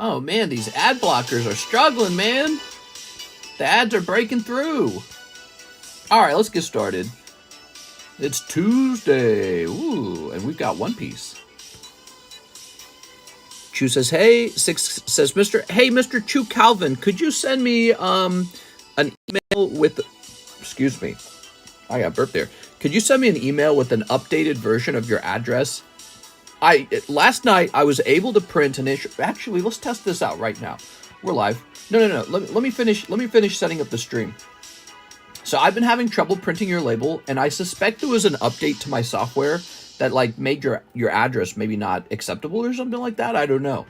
Oh man, these ad blockers are struggling, man. The ads are breaking through. All right, let's get started. It's Tuesday. Ooh, and we've got One Piece. Chu says, hey. Six says, Mr. Chu Calvin, could you send me an email with, excuse me, I got burped there. Could you send me an email with an updated version of your address? Last night I was able to print an issue. Actually, let's test this out right now. We're live. No. Let me finish setting up the stream. So I've been having trouble printing your label, and I suspect there was an update to my software that like made your address maybe not acceptable or something like that. I don't know.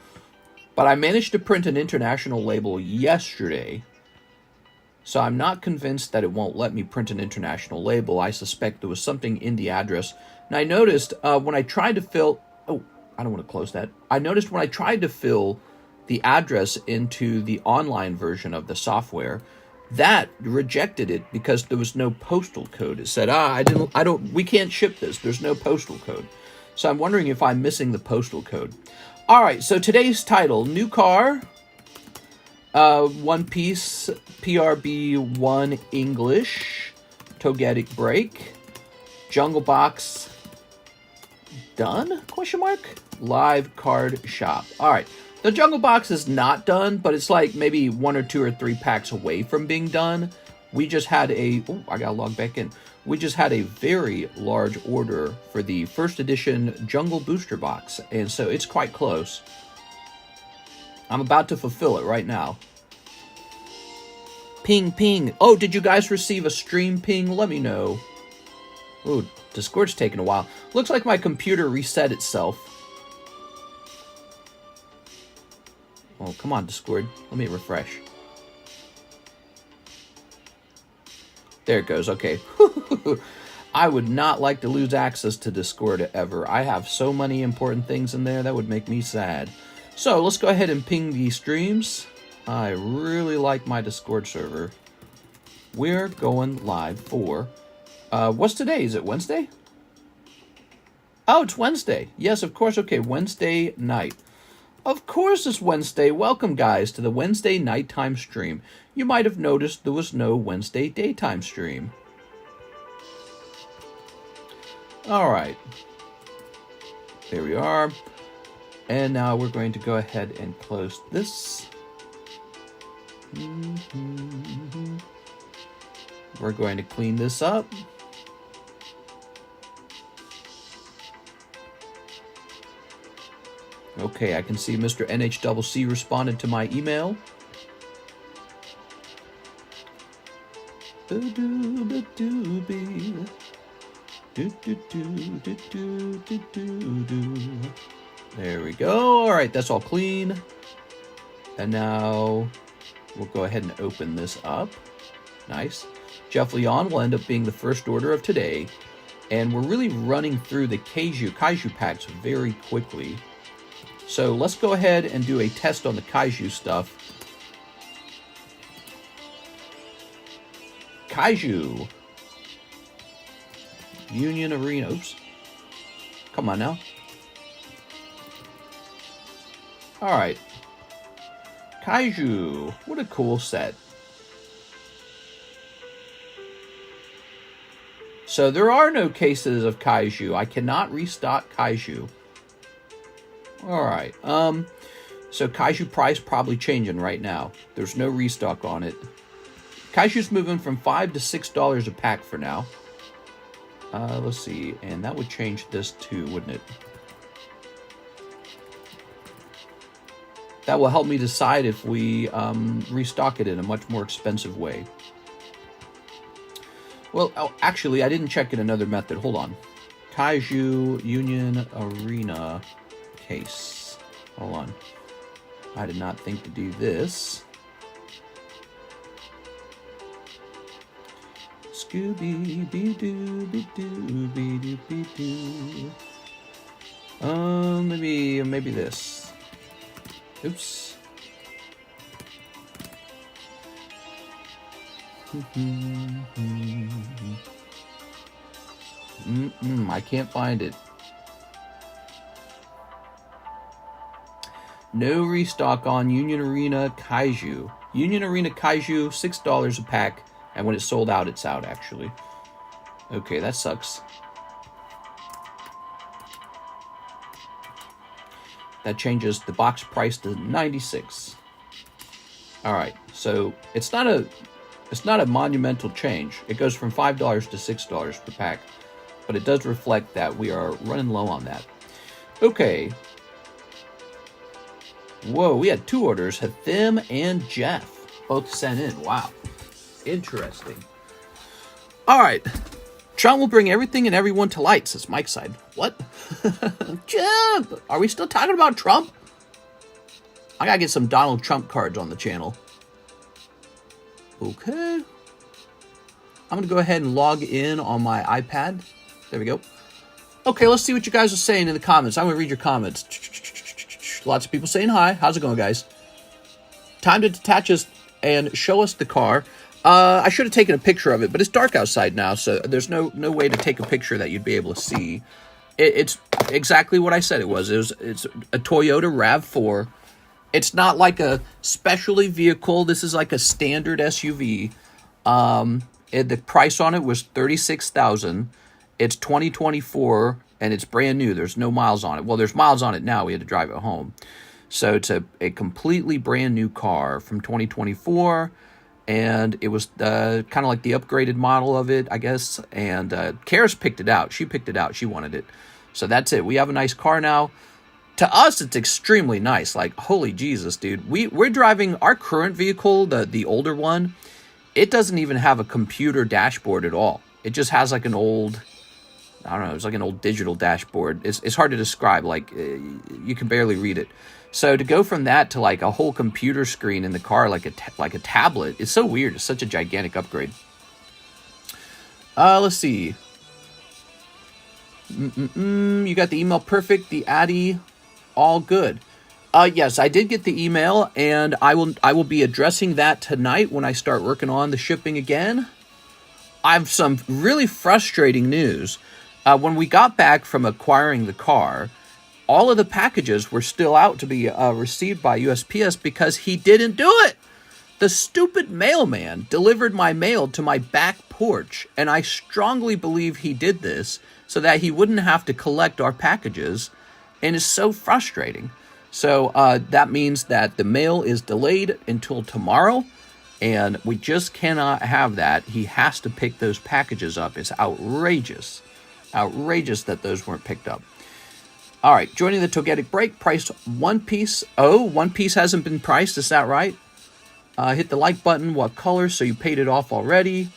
But I managed to print an international label yesterday. So I'm not convinced that it won't let me print an international label. I suspect there was something in the address. And I noticed when I tried to fill... Oh, I don't want to close that. I noticed when I tried to fill the address into the online version of the software, that rejected it because there was no postal code. It said, we can't ship this. There's no postal code. So I'm wondering if I'm missing the postal code. All right, so today's title, new car, One Piece, PRB01 English, Togetic break, Jungle Box, done? Question mark? Live card shop. All right. The Jungle Box is not done, but it's like maybe 1 or 2 or 3 packs away from being done. We just had I gotta log back in. We just had a very large order for the first edition Jungle Booster Box, and so it's quite close. I'm about to fulfill it right now. Ping, ping. Oh, did you guys receive a stream ping? Let me know. Ooh, Discord's taking a while. Looks like my computer reset itself. Oh, come on, Discord. Let me refresh. There it goes. Okay. I would not like to lose access to Discord ever. I have so many important things in there that would make me sad. So, let's go ahead and ping these streams. I really like my Discord server. We're going live for... what's today? Is it Wednesday? Oh, it's Wednesday. Yes, of course. Okay, Wednesday night. Of course it's Wednesday. Welcome, guys, to the Wednesday nighttime stream. You might have noticed there was no Wednesday daytime stream. All right. There we are. And now we're going to go ahead and close this. We're going to clean this up. Okay, I can see Mr. NHCC responded to my email. There we go. All right, that's all clean. And now we'll go ahead and open this up. Nice. Jeff Leon will end up being the first order of today. And we're really running through the Kaiju packs very quickly. So let's go ahead and do a test on the Kaiju stuff. Kaiju. Union Arena. Oops. Come on now. Alright. Kaiju. What a cool set. So there are no cases of Kaiju. I cannot restock Kaiju. Alright, so Kaiju price probably changing right now. There's no restock on it. Kaiju's moving from $5 to $6 a pack for now. Let's see, and that would change this too, wouldn't it? That will help me decide if we restock it in a much more expensive way. Well, actually, I didn't check in another method. Hold on. Kaiju Union Arena case. Hold on. I did not think to do this. Scooby-Doo-Be-Doo-Be-Doo-Be-Doo. Maybe this. Oops. I can't find it. No restock on Union Arena Kaiju. Union Arena Kaiju, $6 a pack. And when it's sold out, it's out, actually. Okay, that sucks. That changes the box price to $96. All right, so it's not a monumental change. It goes from $5 to $6 per pack, but it does reflect that we are running low on that. Okay. Whoa, we had 2 orders. Hathim and Jeff both sent in. Wow, interesting. All right. Trump will bring everything and everyone to light, says Mike's side. What? Jeff, are we still talking about Trump? I gotta get some Donald Trump cards on the channel. Okay. I'm gonna go ahead and log in on my iPad. There we go. Okay, let's see what you guys are saying in the comments. I'm gonna read your comments. Lots of people saying hi. How's it going, guys? Time to detach us and show us the car. I should have taken a picture of it, but it's dark outside now, so there's no way to take a picture that you'd be able to see. It's exactly what I said it was. It's a Toyota RAV4. It's not like a specialty vehicle. This is like a standard SUV. The price on it was $36,000. It's 2024, and it's brand new. There's no miles on it. Well, there's miles on it now. We had to drive it home. So it's a completely brand new car from 2024. And it was kind of like the upgraded model of it, I guess. And Karis picked it out. She picked it out. She wanted it. So that's it. We have a nice car now. To us, it's extremely nice. Like, holy Jesus, dude. We're driving our current vehicle, the older one. It doesn't even have a computer dashboard at all. It just has like an old, I don't know, it's like an old digital dashboard. It's hard to describe. Like, you can barely read it. So to go from that to like a whole computer screen in the car, like a tablet, it's so weird. It's such a gigantic upgrade. Let's see. You got the email perfect. The Addy, all good. Yes, I did get the email, and I will be addressing that tonight when I start working on the shipping again. I have some really frustrating news. When we got back from acquiring the car, all of the packages were still out to be received by USPS because he didn't do it. The stupid mailman delivered my mail to my back porch, and I strongly believe he did this so that he wouldn't have to collect our packages, and it's so frustrating. So that means that the mail is delayed until tomorrow, and we just cannot have that. He has to pick those packages up. It's outrageous. Outrageous that those weren't picked up. All right, joining the Togetic break, priced One Piece. Oh, One Piece hasn't been priced, is that right? Hit the like button. What color? So you paid it off already.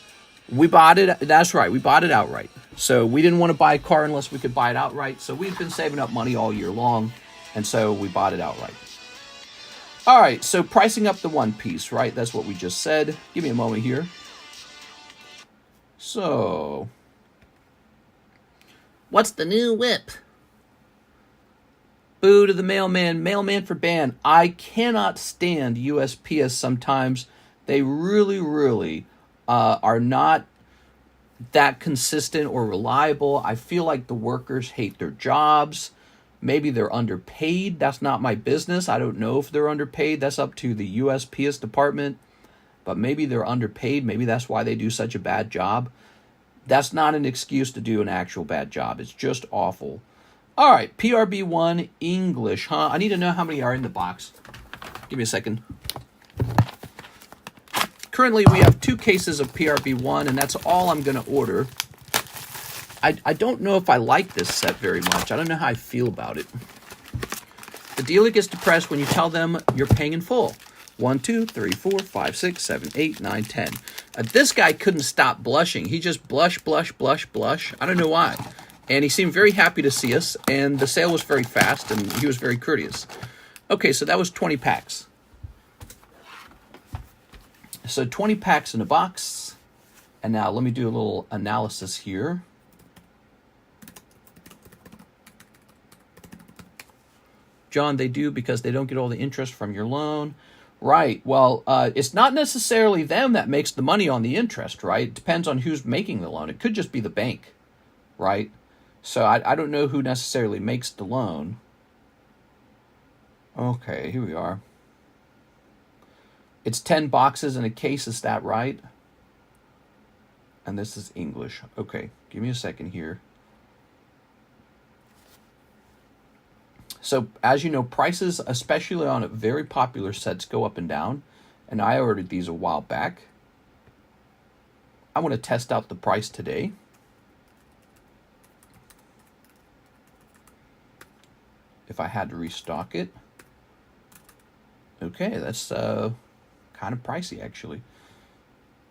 We bought it. That's right, we bought it outright. So we didn't want to buy a car unless we could buy it outright. So we've been saving up money all year long, and so we bought it outright. All right, so pricing up the One Piece, right? That's what we just said. Give me a moment here. So, what's the new whip? Boo to the mailman. Mailman for ban. I cannot stand USPS sometimes. They really are not that consistent or reliable. I feel like the workers hate their jobs. Maybe they're underpaid. That's not my business. I don't know if they're underpaid. That's up to the USPS department. But maybe they're underpaid. Maybe that's why they do such a bad job. That's not an excuse to do an actual bad job. It's just awful. All right, PRB01 English, huh? I need to know how many are in the box. Give me a second. Currently, we have 2 cases of PRB1, and that's all I'm going to order. I don't know if I like this set very much. I don't know how I feel about it. The dealer gets depressed when you tell them you're paying in full. 1, 2, 3, 4, 5, 6, 7, 8, 9, 10. This guy couldn't stop blushing. He just blush. I don't know why. And he seemed very happy to see us, and the sale was very fast, and he was very courteous. Okay, so that was 20 packs. So 20 packs in a box. And now let me do a little analysis here. John, they do because they don't get all the interest from your loan. Right. Well, it's not necessarily them that makes the money on the interest, right? It depends on who's making the loan. It could just be the bank, right? So I don't know who necessarily makes the loan. Okay, here we are. It's 10 boxes in a case, is that right? And this is English. Okay, give me a second here. So, as you know, prices, especially on very popular sets, go up and down. And I ordered these a while back. I want to test out the price today. If I had to restock it. Okay, that's kind of pricey, actually.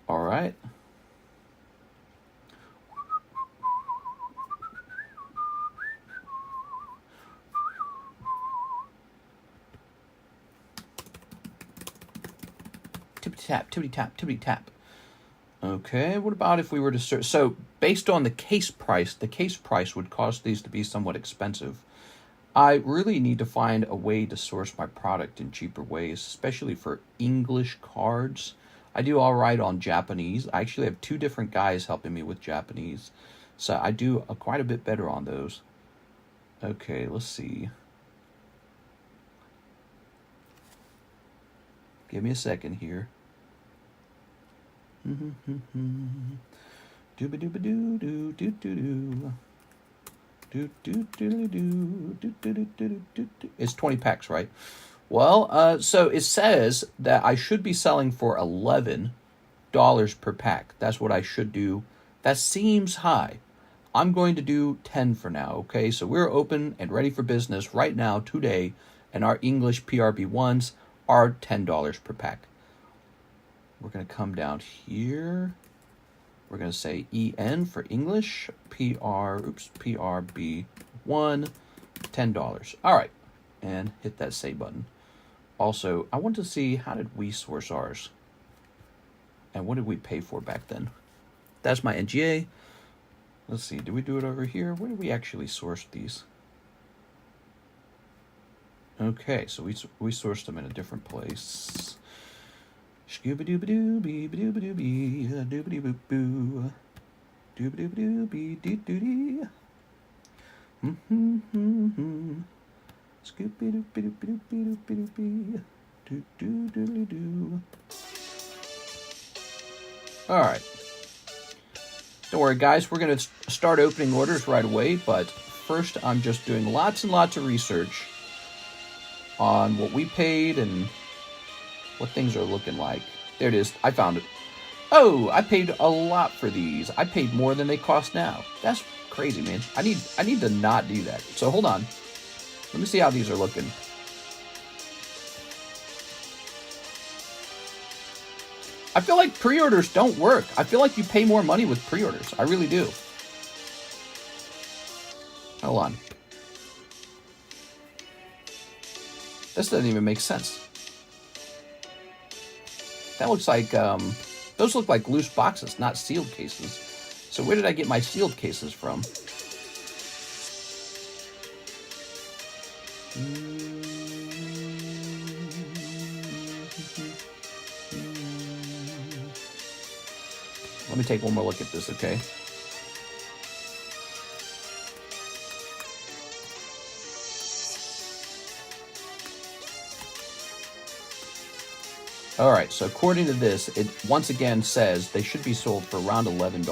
All right. Tippity-tap, tippity-tap, tippity-tap. Okay, what about if we were to search? So, based on the case price would cause these to be somewhat expensive. I really need to find a way to source my product in cheaper ways, especially for English cards. I do all right on Japanese. I actually have 2 different guys helping me with Japanese. So I do quite a bit better on those. Okay, let's see. Give me a second here. It's 20 packs, right? Well, so it says that I should be selling for $11 per pack. That's what I should do. That seems high. I'm going to do 10 for now, okay? So we're open and ready for business right now, today, and our English PRB1s are $10 per pack. We're going to come down here. We're going to say EN for English, PRB1, $10. All right, and hit that save button. Also, I want to see, how did we source ours? And what did we pay for back then? That's my NGA. Let's see, did we do it over here? Where did we actually source these? Okay, so we sourced them in a different place. Scooby-dooby-dooby, doobity-boop-boo. Doobity-boop-dooby, doo-doo-doo. Scooby-dooby-dooby-dooby-dooby. Doo-doo-doo-doo. All right. Don't worry, guys. We're going to start opening orders right away, but first I'm just doing lots and lots of research on what we paid and what things are looking like. There it is. I found it. Oh, I paid a lot for these. I paid more than they cost now. That's crazy, man. I need to not do that. So hold on. Let me see how these are looking. I feel like pre-orders don't work. I feel like you pay more money with pre-orders. I really do. Hold on. This doesn't even make sense. That looks like, those look like loose boxes, not sealed cases. So where did I get my sealed cases from? Let me take one more look at this, okay? All right, so according to this, it once again says they should be sold for around $11.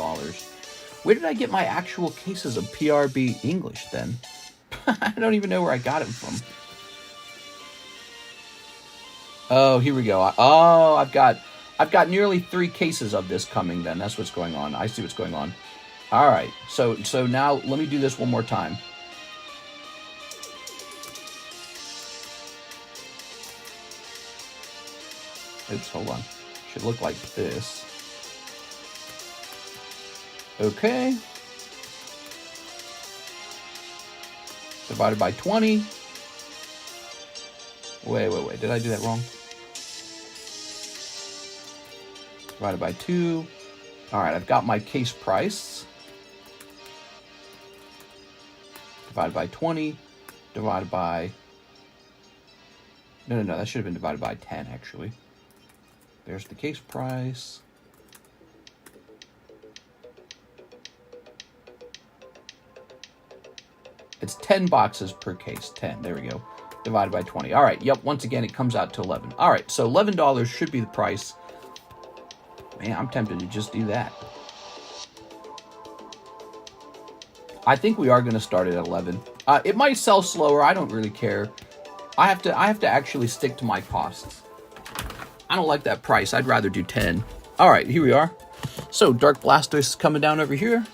Where did I get my actual cases of PRB English then? I don't even know where I got it from. Oh, here we go. Oh, I've got nearly 3 cases of this coming then. That's what's going on. I see what's going on. All right, so now let me do this one more time. Oops, hold on. Should look like this. Okay. Divided by 20. Wait. Did I do that wrong? Divided by 2. All right, I've got my case price. Divided by 20. Divided by... No, that should have been divided by 10, actually. There's the case price. It's 10 boxes per case. 10. There we go. divided by 20. All right, yep, once again, it comes out to 11. All right, so $11 should be the price. Man, I'm tempted to just do that. I think we are going to start it at 11. It might sell slower. I don't really care. I have to actually stick to my costs. I don't like that price. I'd rather do 10. All right, here we are. So Dark Blastoise is coming down over here.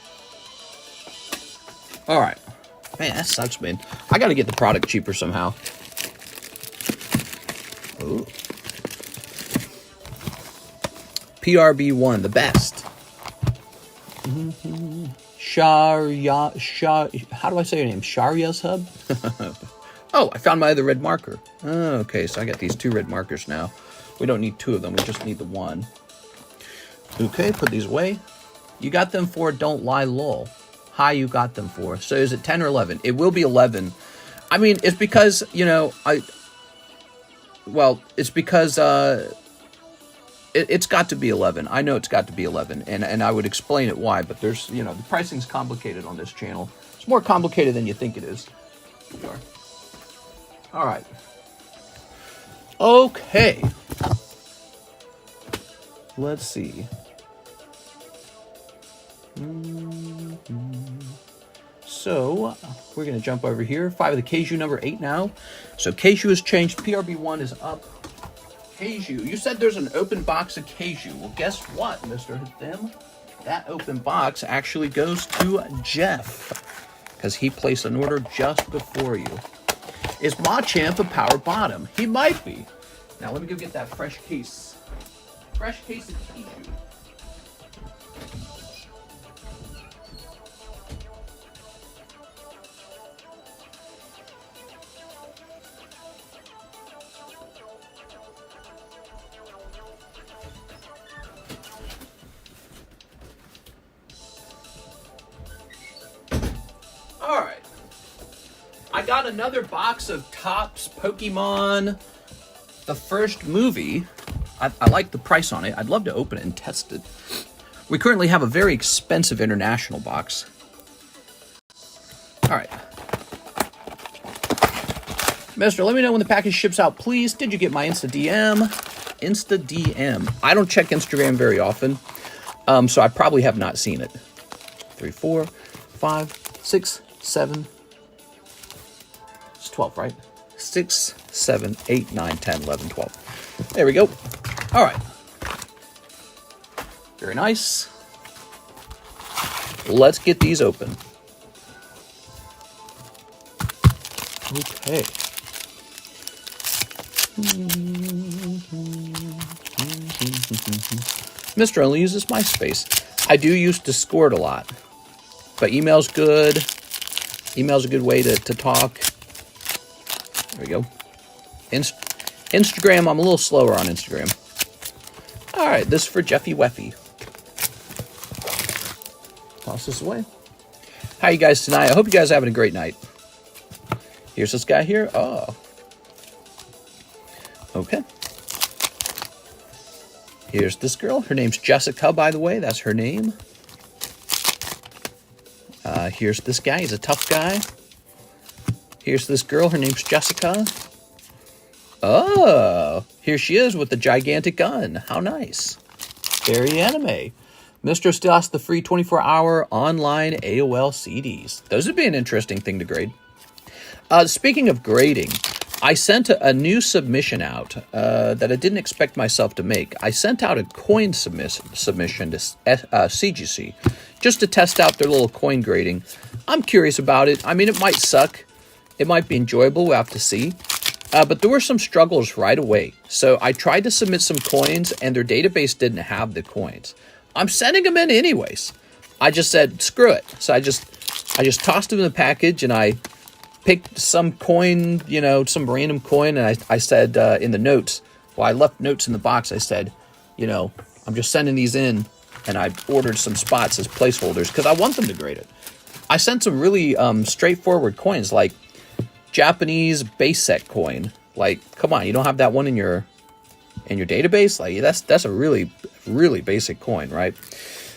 All right. Man, that sucks, man. I got to get the product cheaper somehow. Ooh. PRB01, the best. How do I say your name? Sharia's Hub? Oh, I found my other red marker. Oh, okay, so I got these 2 red markers now. We don't need 2 of them, we just need the 1. Okay, put these away. You got them for Don't Lie Lol. Hi, you got them for. So is it 10 or 11? It will be 11. I mean, it's because, you know, it's because it's got to be 11. I know it's got to be 11, and I would explain it why, but there's, you know, the pricing's complicated on this channel. It's more complicated than you think it is. Here we are. All right. Okay. Let's see. So, we're going to jump over here. 5 of the Keiju, number 8 now. So, Keiju has changed. PRB1 is up. Keiju. You said there's an open box of Keiju. Well, guess what, Mr. Them? That open box actually goes to Jeff, because he placed an order just before you. Is Machamp a power bottom? He might be. Now, let me go get that fresh case. Fresh case of Keiju. Alright. I got another box of Topps Pokemon, the first movie. I like the price on it. I'd love to open it and test it. We currently have a very expensive international box. Alright. Mister, let me know when the package ships out, please. Did you get my Insta DM? Insta DM. I don't check Instagram very often, so I probably have not seen it. 3, 4, 5, 6, 7. It's 12, right? 6, 7, 8, 9, 10, 11, 12. There we go. All right. Very nice. Let's get these open. Okay. Mr. only uses MySpace. I do use Discord a lot, but email's good. Email's a good way to talk. There we go. Instagram, I'm a little slower on Instagram. All right, this is for Jeffy Weffy. Toss this away. How you guys tonight? I hope you guys are having a great night. Here's this guy here. Oh. Okay. Here's this girl. Her name's Jessica, by the way. That's her name. Here's this guy. He's a tough guy. Here's this girl. Her name's Jessica. Oh, here she is with the gigantic gun. How nice. Very anime. Mr. still has the free 24-hour online AOL CDs. Those would be an interesting thing to grade. Speaking of grading, I sent a new submission out that I didn't expect myself to make. I sent out a coin submission to CGC just to test out their little coin grading. I'm curious about it. I mean, it might suck. It might be enjoyable. We'll have to see. But there were some struggles right away. So I tried to submit some coins, and their database didn't have the coins. I'm sending them in anyways. I just said, screw it. So I just tossed them in the package, and I picked some coin, you know, some random coin, and I said in the notes, well, I left notes in the box. I said, you know, I'm just sending these in, and I ordered some spots as placeholders because I want them to grade it. I sent some really straightforward coins, like Japanese base set coin. Like, come on, you don't have that one in your database? Like, that's a really, really basic coin, right?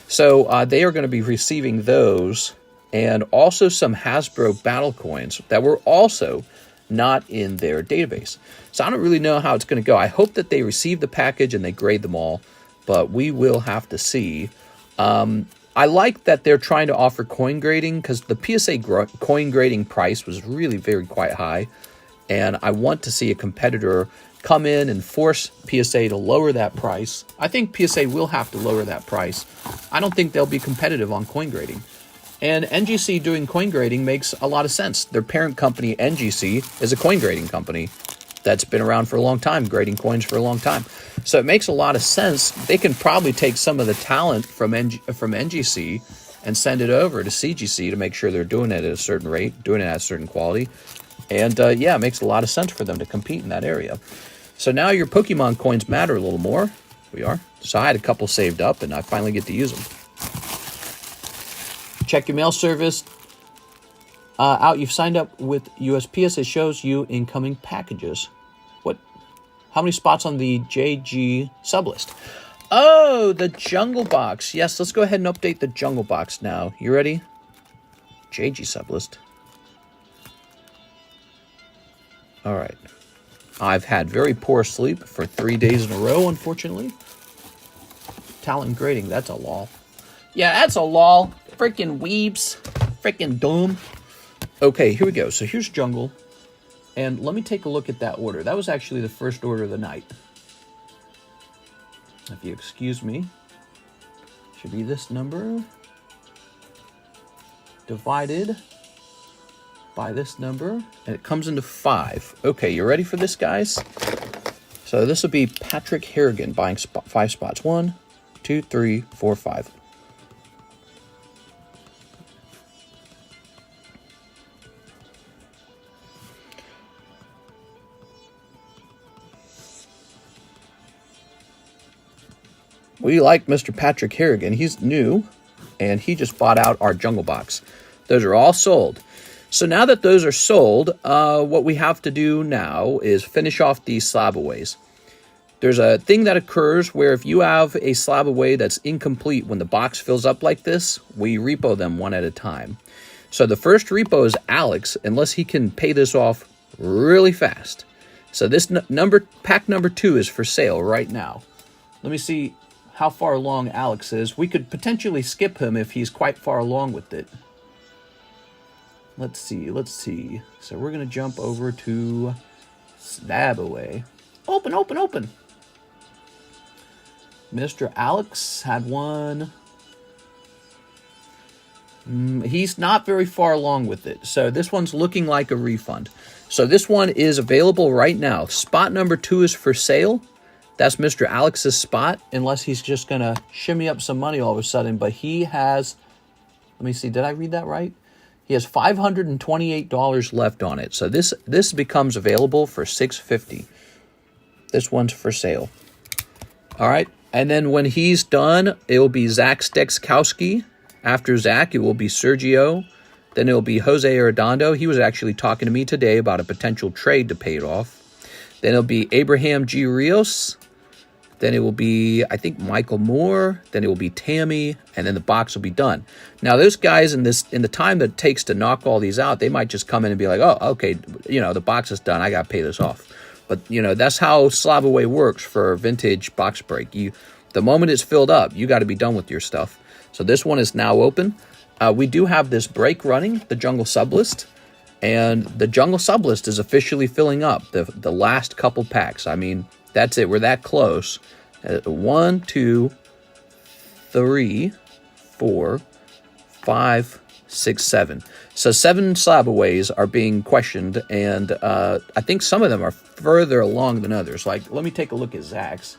So they are going to be receiving those, and also some Hasbro battle coins that were also not in their database. So I don't really know how it's going to go. I hope that they receive the package and they grade them all, but we will have to see. I like that they're trying to offer coin grading because the PSA coin grading price was really quite high. And I want to see a competitor come in and force PSA to lower that price. I think PSA will have to lower that price. I don't think they'll be competitive on coin grading. And NGC doing coin grading makes a lot of sense. Their parent company, NGC, is a coin grading company that's been around for a long time, grading coins for a long time. So it makes a lot of sense. They can probably take some of the talent from NGC and send it over to CGC to make sure they're doing it at a certain rate, doing it at a certain quality. And yeah, it makes a lot of sense for them to compete in that area. So now your Pokemon coins matter a little more. We are. So I had a couple saved up, and I finally get to use them. Check your mail service out. You've signed up with USPS. It shows you incoming packages. What? How many spots on the JG sublist? Oh, the Jungle Box. Yes, let's go ahead and update the Jungle Box now. You ready? JG sublist. All right. I've had very poor sleep for 3 days in a row, unfortunately. Talent grading, that's a lol. Yeah, that's a lol. Freaking weebs. Freaking dumb. Okay, here we go. So here's Jungle. And let me take a look at that order. That was actually the first order of the night. If you excuse me. Should be this number. Divided by this number, and it comes into 5. Okay, you ready for this, guys? So this will be Patrick Harrigan buying 5 spots. 1, 2, 3, 4, 5. We like Mr. Patrick Harrigan. He's new, and he just bought out our Jungle Box. Those are all sold. So now that those are sold, what we have to do now is finish off these slab aways. There's a thing that occurs where if you have a slab away that's incomplete when the box fills up like this, we repo them one at a time. So the first repo is Alex, unless he can pay this off really fast. So this pack number 2 is for sale right now. Let me see how far along Alex is. We could potentially skip him if he's quite far along with it. Let's see. So we're going to jump over to Slab away. Open. Mr. Alex had one. He's not very far along with it. So this one's looking like a refund. So this one is available right now. Spot number 2 is for sale. That's Mr. Alex's spot, unless he's just going to shimmy up some money all of a sudden. But he has, let me see, did I read that right? He has $528 left on it. So this becomes available for $650. This one's for sale. All right. And then when he's done, it will be Zach Stekskowski. After Zach, it will be Sergio. Then it will be Jose Arredondo. He was actually talking to me today about a potential trade to pay it off. Then it'll be Abraham G. Rios. Then it will be, I think, Michael Moore. Then it will be Tammy. And then the box will be done. Now, those guys in the time that it takes to knock all these out, they might just come in and be like, oh, okay, the box is done. I got to pay this off. But, that's how Slab Away works for vintage box break. The moment it's filled up, you got to be done with your stuff. So this one is now open. We do have this break running, the Jungle Sublist. And the Jungle Sublist is officially filling up the last couple packs. I mean, that's it. We're that close. 1, 2, 3, 4, 5, 6, 7. So 7 Slabaways are being questioned, and I think some of them are further along than others. Like, let me take a look at Zach's.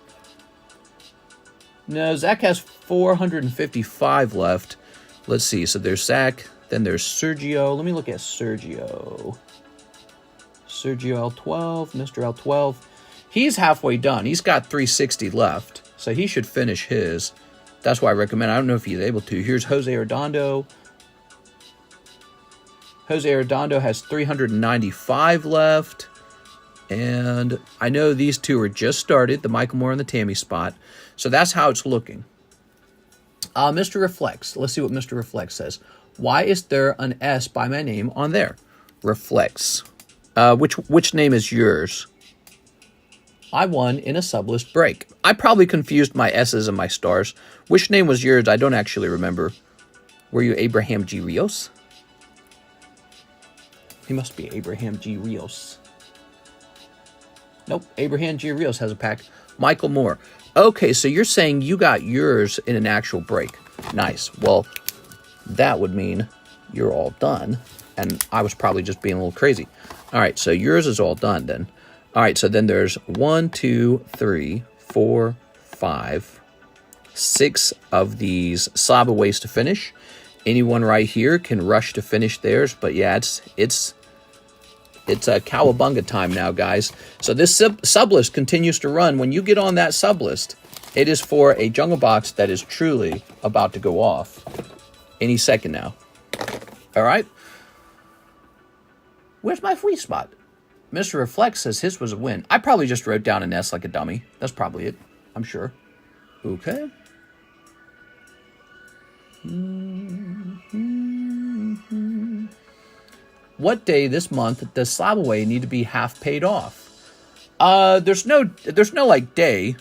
No, Zach has 455 left. Let's see. So there's Zach. Then there's Sergio. Let me look at Sergio. Sergio L12, Mr. L12. He's halfway done. He's got 360 left, so he should finish his. That's why I recommend. I don't know if he's able to. Here's Jose Arredondo. Jose Arredondo has 395 left. And I know these two are just started, the Michael Moore and the Tammy spot. So that's how it's looking. Mr. Reflex. Let's see what Mr. Reflex says. Why is there an S by my name on there? Reflex. Which name is yours? I won in a sublist break. I probably confused my S's and my stars. Which name was yours? I don't actually remember. Were you Abraham G. Rios? He must be Abraham G. Rios. Nope, Abraham G. Rios has a pack. Michael Moore. Okay, so you're saying you got yours in an actual break. Nice. Well, that would mean you're all done. And I was probably just being a little crazy. All right, so yours is all done then. All right, so then there's 1, 2, 3, 4, 5, 6 of these slab ways to finish. Anyone right here can rush to finish theirs, but yeah, it's a cowabunga time now, guys. So this sublist continues to run. When you get on that sublist, it is for a jungle box that is truly about to go off any second now. All right. Where's my free spot? Mr. Reflex says his was a win. I probably just wrote down an S like a dummy. That's probably it. I'm sure. Okay. What day this month does Slab Away need to be half paid off? There's no like day.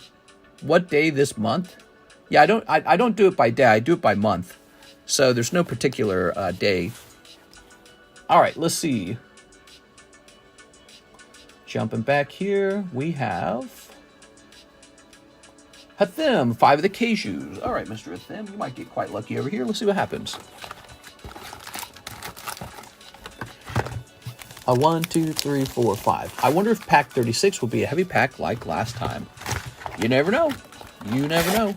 What day this month? Yeah, I don't do it by day. I do it by month. So there's no particular day. All right, let's see. Jumping back here, we have Hathim, 5 of the Cashews. All right, Mr. Hathim, you might get quite lucky over here. Let's see what happens. 1, 2, 3, 4, 5. I wonder if pack 36 will be a heavy pack like last time. You never know. You never know.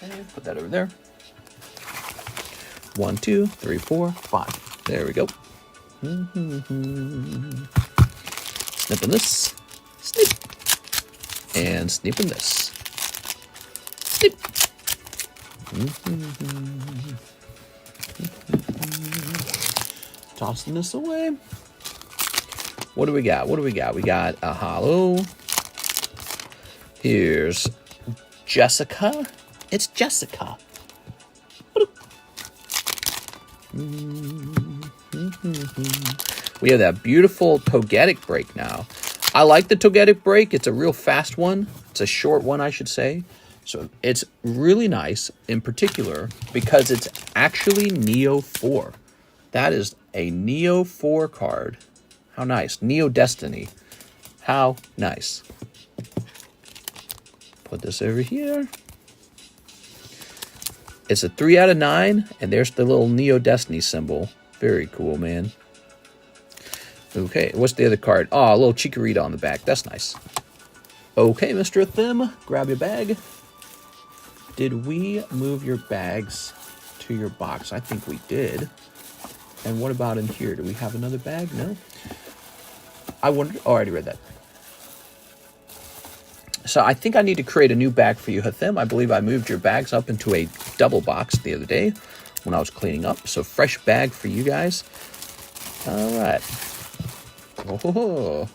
Okay, put that over there. 1, 2, 3, 4, 5. There we go. Snipping this. Snip. And snipping this. Snip. Tossing this away. What do we got? What do we got? We got a holo. Here's Jessica. It's Jessica. We have that beautiful Togetic break now. I like the Togetic break. It's a real fast one. It's a short one, I should say. So it's really nice in particular because it's actually Neo 4. That is a Neo 4 card. How nice. Neo Destiny. How nice. Put this over here. It's a 3 out of 9, and there's the little Neo Destiny symbol. Very cool, man. Okay, what's the other card? Oh, a little Chikorita on the back. That's nice. Okay, Mr. Thim, grab your bag. Did we move your bags to your box? I think we did. And what about in here? Do we have another bag? No? I wonder... Oh, I already read that. So I think I need to create a new bag for you, Hathim. I believe I moved your bags up into a double box the other day when I was cleaning up. So fresh bag for you guys. All right. Oh.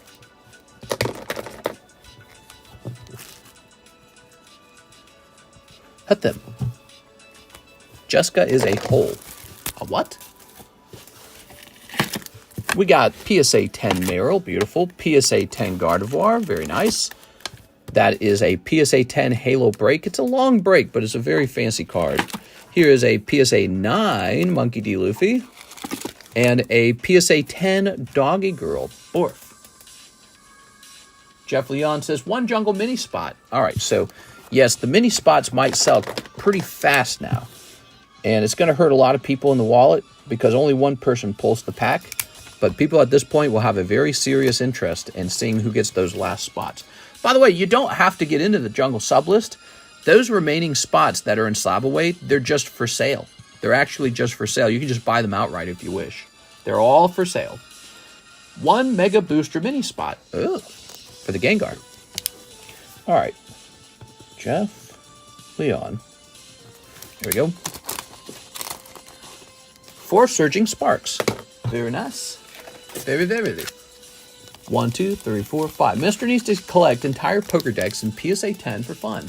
Hathim. Jessica is a hole. A what? We got PSA 10 Meryl, beautiful. PSA 10 Gardevoir, very nice. That is a PSA 10 Halo break. It's a long break, but it's a very fancy card. Here is a PSA 9 Monkey D. Luffy. And a PSA 10 Doggy Girl. Borf. Jeff Leon says, 1 jungle mini spot. All right, so yes, the mini spots might sell pretty fast now. And it's going to hurt a lot of people in the wallet because only one person pulls the pack. But people at this point will have a very serious interest in seeing who gets those last spots. By the way, you don't have to get into the jungle sublist. Those remaining spots that are in Slab Away, they're just for sale. They're actually just for sale. You can just buy them outright if you wish. They're all for sale. 1 Mega Booster Mini Spot. Ugh, for the Gengar. All right. Jeff Leon. Here we go. 4 Surging Sparks. Very nice. Very, very, very. 1, 2, 3, 4, 5. Mr. needs to collect entire poker decks in PSA 10 for fun.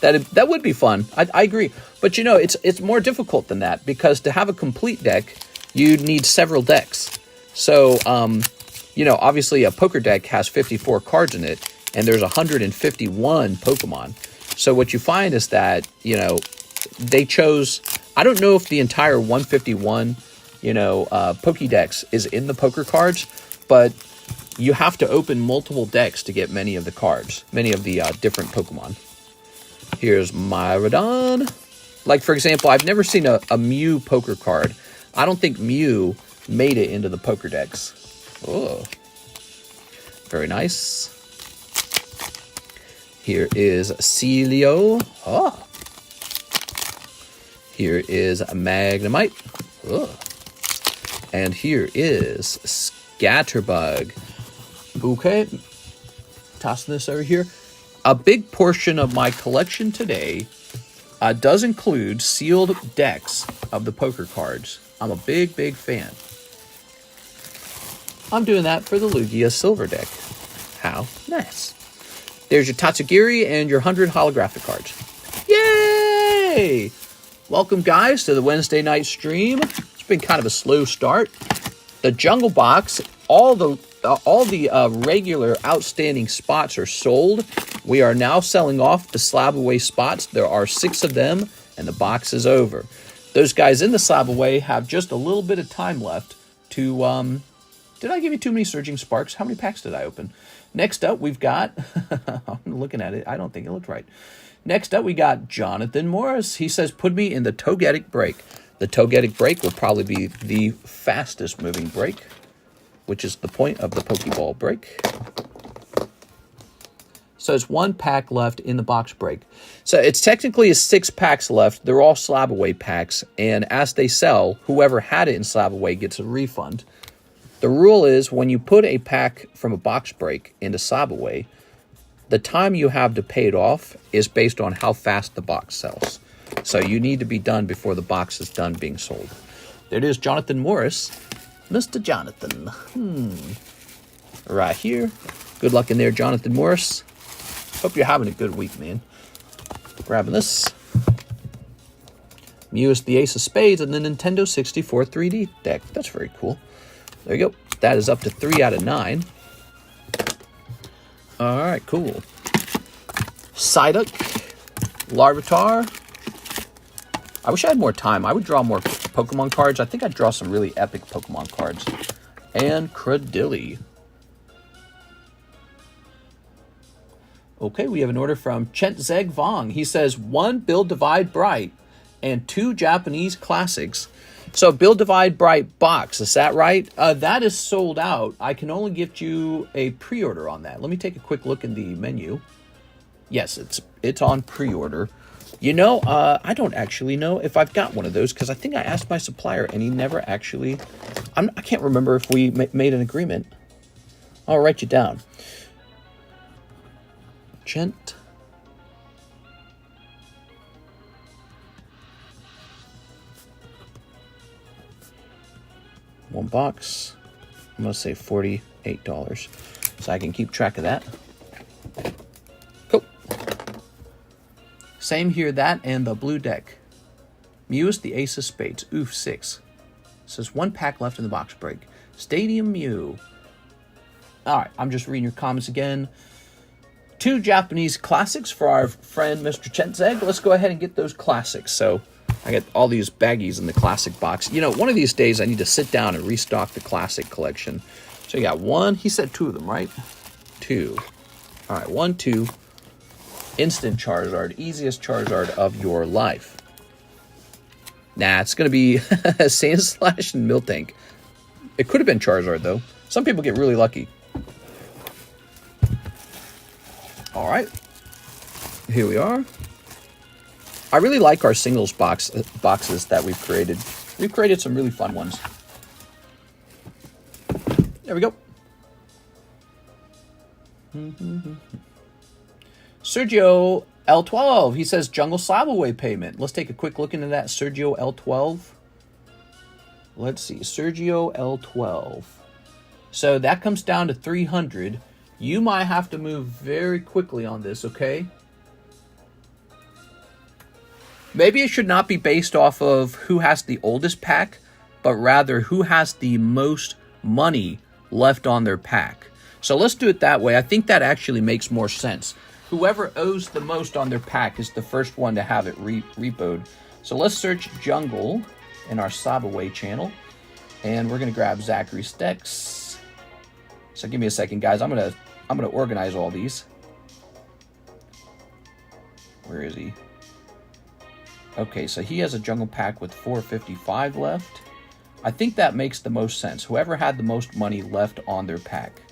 That would be fun. I agree. But you know, it's more difficult than that because to have a complete deck, you need several decks. So, you know, obviously a poker deck has 54 cards in it, and there's 151 Pokemon. So what you find is that, you know, they chose, I don't know if the entire 151, you know, Pokédex is in the poker cards, but you have to open multiple decks to get many of the cards, many of the different Pokemon. Here's Miraidon. Like, for example, I've never seen a Mew poker card. I don't think Mew made it into the poker decks. Oh, very nice. Here is Celio. Oh. Here is Magnemite. Oh. And here is Scatterbug. Okay. Tossing this over here. A big portion of my collection today does include sealed decks of the poker cards. I'm a big, big fan. I'm doing that for the Lugia Silver deck. How nice. There's your Tatsugiri and your 100 holographic cards. Yay! Welcome, guys, to the Wednesday night stream. It's been kind of a slow start. The Jungle Box, all the regular outstanding spots are sold. We are now selling off the Slab Away spots. There are 6 of them, and the box is over. Those guys in the Slab Away have just a little bit of time left to... Did I give you too many Surging Sparks? How many packs did I open? Next up, we've got... I'm looking at it. I don't think it looked right. Next up, we got Jonathan Morris. He says, put me in the Togetic break. The Togetic break will probably be the fastest moving break, which is the point of the Pokeball break. So it's 1 pack left in the box break. So it's technically 6 packs left. They're all Slab Away packs. And as they sell, whoever had it in Slab Away gets a refund. The rule is when you put a pack from a box break into Slab Away, the time you have to pay it off is based on how fast the box sells. So you need to be done before the box is done being sold. There it is, Jonathan Morris. Mr. Jonathan. Right here. Good luck in there, Jonathan Morris. Hope you're having a good week, man. Grabbing this. Mew is the Ace of Spades and the Nintendo 64 3D deck. That's very cool. There you go. That is up to 3 out of 9. All right, cool. Psyduck, Larvitar. I wish I had more time. I would draw more Pokemon cards. I think I'd draw some really epic Pokemon cards. And Cradilly. Okay, we have an order from Chentzeg Vong. He says, 1 Build Divide Bright and 2 Japanese classics. So Build Divide Bright box, is that right? That is sold out. I can only gift you a pre-order on that. Let me take a quick look in the menu. Yes, it's on pre-order. You know, I don't actually know if I've got one of those because I think I asked my supplier and he never actually... I can't remember if we made an agreement. I'll write you down. Gent. One box. I'm going to say $48. So I can keep track of that. Cool. Same here, that and the blue deck. Mew is the Ace of Spades. Oof, 6. Says 1 pack left in the box break. Stadium Mew. Alright, I'm just reading your comments again. 2 Japanese classics for our friend Mr. Chentzeg. Let's go ahead and get those classics. So I got all these baggies in the classic box. You know, one of these days I need to sit down and restock the classic collection. So you got 1. He said 2 of them, right? 2. All right, 1, 2. Instant Charizard. Easiest Charizard of your life. Nah, it's going to be Sandslash and Miltank. It could have been Charizard, though. Some people get really lucky. All right. Here we are. I really like our singles boxes that we've created. We've created some really fun ones. There we go. Sergio L12. He says Jungle Slab Away payment. Let's take a quick look into that. Sergio L12. Let's see. Sergio L12. So that comes down to 300. You might have to move very quickly on this, okay? Maybe it should not be based off of who has the oldest pack, but rather who has the most money left on their pack. So let's do it that way. I think that actually makes more sense. Whoever owes the most on their pack is the first one to have it repoed. So let's search Jungle in our Sabaway channel. And we're going to grab Zachary Stex. So give me a second, guys. I'm gonna organize all these. Where is he? Okay, so he has a jungle pack with 455 left. I think that makes the most sense. Whoever had the most money left on their pack.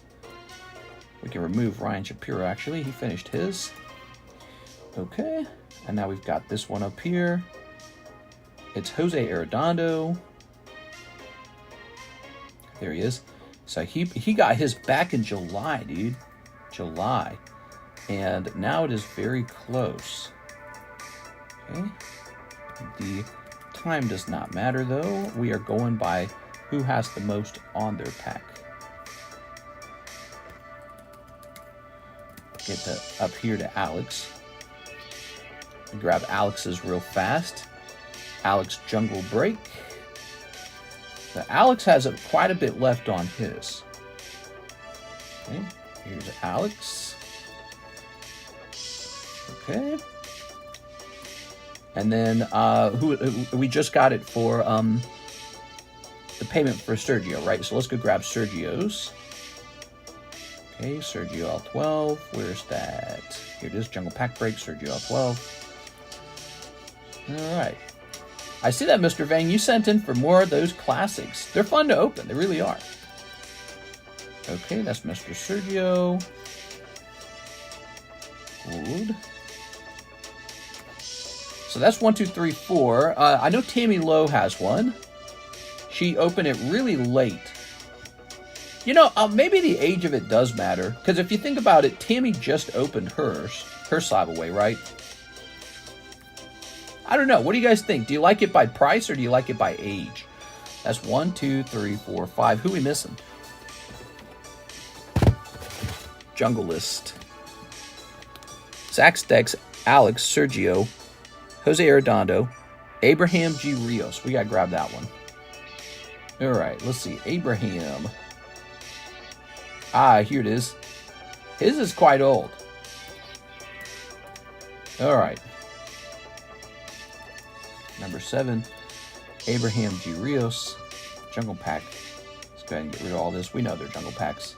We can remove Ryan Shapiro, actually. He finished his. Okay, and now we've got this one up here. It's Jose Arredondo. There he is. So he got his back in July, dude. July. And now it is very close. Okay. The time does not matter, though. We are going by who has the most on their pack. Get up here to Alex. Grab Alex's real fast. Alex Jungle Break. So Alex has quite a bit left on his. Okay, here's Alex. Okay. And then who we just got it for the payment for Sergio, right? So let's go grab Sergio's. Okay, Sergio L12. Where's that? Here it is, Jungle Pack Break, Sergio L12. All right. I see that, Mr. Vang. You sent in for more of those classics. They're fun to open. They really are. Okay, that's Mr. Sergio. Good. So that's 1, 2, 3, 4. I know Tammy Lowe has one. She opened it really late. You know, maybe the age of it does matter. Because if you think about it, Tammy just opened her Slabaway, right? I don't know. What do you guys think? Do you like it by price or do you like it by age? That's 1, 2, 3, 4, 5. Who are we missing? Jungle List. Zach Stex, Alex, Sergio, Jose Arredondo, Abraham G. Rios. We got to grab that one. All right, let's see. Abraham. Ah, here it is. His is quite old. All right. Number 7, Abraham G. Rios. Jungle Pack. Let's go ahead and get rid of all this. We know they're Jungle Packs.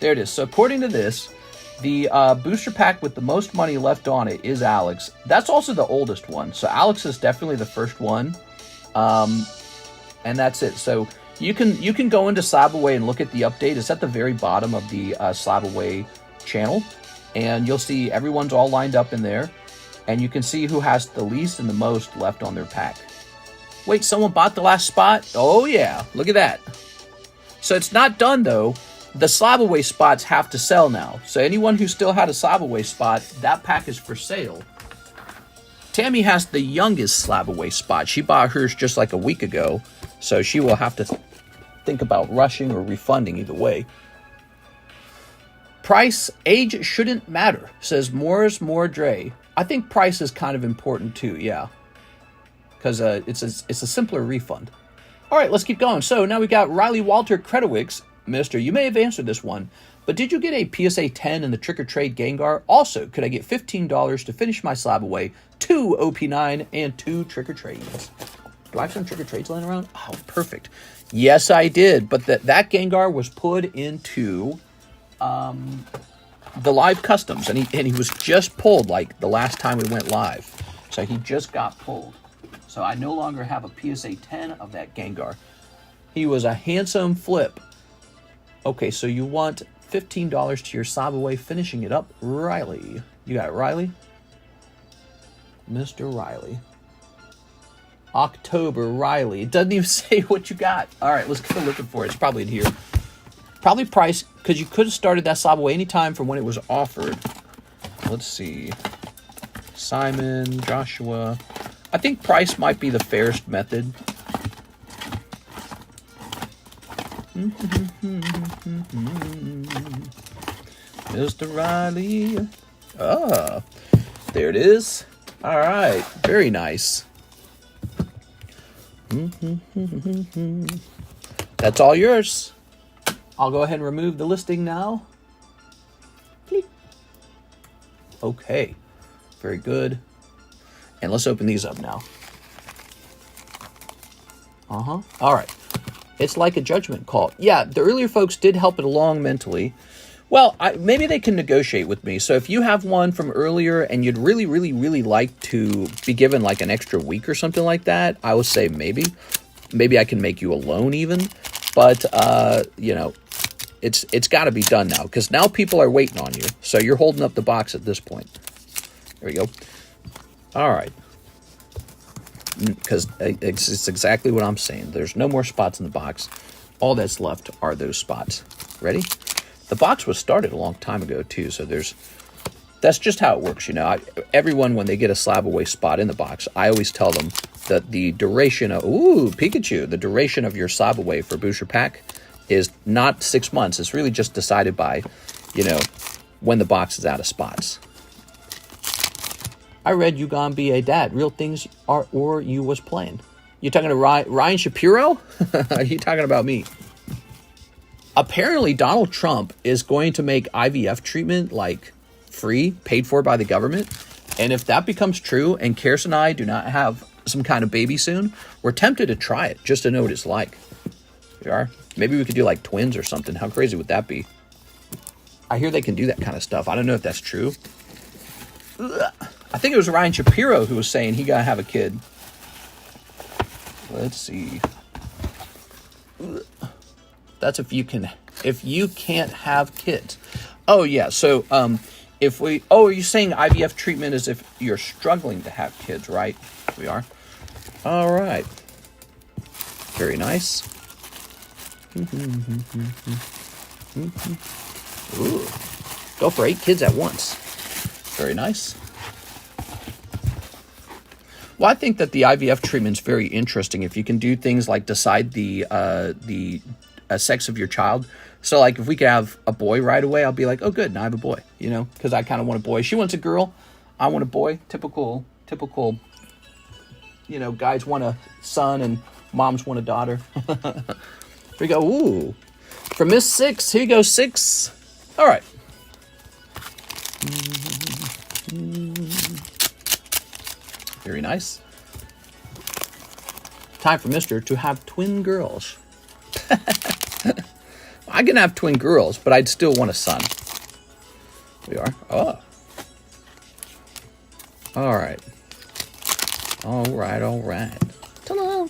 There it is. So according to this, the booster pack with the most money left on it is Alex. That's also the oldest one. So Alex is definitely the first one. And that's it. So you can go into Slabaway and look at the update. It's at the very bottom of the Slabaway channel. And you'll see everyone's all lined up in there. And you can see who has the least and the most left on their pack. Wait, someone bought the last spot? Oh, yeah. Look at that. So it's not done, though. The Slabaway spots have to sell now. So anyone who still had a Slabaway spot, that pack is for sale. Tammy has the youngest Slabaway spot. She bought hers just like a week ago. So she will have to think about rushing or refunding either way. Price, age shouldn't matter, says Morris Dre. I think price is kind of important too, yeah. Because it's a simpler refund. All right, let's keep going. So now we got Riley Walter Kredowicz. Mister, you may have answered this one, but did you get a PSA 10 in the Trick or Trade Gengar? Also, could I get $15 to finish my Slabaway, 2 OP9, and 2 Trick or Trades? Do I have some Trick or Trades laying around? Oh, perfect. Yes, I did, but that Gengar was put into the live customs, and he was just pulled like the last time we went live. So he just got pulled. So I no longer have a PSA 10 of that Gengar. He was a handsome flip. Okay, so you want $15 to your Slabaway, finishing it up, Riley. You got it, Riley? Mr. Riley. October, Riley. It doesn't even say what you got. All right, let's go looking for it. It's probably in here. Probably price, because you could have started that Slabaway anytime from when it was offered. Let's see. Simon, Joshua. I think price might be the fairest method. Mr. Riley. Ah, there it is. All right, very nice. That's all yours. I'll go ahead and remove the listing now. Okay, very good. And let's open these up now. All right. It's like a judgment call. Yeah, the earlier folks did help it along mentally. Well, maybe they can negotiate with me. So if you have one from earlier and you'd really, really, really like to be given like an extra week or something like that, I would say maybe. Maybe I can make you a loan even. But, you know, it's got to be done now because now people are waiting on you. So you're holding up the box at this point. There we go. All right. Because it's exactly what I'm saying. There's no more spots in the box. All that's left are those spots. Ready? The box was started a long time ago, too. So that's just how it works, you know. Everyone, when they get a slab away spot in the box, I always tell them that the duration of... Ooh, Pikachu. The duration of your slab away for booster pack is not 6 months. It's really just decided by, you know, when the box is out of spots. I read you gonna be a dad. Real things are, or you was playing. You talking to Ryan Shapiro? Are you talking about me? Apparently, Donald Trump is going to make IVF treatment like free, paid for by the government. And if that becomes true, and Karis and I do not have some kind of baby soon, we're tempted to try it just to know what it's like. We are. Maybe we could do like twins or something. How crazy would that be? I hear they can do that kind of stuff. I don't know if that's true. Ugh. I think it was Ryan Shapiro who was saying he gotta have a kid. Let's see. That's if you can't have kids. Oh yeah, so are you saying IVF treatment is if you're struggling to have kids, right? We are. All right. Very nice. Ooh. Go for 8 kids at once. Very nice. Well, I think that the IVF treatment is very interesting if you can do things like decide the sex of your child. So, like, if we could have a boy right away, I'll be like, oh, good, now I have a boy, you know, because I kind of want a boy. She wants a girl. I want a boy. Typical, you know, guys want a son and moms want a daughter. Here we go. Ooh. For Miss 6, here you go, 6. All right. Very nice. Time for Mr. to have twin girls. I can have twin girls, but I'd still want a son. We are. Oh. All right. All right. Ta-da.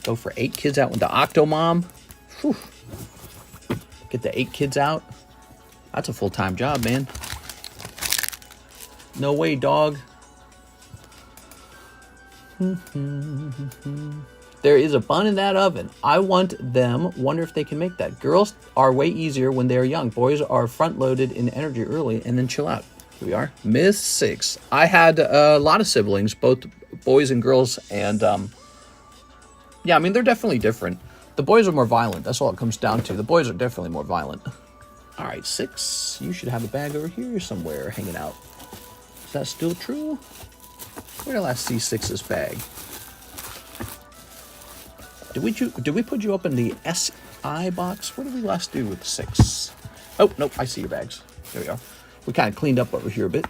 Go for 8 kids out with the Octomom. Whew. Get the 8 kids out. That's a full-time job, man. No way, dog. There is a bun in that oven. I want them. Wonder if they can make that. Girls are way easier when they're young. Boys are front-loaded in energy early and then chill out. Here we are. Miss 6. I had a lot of siblings, both boys and girls. And, yeah, I mean, they're definitely different. The boys are more violent. That's all it comes down to. The boys are definitely more violent. All right, 6. You should have a bag over here somewhere hanging out. Is that still true? Where did I last see 6's bag? Did we put you up in the SI box? What did we last do with 6? Oh, nope, I see your bags. There we are. We kind of cleaned up over here a bit.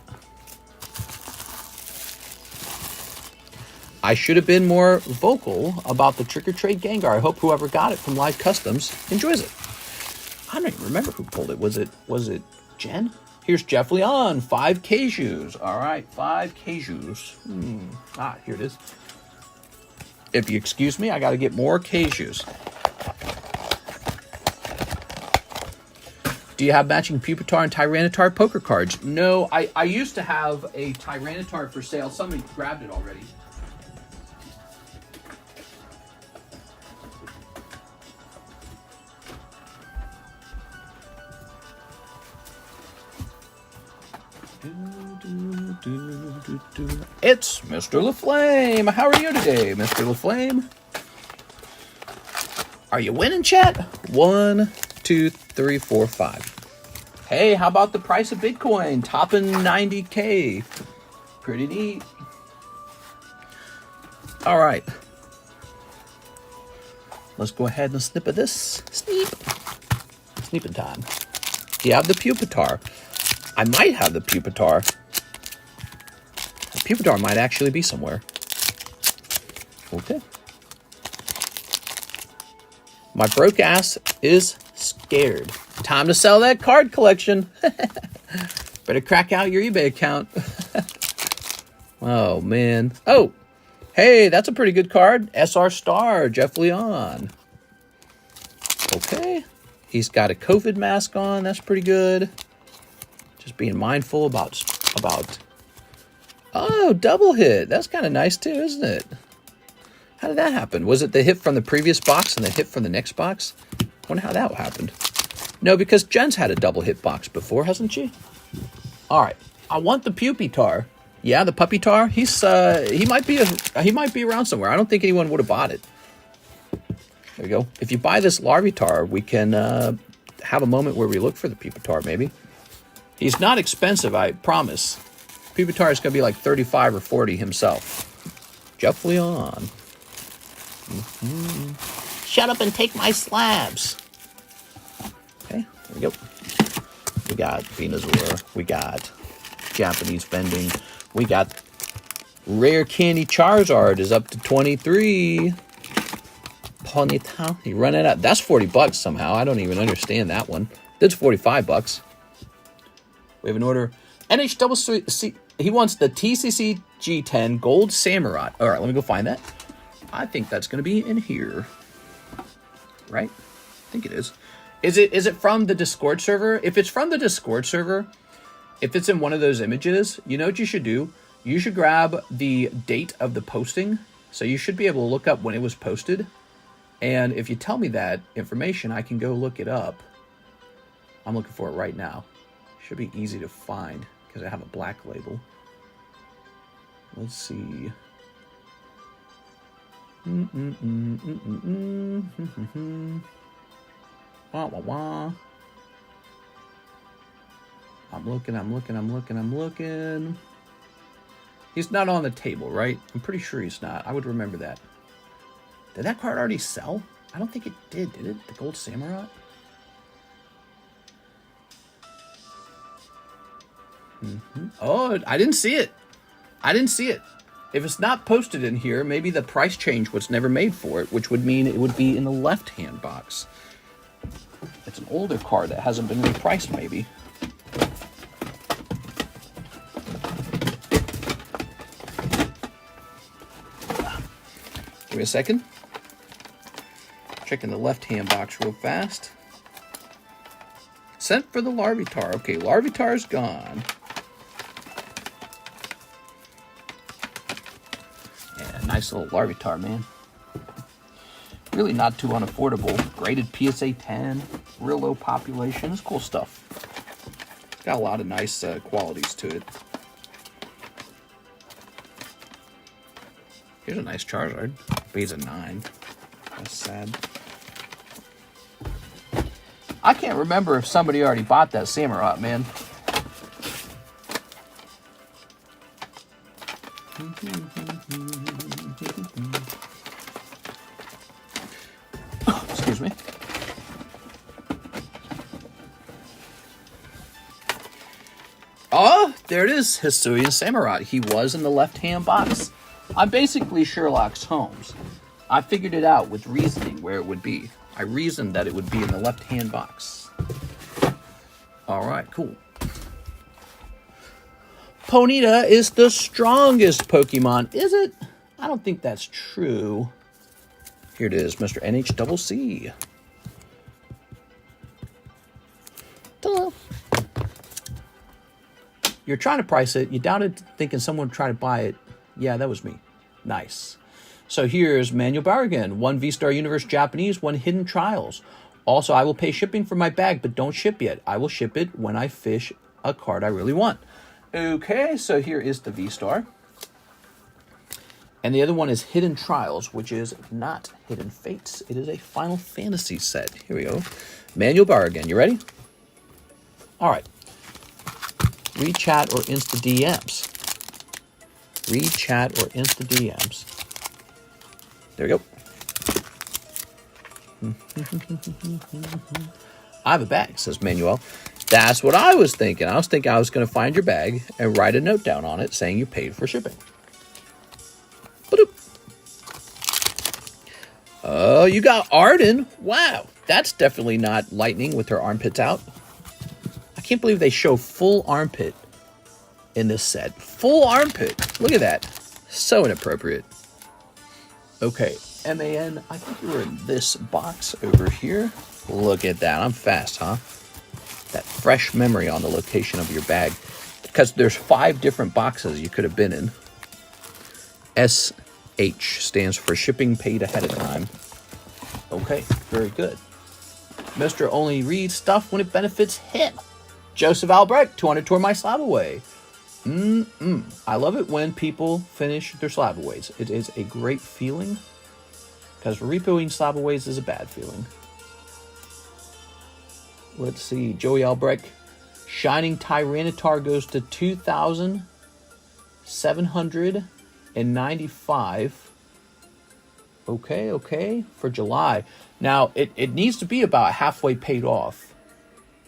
I should have been more vocal about the Trick or Trade Gengar. I hope whoever got it from Live Customs enjoys it. I don't even remember who pulled it. Was it Jen? Here's Jeff Leon, 5 Cajus. All right, 5 Cajus. Here it is. If you excuse me, I got to get more Cajus. Do you have matching Pupitar and Tyranitar poker cards? No, I used to have a Tyranitar for sale. Somebody grabbed it already. It's Mr. LaFlame. How are you today, Mr. LaFlame? Are you winning, chat? 1, 2, 3, 4, 5. Hey, how about the price of Bitcoin? Topping 90K. Pretty neat. All right. let's go ahead and snip of this. Sneep. Sneeping time. Do you have the Pupitar? I might have the Pupitar. The Pupitar might actually be somewhere. Okay. My broke ass is scared. Time to sell that card collection. Better crack out your eBay account. Oh, man. Oh, hey, that's a pretty good card. SR Star, Jeff Leon. Okay. He's got a COVID mask on. That's pretty good. Just being mindful about... Oh, double hit. That's kind of nice, too, isn't it? How did that happen? Was it the hit from the previous box and the hit from the next box? I wonder how that happened. No, because Jen's had a double hit box before, hasn't she? All right. I want the Pupitar. Yeah, the puppy tar. He might be around somewhere. I don't think anyone would have bought it. There we go. If you buy this Larvitar, we can have a moment where we look for the Pupitar, maybe. He's not expensive, I promise. Pupitar is going to be like 35 or 40 himself. Jeff Leon. Shut up and take my slabs. Okay, there we go. We got Venusaur. We got Japanese vending. We got Rare Candy Charizard is up to 23. Ponyta. You run it out. That's $40 somehow. I don't even understand that one. That's $45. We have an order. NHCC. He wants the TCC G10 Gold Samurott. All right, let me go find that. I think that's going to be in here. Right? I think it is. Is it from the Discord server? If it's from the Discord server, if it's in one of those images, you know what you should do? You should grab the date of the posting. So you should be able to look up when it was posted. And if you tell me that information, I can go look it up. I'm looking for it right now. Should be easy to find because I have a black label. Let's see. Wah, wah, wah. I'm looking. He's not on the table, right? I'm pretty sure he's not. I would remember that. Did that card already sell? I don't think it did it? The Gold Samurott? Oh, I didn't see it. If it's not posted in here, maybe the price change was never made for it, which would mean it would be in the left-hand box. It's an older card that hasn't been repriced, maybe. Give me a second. Checking the left-hand box real fast. Sent for the Larvitar. Okay, Larvitar's gone. Yeah, nice little Larvitar, man. Really not too unaffordable. Graded PSA 10. Real low population. It's cool stuff. It's got a lot of nice qualities to it. Here's a nice Charizard. But he's a 9. That's sad. I can't remember if somebody already bought that Samurott, man. Excuse me. Oh, there it is. Hisuian Samurott. He was in the left-hand box. I'm basically Sherlock Holmes. I figured it out with reasoning where it would be. I reasoned that it would be in the left-hand box. All right, cool. Ponyta is the strongest Pokemon. Is it? I don't think that's true. Here it is, Mr. NHCC. Ta-da. You're trying to price it. You doubted thinking someone would try to buy it. Yeah, that was me. Nice. So here's Manuel Barragan. 1 V-Star Universe Japanese, 1 Hidden Trials. Also, I will pay shipping for my bag, but don't ship yet. I will ship it when I fish a card I really want. Okay, so here is the V-Star. And the other one is Hidden Trials, which is not Hidden Fates. It is a Final Fantasy set. Here we go. Manuel Barragan. You ready? All right. Read chat or Insta DMs. Read chat or Insta DMs. There we go. I have a bag, says Manuel. That's what I was thinking. I was thinking I was going to find your bag and write a note down on it saying you paid for shipping. Oh, you got Arden. Wow, that's definitely not Lightning with her armpits out. I can't believe they show full armpit in this set. Full armpit. Look at that. So inappropriate. Okay, MAN, I think you were in this box over here. Look at that. I'm fast, huh? That fresh memory on the location of your bag. Because there's 5 different boxes you could have been in. SH stands for shipping paid ahead of time. Okay, very good. Mr. Only reads stuff when it benefits him. Joseph Albrecht, 200 toward my slab away. I love it when people finish their slab aways. It is a great feeling. Because repoing slab aways is a bad feeling. Let's see. Joey Albrecht. Shining Tyranitar goes to 2,795. Okay. For July. Now, it needs to be about halfway paid off.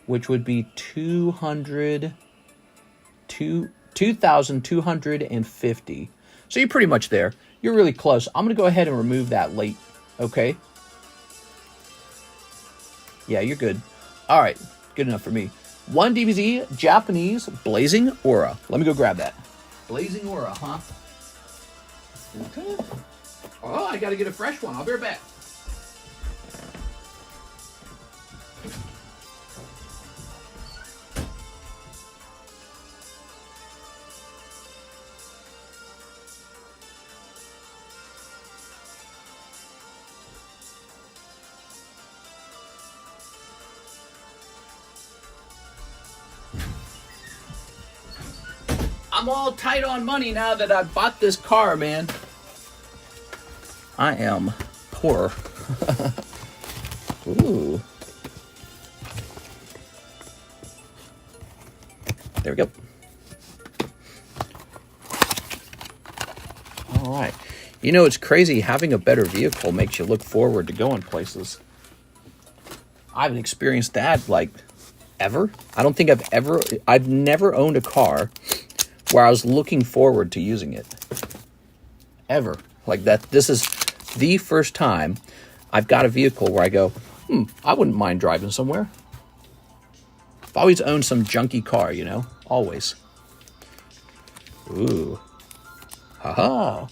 Which would be 2,250. So you're pretty much there. You're really close. I'm going to go ahead and remove that late. Okay? Yeah, you're good. All right. Good enough for me. 1 DBZ Japanese Blazing Aura. Let me go grab that. Blazing Aura, huh? Okay. Oh, I got to get a fresh one. I'll be right back. I'm all tight on money now that I bought this car, man. I am poor. Ooh. There we go. All right. You know, it's crazy. Having a better vehicle makes you look forward to going places. I haven't experienced that, like, ever. I don't think I've never owned a car where I was looking forward to using it. Ever. Like that. This is the first time I've got a vehicle where I go, I wouldn't mind driving somewhere. I've always owned some junky car, you know? Always. Ooh. Haha.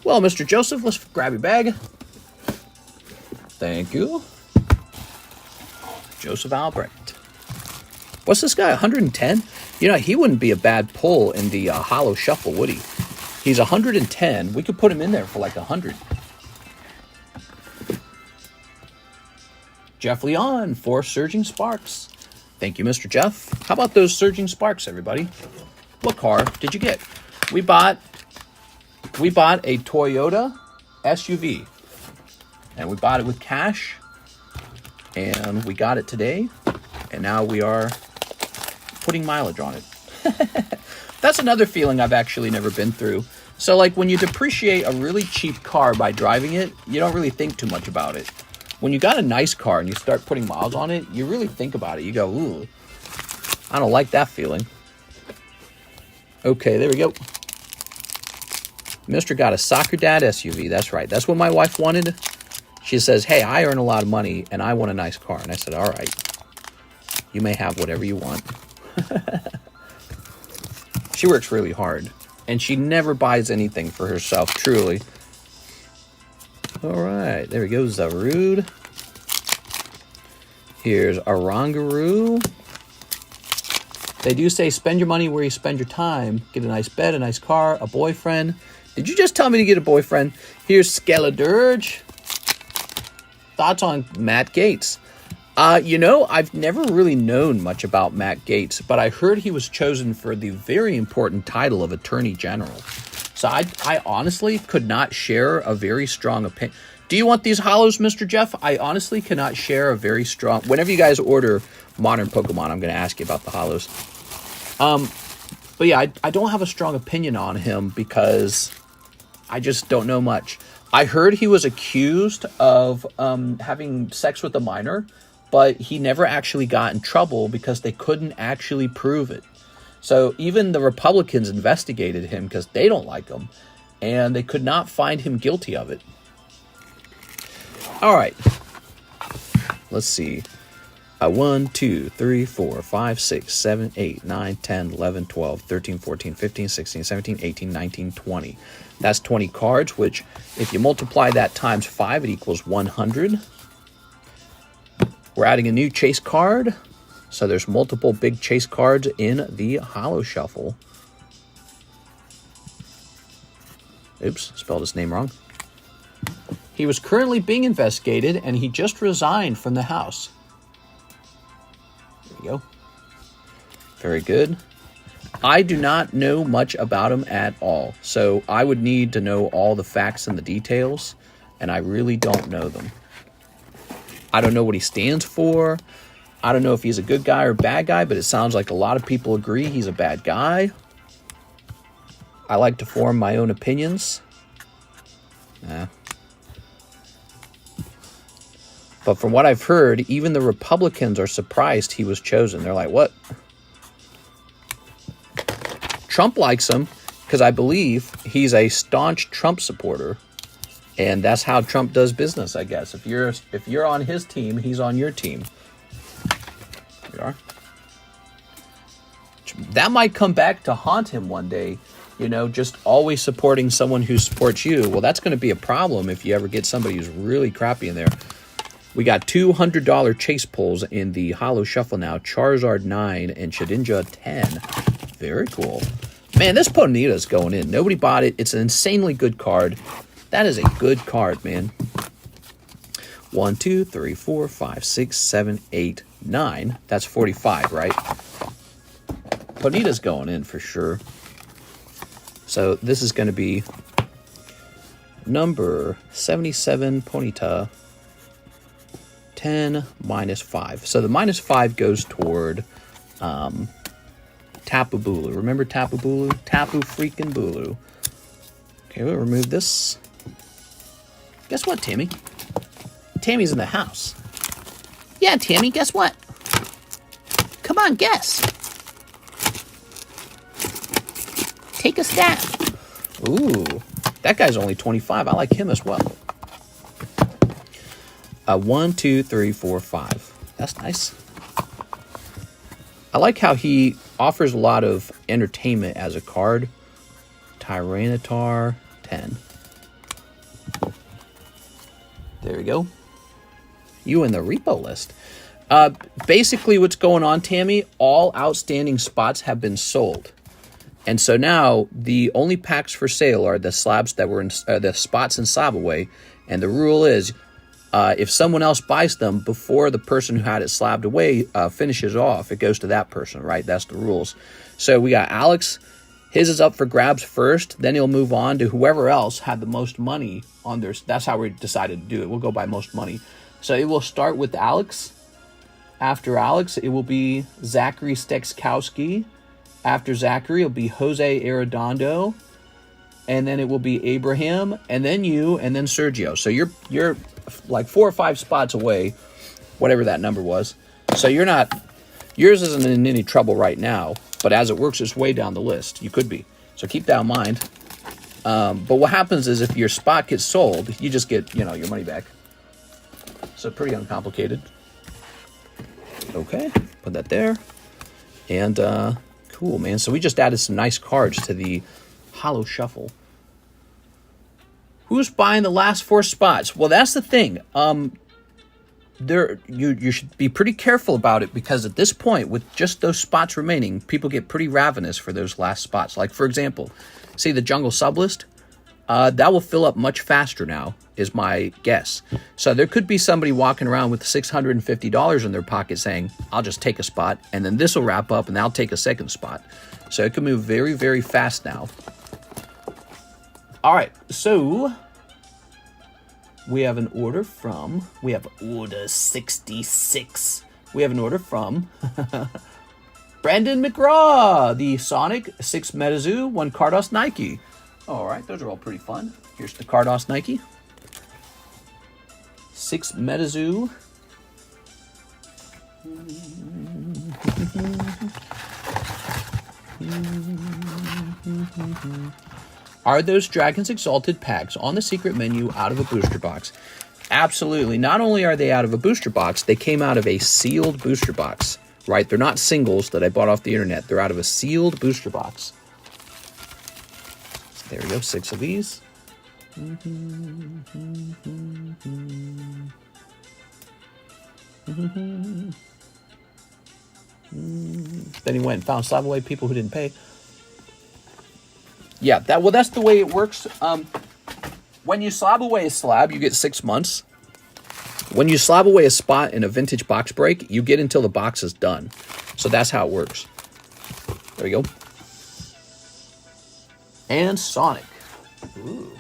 Well, Mr. Joseph, let's grab your bag. Thank you. Joseph Albrecht. What's this guy, 110? You know, he wouldn't be a bad pull in the Holo Shuffle, would he? He's 110. We could put him in there for like 100. Jeff Leon, 4 Surging Sparks. Thank you, Mr. Jeff. How about those Surging Sparks, everybody? What car did you get? We bought a Toyota SUV. And we bought it with cash. And we got it today. And now we are putting mileage on it. That's another feeling I've actually never been through. So like when you depreciate a really cheap car by driving it, you don't really think too much about it. When you got a nice car and you start putting miles on it, you really think about it. You go, ooh, I don't like that feeling. Okay, there we go. Mr. got a Soccer Dad SUV. That's right. That's what my wife wanted. She says, hey, I earn a lot of money and I want a nice car. And I said, all right, you may have whatever you want. She works really hard. And she never buys anything for herself, truly. All right, there we go, Zarude. Here's Arangaroo. They do say spend your money where you spend your time. Get a nice bed, a nice car, a boyfriend. Did you just tell me to get a boyfriend? Here's Skeledirge. Thoughts on Matt Gates? You know, I've never really known much about Matt Gates, but I heard he was chosen for the very important title of Attorney General. So I honestly could not share a very strong opinion. Do you want these holos, Mr. Jeff? I honestly cannot share a very strong... Whenever you guys order modern Pokemon, I'm going to ask you about the holos. But yeah, I don't have a strong opinion on him because I just don't know much. I heard he was accused of having sex with a minor, but he never actually got in trouble because they couldn't actually prove it. So even the Republicans investigated him because they don't like him, and they could not find him guilty of it. All right. Let's see. 1, 2, 3, 4, 5, 6, 7, 8, 9, 10, 11, 12, 13, 14, 15, 16, 17, 18, 19, 20. That's 20 cards, which if you multiply that times 5, it equals 100. We're adding a new chase card. So there's multiple big chase cards in the Holo Shuffle. Oops, spelled his name wrong. He was currently being investigated, and he just resigned from the House. There you go. Very good. I do not know much about him at all, so I would need to know all the facts and the details, and I really don't know them. I don't know what he stands for. I don't know if he's a good guy or a bad guy, but it sounds like a lot of people agree he's a bad guy. I like to form my own opinions. But from what I've heard, even the Republicans are surprised he was chosen. They're like, what? Trump likes him because I believe he's a staunch Trump supporter. And that's how Trump does business, I guess. If you're on his team, he's on your team. There you are. That might come back to haunt him one day. You know, just always supporting someone who supports you. Well, that's going to be a problem if you ever get somebody who's really crappy in there. We got $200 chase pulls in the Holo Shuffle now. Charizard 9 and Shedinja 10. Very cool. Man, this Ponyta's going in. Nobody bought it. It's an insanely good card. That is a good card, man. 1, 2, 3, 4, 5, 6, 7, 8, 9. That's 45, right? Ponyta's going in for sure. So this is going to be number 77 Ponyta. 10 minus 5. So the minus 5 goes toward Tapu Bulu. Remember Tapu Bulu? Tapu freaking Bulu. Okay, we'll remove this. Guess what, Tammy? Tammy's in the house. Yeah, Tammy, guess what? Come on, guess. Take a stab. Ooh, that guy's only 25. I like him as well. 1, 2, 3, 4, 5. That's nice. I like how he offers a lot of entertainment as a card. Tyranitar 10. There we go. You in the repo list. Basically what's going on, Tammy, all outstanding spots have been sold. And so now the only packs for sale are the slabs that were in the spots in Slab away. And the rule is, if someone else buys them before the person who had it slabbed away finishes off, it goes to that person, right? That's the rules. So we got Alex. His is up for grabs first. Then he'll move on to whoever else had the most money on theirs. That's how we decided to do it. We'll go by most money. So it will start with Alex. After Alex, it will be Zachary Stekskowski. After Zachary, it'll be Jose Arredondo. And then it will be Abraham. And then you. And then Sergio. So you're like 4 or 5 spots away, whatever that number was. So yours isn't in any trouble right now, but as it works its way down the list, you could be. So keep that in mind. But what happens is if your spot gets sold, you just get, your money back. So pretty uncomplicated. Okay, put that there. And cool, man. So we just added some nice cards to the Holo Shuffle. Who's buying the last 4 spots? Well, that's the thing. You should be pretty careful about it because at this point, with just those spots remaining, people get pretty ravenous for those last spots. Like, for example, see the Jungle Sublist? That will fill up much faster now, is my guess. So there could be somebody walking around with $650 in their pocket saying, I'll just take a spot, and then this will wrap up, and I'll take a second spot. So it can move very, very fast now. All right, so we have an order from, order 66. We have an order from Brandon McGraw, the Sonic 6 Metazoo, 1 Cardos Nike. All right, those are all pretty fun. Here's the Cardos Nike. 6 Metazoo. Are those Dragons Exalted packs on the secret menu out of a booster box? Absolutely. Not only are they out of a booster box, they came out of a sealed booster box, right? They're not singles that I bought off the internet. They're out of a sealed booster box. So there we go, 6 of these. Then he went and found slab away people who didn't pay. Yeah, that's the way it works. When you slab away a slab, you get 6 months. When you slab away a spot in a vintage box break, you get until the box is done. So that's how it works. There we go. And Sonic. Ooh.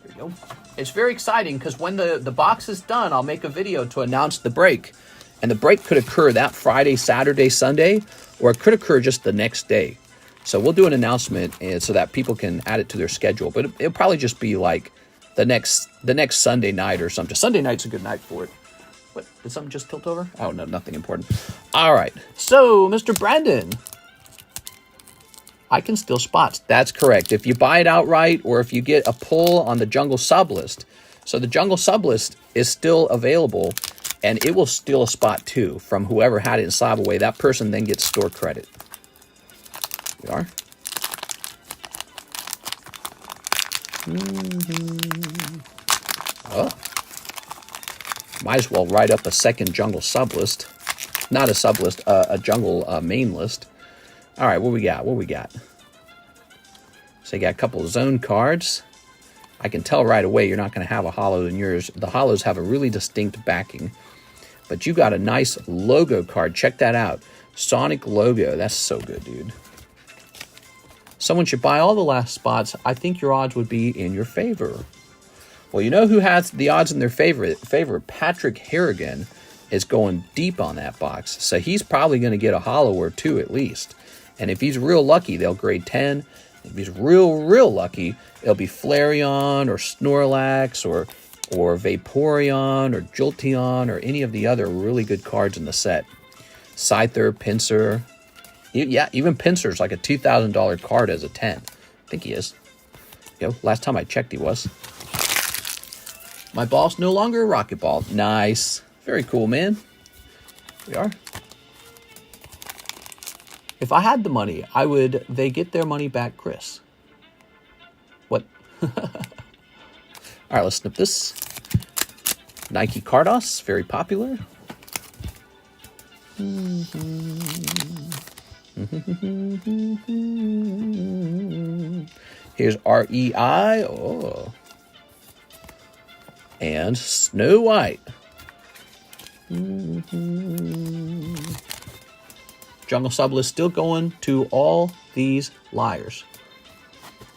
There we go. It's very exciting because when the box is done, I'll make a video to announce the break. And the break could occur that Friday, Saturday, Sunday, or it could occur just the next day. So we'll do an announcement so that people can add it to their schedule. But it'll probably just be like the next Sunday night or something. Sunday night's a good night for it. What? Did something just tilt over? Oh, no, nothing important. All right. So, Mr. Brandon, I can steal spots. That's correct. If you buy it outright or if you get a pull on the Jungle Sublist. So the Jungle Sublist is still available, and it will steal a spot too from whoever had it in slab away. That person then gets store credit. We are. Oh. Might as well write up a second Jungle Sublist. Not a Sublist, a Jungle main list. All right, what we got? What we got? So you got a couple of zone cards. I can tell right away you're not going to have a holo in yours. The holos have a really distinct backing. But you got a nice logo card. Check that out. Sonic logo. That's so good, dude. Someone should buy all the last spots. I think your odds would be in your favor. Well, you know who has the odds in their favor? Patrick Harrigan is going deep on that box. So he's probably going to get a holo or two at least. And if he's real lucky, they'll grade 10. If he's real lucky, it'll be Flareon or Snorlax or Vaporeon or Jolteon or any of the other really good cards in the set. Scyther, Pinsir. Yeah, even Pinsir's like a $2,000 card as a 10. I think he is. Last time I checked, he was. My ball's no longer a rocket ball. Nice. Very cool, man. We are. If I had the money, they get their money back, Chris. What? All right, let's snip this. Nike Cardos, very popular. Here's REI. Oh. And Snow White. Jungle Sublist still going to all these liars.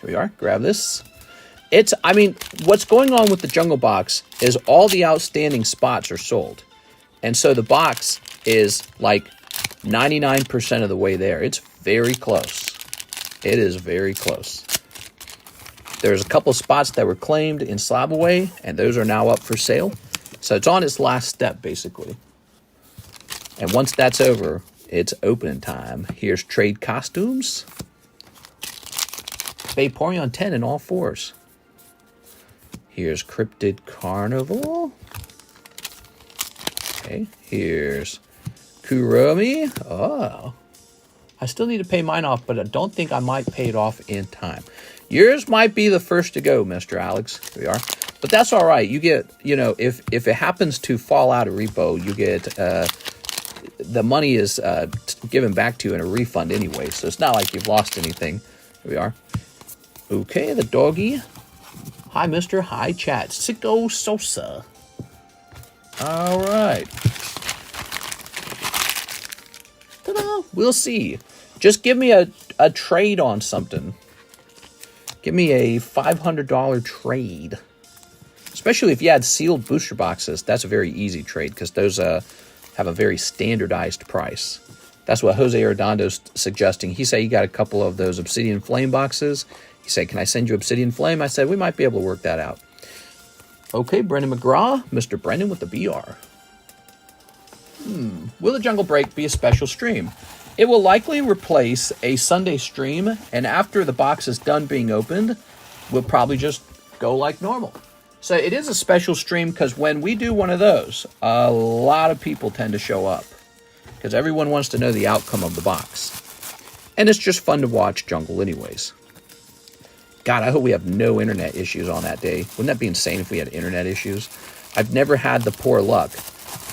Here we are. Grab this. What's going on with the Jungle Box is all the outstanding spots are sold. And so the box is like 99% of the way there. It's very close. It is very close. There's a couple spots that were claimed in slab away, and those are now up for sale. So it's on its last step, basically. And once that's over, it's opening time. Here's trade costumes. Vaporeon 10 in all fours. Here's Cryptid Carnival. Okay, here's Kuromi. Oh. I still need to pay mine off, but I don't think I might pay it off in time. Yours might be the first to go, Mr. Alex. Here we are. But that's all right. You get, if it happens to fall out of repo, you get, the money is given back to you in a refund anyway. So it's not like you've lost anything. Here we are. Okay, the doggy. Hi, Mr. Hi, chat. Sicko Sosa. All right. Ta-da. We'll see. Just give me a trade on something. Give me a $500 trade. Especially if you had sealed booster boxes. That's a very easy trade because those have a very standardized price. That's what Jose Ardondo's suggesting. He said he got a couple of those Obsidian Flame boxes. He said, can I send you Obsidian Flame? I said, we might be able to work that out. Okay, Brendan McGraw. Mr. Brendan with the BR. Will the Jungle Break be a special stream? It will likely replace a Sunday stream, and after the box is done being opened, we'll probably just go like normal. So it is a special stream because when we do one of those, a lot of people tend to show up because everyone wants to know the outcome of the box. And it's just fun to watch Jungle anyways. God, I hope we have no internet issues on that day. Wouldn't that be insane if we had internet issues? I've never had the poor luck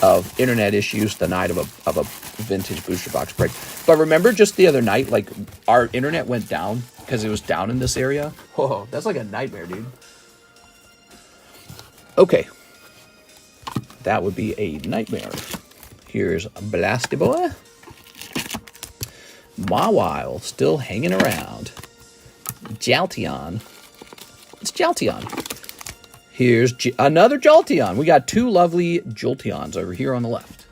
of internet issues the night of a vintage booster box break. But remember just the other night, like our internet went down because it was down in this area. Whoa, that's like a nightmare, dude. Okay. That would be a nightmare. Here's Blasty Boy. Mawile still hanging around. Jolteon. It's Jolteon. Here's another Jolteon. We got two lovely Jolteons over here on the left.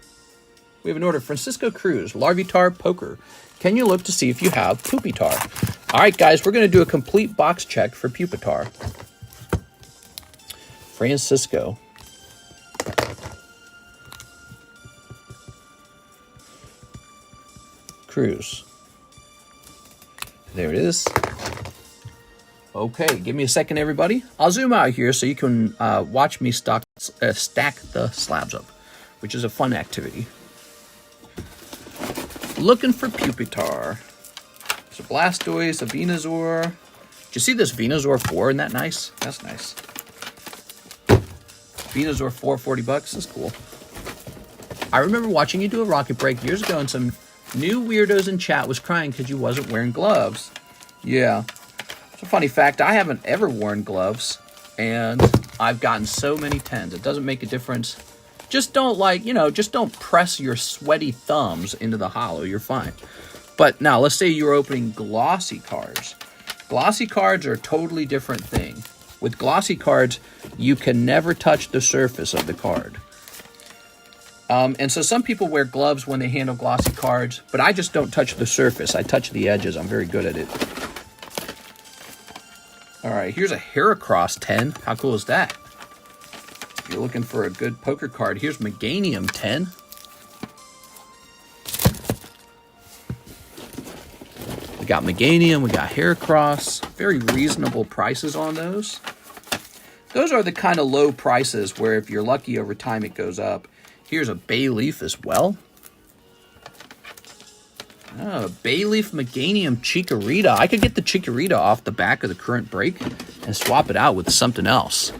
We have an order. Francisco Cruz, Larvitar Poker. Can you look to see if you have Pupitar? All right, guys, we're going to do a complete box check for Pupitar. Francisco. Cruz. There it is. Okay, give me a second, everybody. I'll zoom out here so you can watch me stack the slabs up, which is a fun activity. Looking for Pupitar. There's a Blastoise, a Venusaur. Did you see this Venusaur 4? Isn't that nice? That's nice. Venusaur 4, $40. That's cool. I remember watching you do a rocket break years ago, and some new weirdos in chat was crying because you wasn't wearing gloves. Yeah. It's a funny fact. I haven't ever worn gloves, and I've gotten so many 10s. It doesn't make a difference. Just don't, just don't press your sweaty thumbs into the hollow. You're fine. But now, let's say you're opening glossy cards. Glossy cards are a totally different thing. With glossy cards, you can never touch the surface of the card. And so some people wear gloves when they handle glossy cards, but I just don't touch the surface. I touch the edges. I'm very good at it. All right, here's a Heracross 10. How cool is that? If you're looking for a good poker card, here's Meganium 10. We got Meganium, we got Heracross. Very reasonable prices on those. Those are the kind of low prices where if you're lucky over time it goes up. Here's a Bayleaf as well. Oh, Bayleaf Meganium Chikorita. I could get the Chikorita off the back of the current break and swap it out with something else.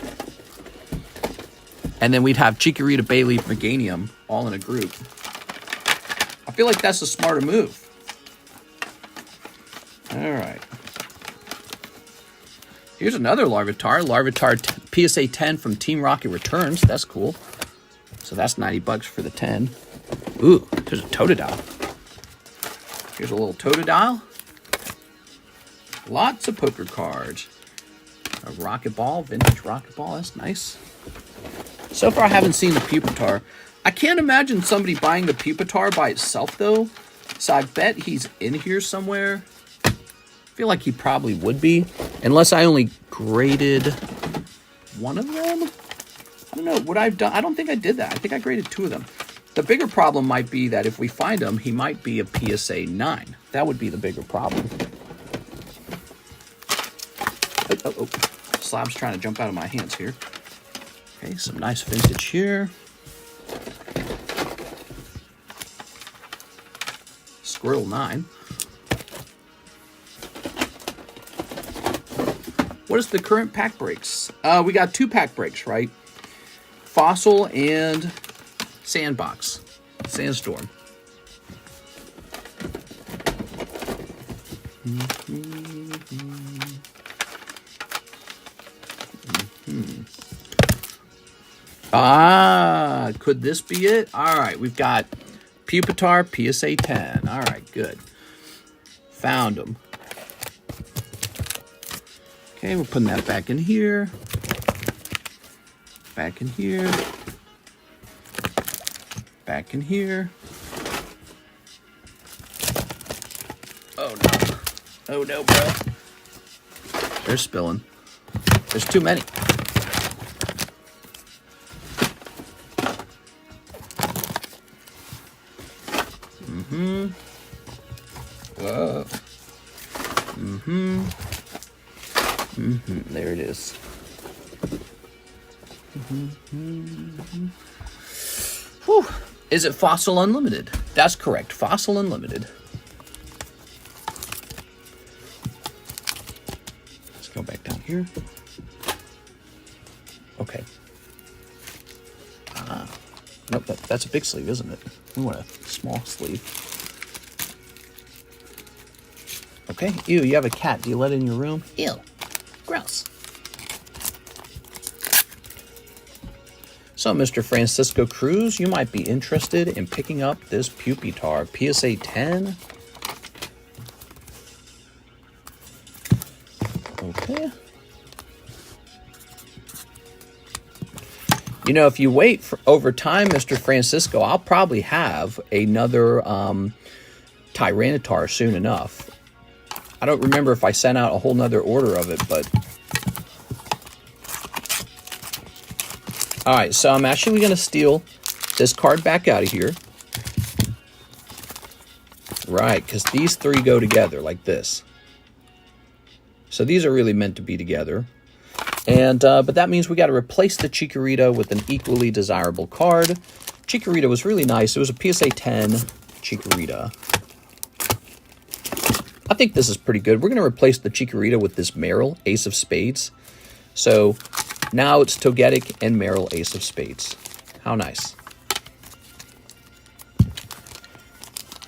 And then we'd have Chikorita, Bayleaf, Meganium all in a group. I feel like that's a smarter move. All right. Here's another Larvitar. Larvitar PSA 10 from Team Rocket Returns. That's cool. So that's $90 for the 10. Ooh, there's a Totodile. Here's a little Totodile. Lots of poker cards. A Rocket Ball, vintage Rocket Ball. That's nice. So far, I haven't seen the Pupitar. I can't imagine somebody buying the Pupitar by itself, though. So I bet he's in here somewhere. I feel like he probably would be. Unless I only graded one of them. I don't know. Would I have done? I don't think I did that. I think I graded 2 of them. The bigger problem might be that if we find him, he might be a PSA 9. That would be the bigger problem. Oh. Slab's trying to jump out of my hands here. Okay, some nice vintage here. Squirrel 9. What is the current pack breaks? We got 2 pack breaks, right? Fossil and Sandbox. Sandstorm. Ah, could this be it? All right, we've got Pupitar PSA 10. All right, good. Found them. Okay, we're putting that back in here. Back in here. Back in here. Oh no. Oh no, bro. They're spilling. There's too many. There it is. Whew. Is it Fossil Unlimited? That's correct. Fossil Unlimited. Let's go back down here. Okay. Nope, that's a big sleeve, isn't it? We want a small sleeve. Okay. Ew, you have a cat. Do you let it in your room? Ew. Gross. So, Mr. Francisco Cruz, you might be interested in picking up this Pupitar PSA 10. Okay. You know, if you wait for over time, Mr. Francisco, I'll probably have another Tyranitar soon enough. I don't remember if I sent out a whole nother order of it, but... Alright, so I'm actually going to steal this card back out of here. Right, because these three go together like this. So these are really meant to be together. And but that means we got to replace the Chikorita with an equally desirable card. Chikorita was really nice. It was a PSA 10 Chikorita. I think this is pretty good. We're going to replace the Chikorita with this Merrill, Ace of Spades. So now it's Togetic and Merrill, Ace of Spades. How nice.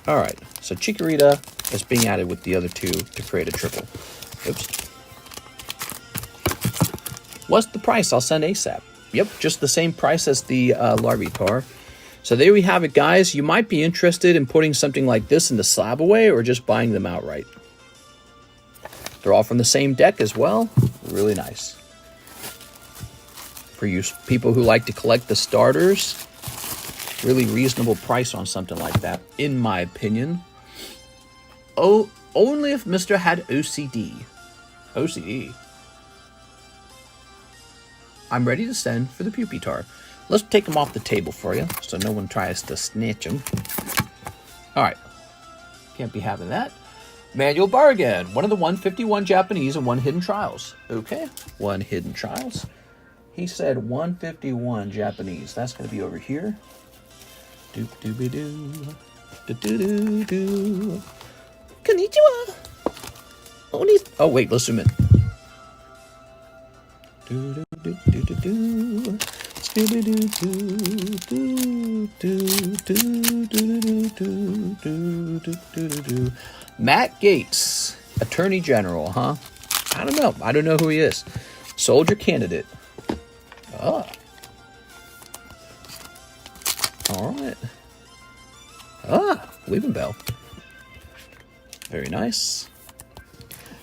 All right, so Chikorita is being added with the other two to create a triple. Oops. What's the price? I'll send ASAP. Yep, just the same price as the Larvitar. So there we have it, guys. You might be interested in putting something like this in the slab away or just buying them outright. They're all from the same deck as well. Really nice. For you people who like to collect the starters, really reasonable price on something like that, in my opinion. Oh, only if Mr. had OCD. OCD. I'm ready to send for the Pupitar. Let's take them off the table for you, so no one tries to snitch them. All right. Can't be having that. Manual bargain. One of the 151 Japanese and one hidden trials. Okay. One hidden trials. He said 151 Japanese. That's going to be over here. Doop doobie doo. Do do do do. Konnichiwa. Oh wait, let's zoom in. Do do do do do do. Scooby doo doo doo doo doo doo doo doo doo. Matt Gates, Attorney General, huh? I don't know. I don't know who he is. Soldier candidate. Oh. All right. Leaving Bell. Very nice.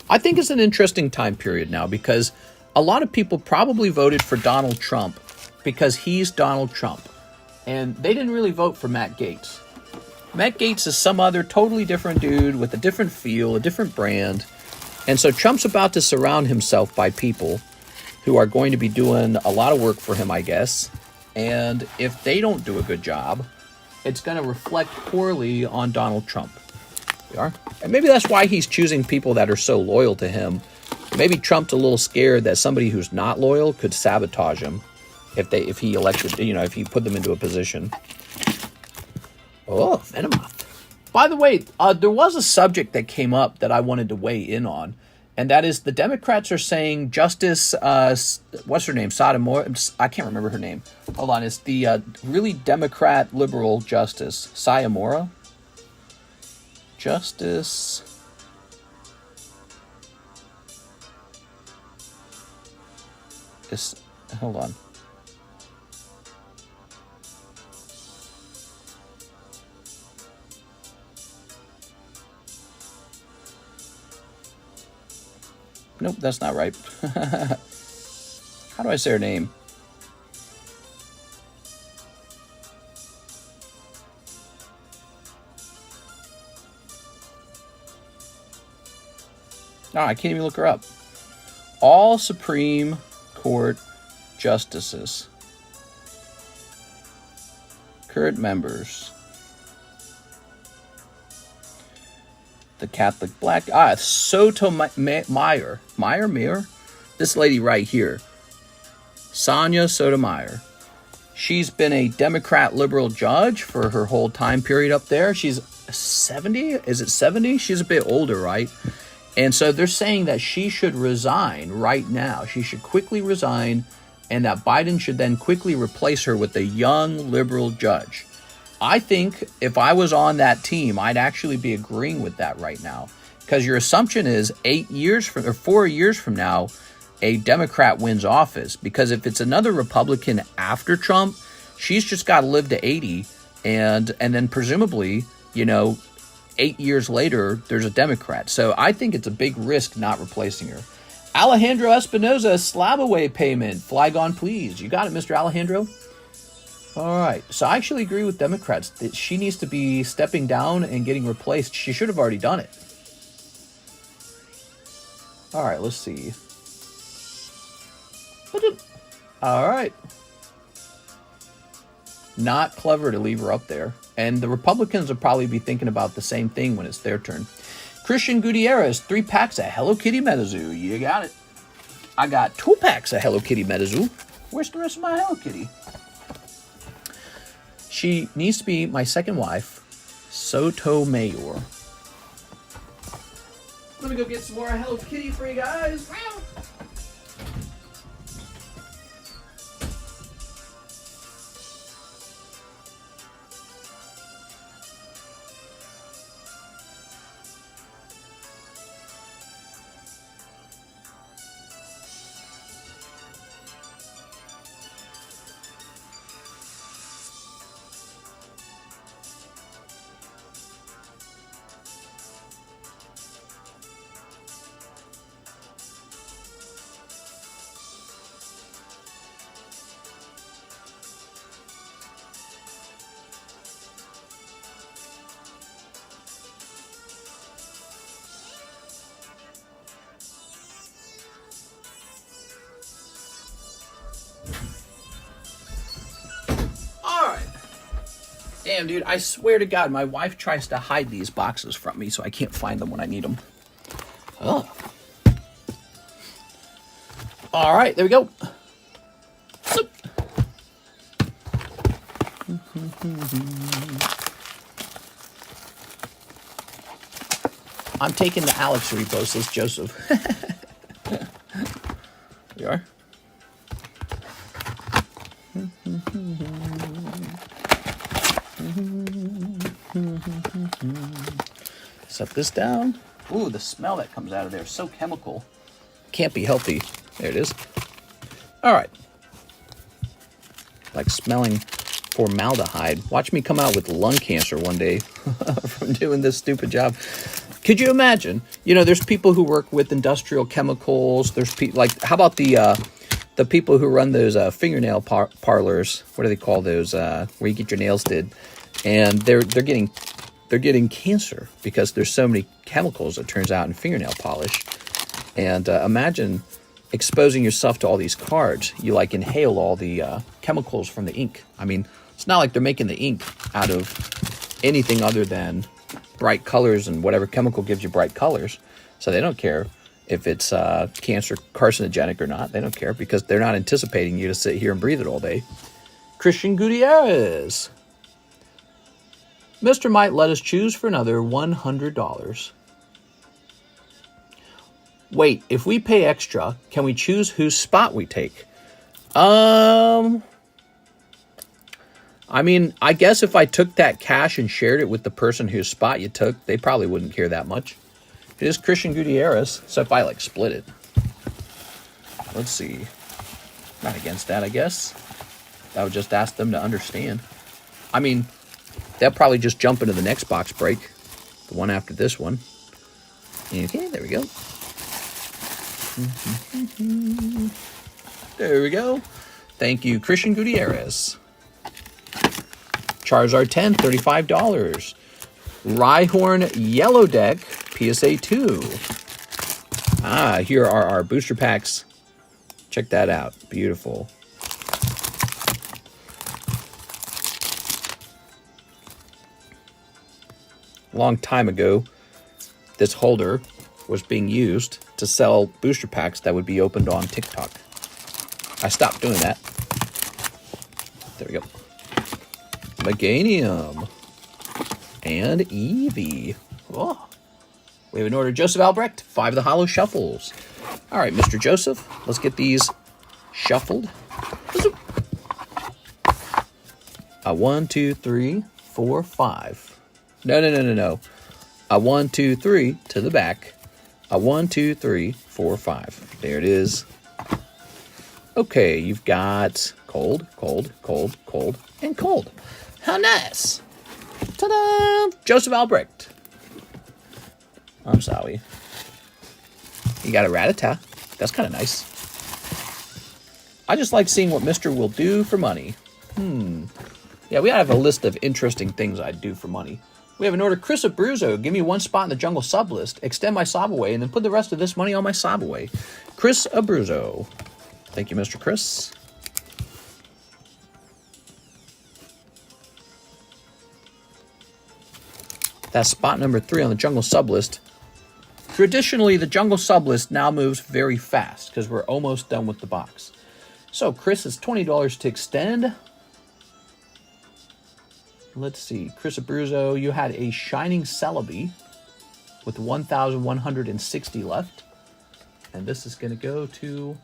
I think it's an interesting time period now because a lot of people probably voted for Donald Trump because he's Donald Trump. And they didn't really vote for Matt Gaetz. Matt Gaetz is some other totally different dude with a different feel, a different brand. And so Trump's about to surround himself by people who are going to be doing a lot of work for him, I guess. And if they don't do a good job, it's going to reflect poorly on Donald Trump. We are. And maybe that's why he's choosing people that are so loyal to him. Maybe Trump's a little scared that somebody who's not loyal could sabotage him if he elected, if he put them into a position. Oh, Venomoth. By the way, there was a subject that came up that I wanted to weigh in on, and that is the Democrats are saying Justice, what's her name? Sotomayor? I can't remember her name. Hold on, it's the really Democrat liberal Justice, Sayamora? Justice... Hold on. Nope, that's not right. How do I say her name? Oh, I can't even look her up. All Supreme Court Justices. Current members. The Catholic Black. Sotomayor. Meyer? This lady right here. Sonia Sotomayor. She's been a Democrat liberal judge for her whole time period up there. She's 70? Is it 70? She's a bit older, right? And so they're saying that she should resign right now. She should quickly resign, and that Biden should then quickly replace her with a young liberal judge. I think if I was on that team, I'd actually be agreeing with that right now. Because your assumption is 4 years from now, a Democrat wins office. Because if it's another Republican after Trump, she's just got to live to 80. And then presumably, 8 years later, there's a Democrat. So I think it's a big risk not replacing her. Alejandro Espinoza, slab away payment. Flag on, please. You got it, Mr. Alejandro. All right. So I actually agree with Democrats that she needs to be stepping down and getting replaced. She should have already done it. All right. Let's see. All right. Not clever to leave her up there. And the Republicans will probably be thinking about the same thing when it's their turn. Christian Gutierrez, 3 packs of Hello Kitty Metazoo. You got it. I got 2 packs of Hello Kitty Metazoo. Where's the rest of my Hello Kitty? She needs to be my second wife, Sotomayor. Let me go get some more Hello Kitty for you guys. Damn, dude, I swear to God, my wife tries to hide these boxes from me so I can't find them when I need them. Oh. All right, there we go. I'm taking the Alex repo, says Joseph. There you are. Set this down. Ooh, the smell that comes out of there is so chemical. Can't be healthy. There it is. All right. Like smelling formaldehyde. Watch me come out with lung cancer one day from doing this stupid job. Could you imagine? There's people who work with industrial chemicals. There's people like, how about the people who run those fingernail parlors? What do they call those? Where you get your nails did, and they're getting cancer because there's so many chemicals, it turns out, in fingernail polish. And imagine exposing yourself to all these cards. You inhale all the chemicals from the ink. I mean, it's not like they're making the ink out of anything other than bright colors, and whatever chemical gives you bright colors. So they don't care if it's cancer carcinogenic or not. They don't care because they're not anticipating you to sit here and breathe it all day. Christian Gutierrez. Mr. Might let us choose for another $100. Wait, if we pay extra, can we choose whose spot we take? I mean, I guess if I took that cash and shared it with the person whose spot you took, they probably wouldn't care that much. It is Christian Gutierrez, so if I split it. Let's see. Not against that, I guess. I would just ask them to understand. I mean, they'll probably just jump into the next box break. The one after this one. Okay, there we go. There we go. Thank you, Christian Gutierrez. Charizard 10, $35. Rhyhorn Yellow Deck, PSA 2. Here are our booster packs. Check that out. Beautiful. Long time ago, this holder was being used to sell booster packs that would be opened on TikTok. I stopped doing that. There we go. Meganium. And Eevee. Oh. We have an order, Joseph Albrecht. 5 of the Holo Shuffles. All right, Mr. Joseph, let's get these shuffled. A 1, 2, 3, 4, 5. No. A 1, 2, 3 to the back. A 1, 2, 3, 4, 5. There it is. Okay, you've got cold, cold, cold, cold, and cold. How nice. Ta-da! Joseph Albrecht. I'm sorry. You got a Rattata. That's kind of nice. I just like seeing what Mr. will do for money. Yeah, we have a list of interesting things I'd do for money. We have an order, Chris Abruzzo. Give me 1 spot in the jungle sublist. Extend my sob away, and then put the rest of this money on my sob away. Chris Abruzzo. Thank you, Mr. Chris. That's spot number 3 on the jungle sublist. Traditionally, the jungle sublist now moves very fast because we're almost done with the box. So, Chris, it's $20 to extend. Let's see. Chris Abruzzo, you had a Shining Celebi with 1,160 left. And this is going to go to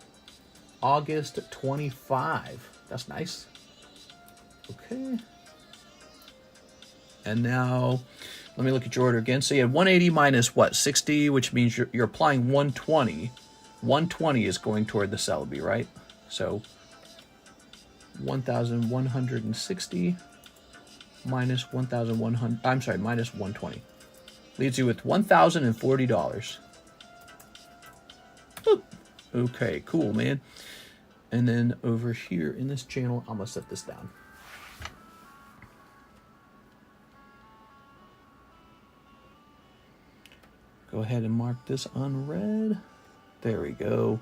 August 25. That's nice. Okay. And now, let me look at your order again. So you had 180 minus what? 60, which means you're applying 120. 120 is going toward the Celebi, right? So 1,160 minus 1,100. I'm sorry, minus 120 leaves you with $1,040. Boop. Okay, cool, man. And then over here in this channel, I'm gonna set this down. Go ahead and mark this unread. There we go.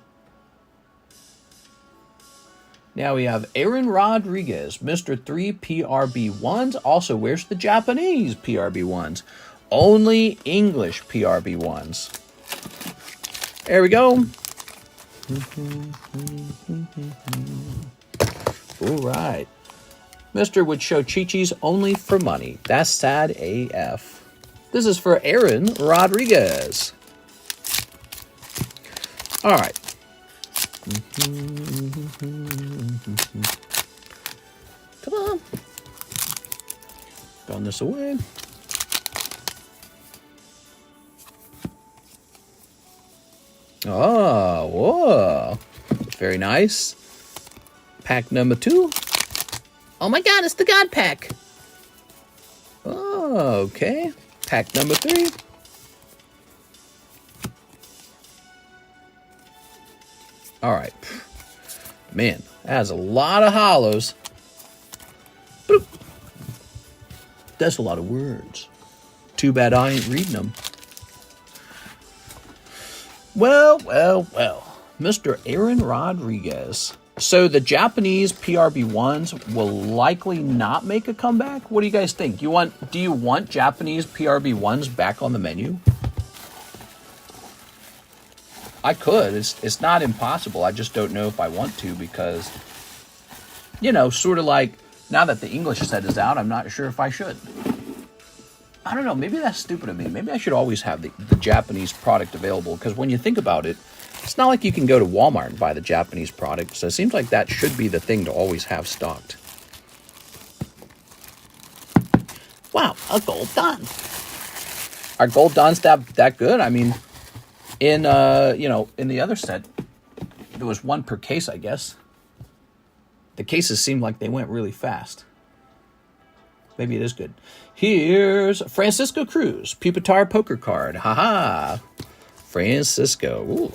Now we have Aaron Rodriguez, Mr. 3 PRB1s. Also, where's the Japanese PRB1s? Only English PRB1s. There we go. All right. Mr. would show Chi-Chi's only for money. That's sad AF. This is for Aaron Rodriguez. All right. Come on. Throwing this away. Oh, whoa. Very nice. Pack number 2. Oh my God, it's the God Pack. Oh, okay. Pack number 3. All right. Man, that has a lot of hollows. Boop. That's a lot of words. Too bad I ain't reading them. Well. Mr. Aaron Rodriguez. So the Japanese PRB1s will likely not make a comeback? What do you guys think? Do you want Japanese PRB1s back on the menu? I could. It's not impossible. I just don't know if I want to because, you know, sort of like now that the English set is out, I'm not sure if I should. I don't know. Maybe that's stupid of me. Maybe I should always have the Japanese product available because when you think about it, it's not like you can go to Walmart and buy the Japanese product. So it seems like that should be the thing to always have stocked. Wow, a gold Don. Are gold Dons that good? I mean, in the other set, there was 1 per case, I guess. The cases seemed like they went really fast. Maybe it is good. Here's Francisco Cruz, Pupitar poker card. Haha. Francisco. Ooh.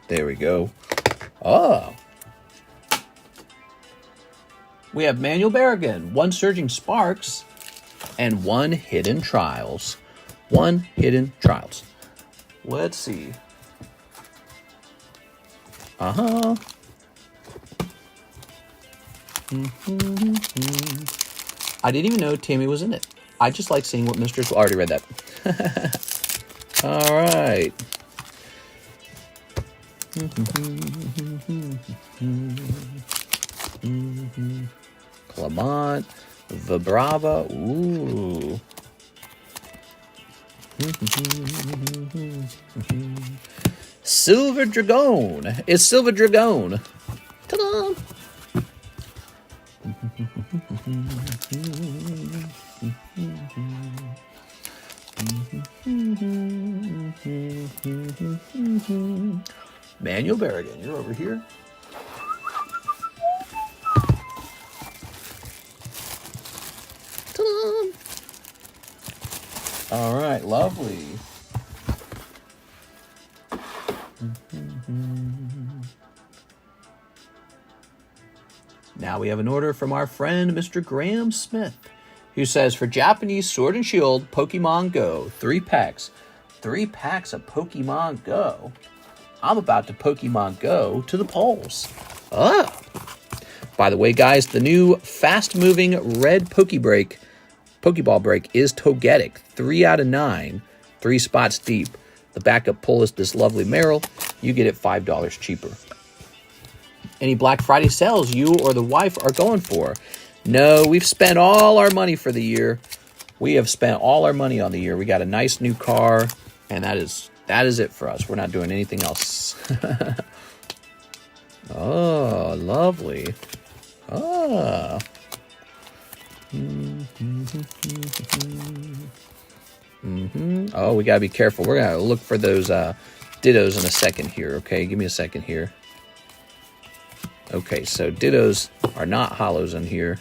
There we go. Oh. We have Manuel Berrigan, 1 Surging Sparks, and 1 Hidden Trials. 1 Hidden Trials. Let's see. I didn't even know Tammy was in it. I just like seeing what Mr. I already read that. All right. Clement, Vibrava, ooh. Silver Dragon. It's Silver Dragon. Ta-da! Manuel Berrigan, you're over here. Ta-da! All right, lovely. Now we have an order from our friend, Mr. Graham Smith, who says, for Japanese Sword and Shield, Pokemon Go, 3 packs. 3 packs of Pokemon Go. I'm about to Pokemon Go to the polls. Oh. By the way, guys, the new fast-moving red Pokeball break is Togetic. 3 out of 9, 3 spots deep. The backup pull is this lovely Merrill. You get it $5 cheaper. Any Black Friday sales you or the wife are going for? No, we've spent all our money for the year. We have spent all our money on the year. We got a nice new car, and that is it for us. We're not doing anything else. Oh, lovely. Oh. Oh, we got to be careful. We're going to look for those Dittos in a second here, okay? Give me a second here. Okay, so Dittos are not hollows in here.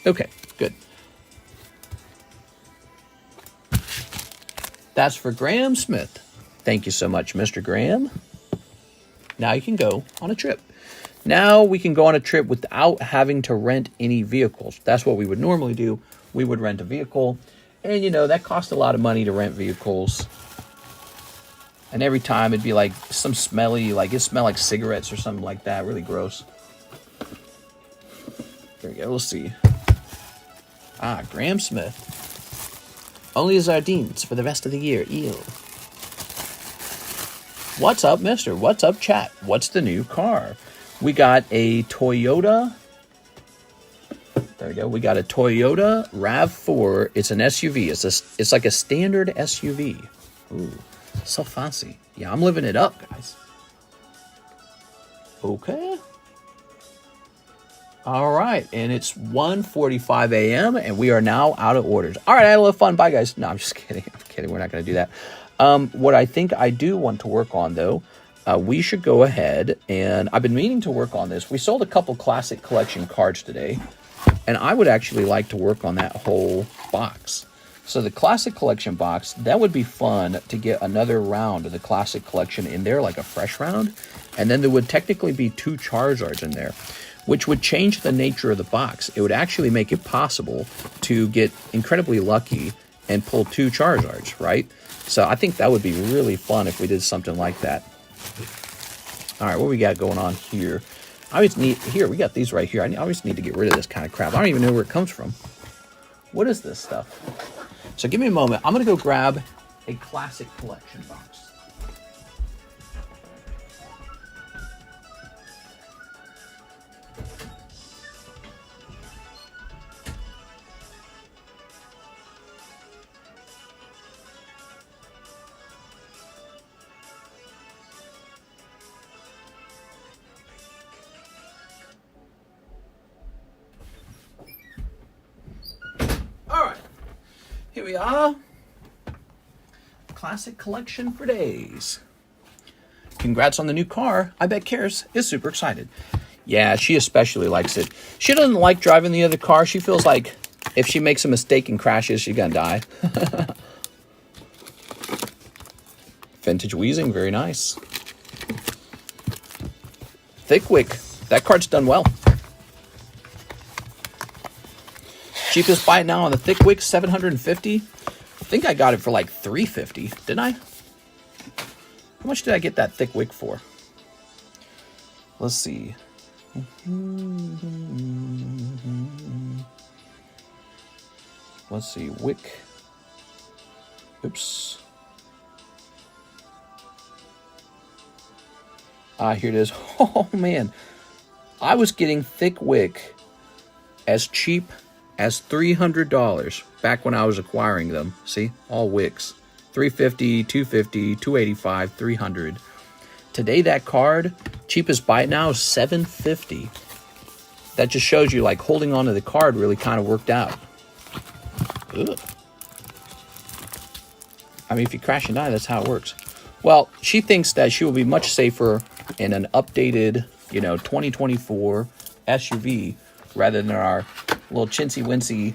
Okay, good. That's for Graham Smith. Thank you so much, Mr. Graham. Now you can go on a trip. Now we can go on a trip without having to rent any vehicles. That's what we would normally do. We would rent a vehicle. And, you know, that costs a lot of money to rent vehicles. And every time it'd be like some smelly, like it smelled like cigarettes or something like that. Really gross. There we go. We'll see. Ah, Graham Smith. Only sardines for the rest of the year. Ew. What's up, mister? What's up, chat? What's the new car? We got a Toyota. There we go. We got a Toyota RAV4. It's an SUV. It's like a standard SUV. Ooh, so fancy. Yeah, I'm living it up, guys. Okay. All right, and it's 1:45 a.m. and we are now out of orders. All right, I had a little fun. Bye, guys. No, I'm just kidding. I'm kidding. We're not going to do that. What I think I do want to work on, though, we should go ahead, and I've been meaning to work on this. We sold a couple Classic Collection cards today, and I would actually like to work on that whole box. So the Classic Collection box, that would be fun to get another round of the Classic Collection in there, like a fresh round, and then there would technically be 2 Charizards in there, which would change the nature of the box. It would actually make it possible to get incredibly lucky and pull 2 Charizards, right? So I think that would be really fun if we did something like that. All right, what we got going on here? I always need, here, we got these right here. I always need to get rid of this kind of crap. I don't even know where it comes from. What is this stuff? So give me a moment. I'm going to go grab a Classic Collection box. Here we are. Classic Collection for days. Congrats on the new car. I bet Karis is super excited. Yeah, she especially likes it. She doesn't like driving the other car. She feels like if she makes a mistake and crashes, she's gonna die. Vintage Wheezing, very nice. Thickwick, that card's done well. Cheapest buy now on the Thickwick, $750. I think I got it for like $350, didn't I? How much did I get that Thickwick for? Let's see. Let's see. Wick. Oops. Here it is. Oh, man. I was getting thick wick as cheap as $300 back when I was acquiring them. See? All wicks. $350, $250, $285, $300. Today, that card, cheapest buy it now is $750. That just shows you, like, holding on to the card really kind of worked out. Ugh. I mean, if you crash and die, that's how it works. Well, she thinks that she will be much safer in an updated, 2024 SUV rather than our little chintzy-wincy,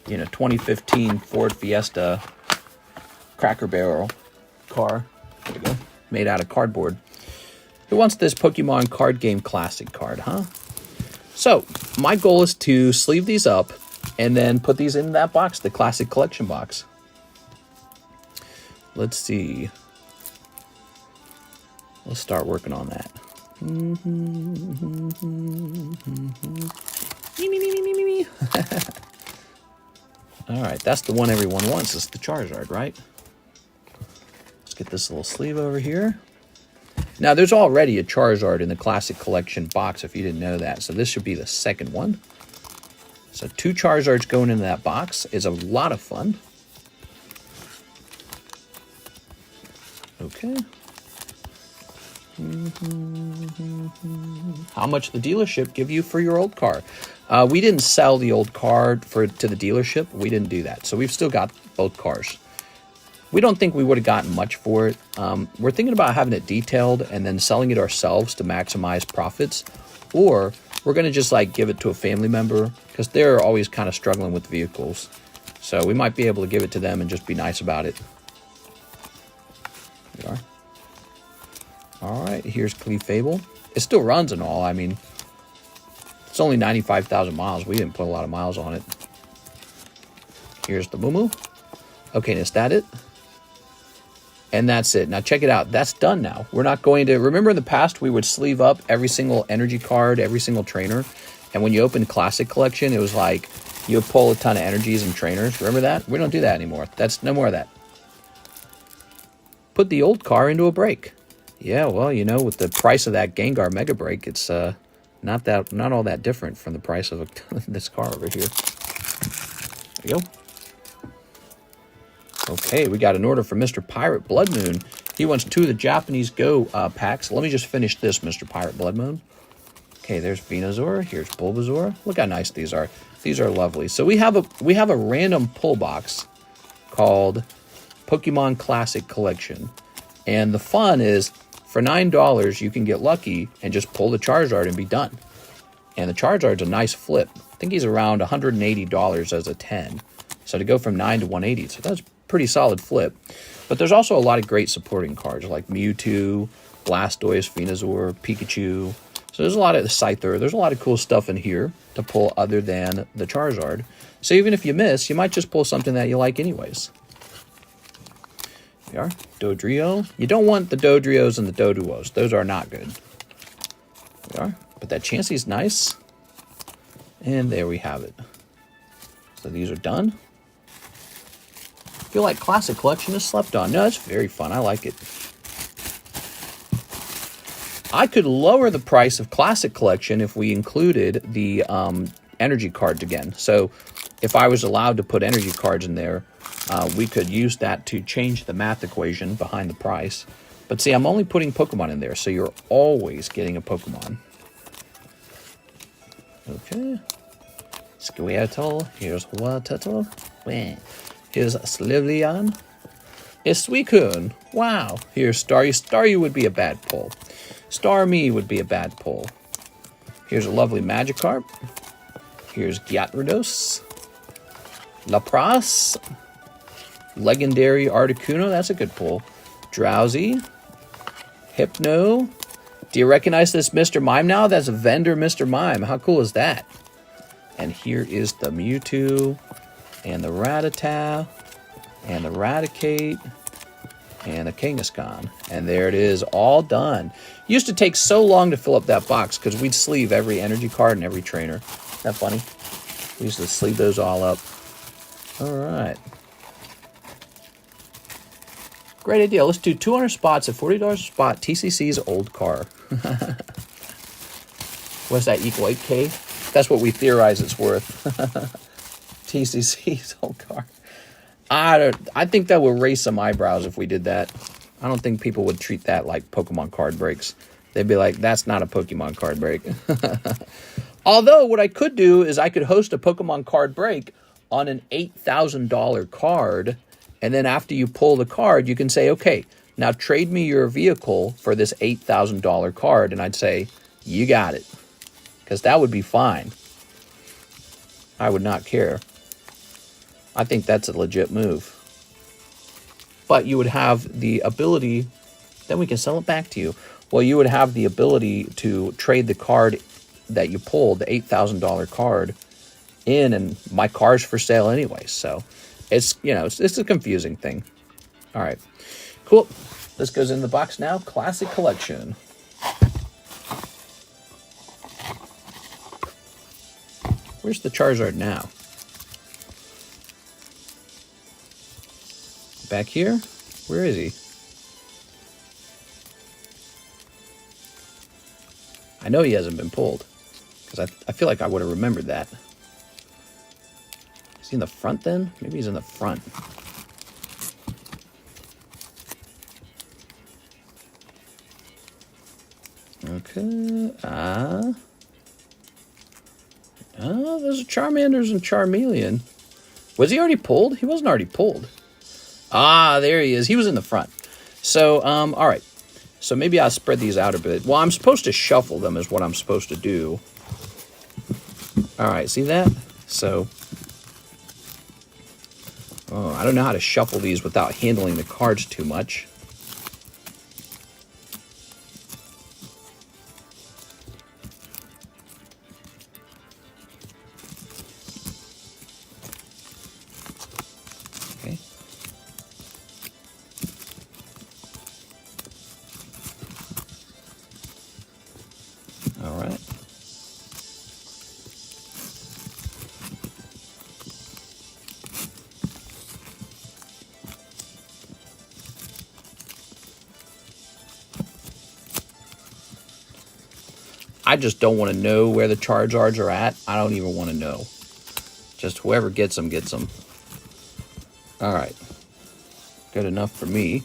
2015 Ford Fiesta Cracker Barrel car. There we go. Made out of cardboard. Who wants this Pokemon card game classic card, huh? So, my goal is to sleeve these up and then put these in that box, the classic collection box. Let's see. Let's start working on that. All right, that's the one everyone wants. It's the Charizard, right? Let's get this little sleeve over here. Now, there's already a Charizard in the Classic Collection box, if you didn't know that. So this should be the second one. So 2 Charizards going into that box is a lot of fun. Okay. How much the dealership give you for your old car? We didn't sell the old car to the dealership. We didn't do that. So we've still got both cars. We don't think we would have gotten much for it. We're thinking about having it detailed and then selling it ourselves to maximize profits. Or we're going to just like give it to a family member because they're always kind of struggling with vehicles. So we might be able to give it to them and just be nice about it. There we are. All right, here's Clefable. It still runs and all. I mean, it's only 95,000 miles. We didn't put a lot of miles on it. Here's the Moo. Okay, is that it? And that's it. Now check it out. That's done now. We're not going to... Remember in the past, we would sleeve up every single energy card, every single trainer. And when you opened Classic Collection, it was like you would pull a ton of energies and trainers. Remember that? We don't do that anymore. That's no more of that. Put the old car into a break. Yeah, well, with the price of that Gengar Mega Break, it's not all that different from the price of this car over here. There you go. Okay, we got an order from Mr. Pirate Blood Moon. He wants 2 of the Japanese Go packs. Let me just finish this, Mr. Pirate Blood Moon. Okay, there's Venusaur. Here's Bulbasaur. Look how nice these are. These are lovely. So we have a random pull box called Pokemon Classic Collection. And the fun is, for $9, you can get lucky and just pull the Charizard and be done. And the Charizard's a nice flip. I think he's around $180 as a 10. So to go from 9 to 180, so that's a pretty solid flip. But there's also a lot of great supporting cards like Mewtwo, Blastoise, Venusaur, Pikachu. So there's a lot of the Scyther. There's a lot of cool stuff in here to pull other than the Charizard. So even if you miss, you might just pull something that you like anyways. There we are. Dodrio. You don't want the Dodrios and the Doduos. Those are not good. There we are. But that Chansey's nice. And there we have it. So these are done. I feel like Classic Collection is slept on. No, it's very fun. I like it. I could lower the price of Classic Collection if we included the energy cards again. So if I was allowed to put energy cards in there, we could use that to change the math equation behind the price. But see, I'm only putting Pokemon in there, so you're always getting a Pokemon. Okay. Squirtle. Here's Watertle. Here's Slivleon. It's Suicune. Wow. Here's Staryu. Staryu would be a bad pull. Starmie would be a bad pull. Here's a lovely Magikarp. Here's Gyarados. Lapras. Legendary Articuno. That's a good pull. Drowsy. Hypno. Do you recognize this Mr. Mime now? That's a vendor Mr. Mime. How cool is that? And here is the Mewtwo. And the Rattata. And the Raticate. And a Kangaskhan. And there it is, all done. Used to take so long to fill up that box because we'd sleeve every energy card and every trainer. Isn't that funny? We used to sleeve those all up. All right. Great idea. Let's do 200 spots at $40 a spot. TCC's old car. What's that equal? 8K? That's what we theorize it's worth. TCC's old car. I think that would raise some eyebrows if we did that. I don't think people would treat that like Pokemon card breaks. They'd be like, that's not a Pokemon card break. Although, what I could do is I could host a Pokemon card break on an $8,000 card. And then after you pull the card, you can say, okay, now trade me your vehicle for this $8,000 card. And I'd say, you got it. Because that would be fine. I would not care. I think that's a legit move. But you would have the ability, then we can sell it back to you. Well, you would have the ability to trade the card that you pulled, the $8,000 card, in, and my car's for sale anyway. So it's, you know, it's a confusing thing. All right, cool. This goes in the box now. Classic collection. Where's the Charizard now? Back here? Where is he? I know he hasn't been pulled. Because I feel like I would have remembered that. Is he in the front then? Maybe he's in the front. Okay. Oh, there's a Charmander's and Charmeleon. Was he already pulled? He wasn't already pulled. Ah, there he is. He was in the front. So, all right. So maybe I'll spread these out a bit. Well, I'm supposed to shuffle them is what I'm supposed to do. All right, see that? So, I don't know how to shuffle these without handling the cards too much. Okay. All right. I just don't want to know where the Charizards are at. I don't even want to know. Just whoever gets them, gets them. All right. Good enough for me.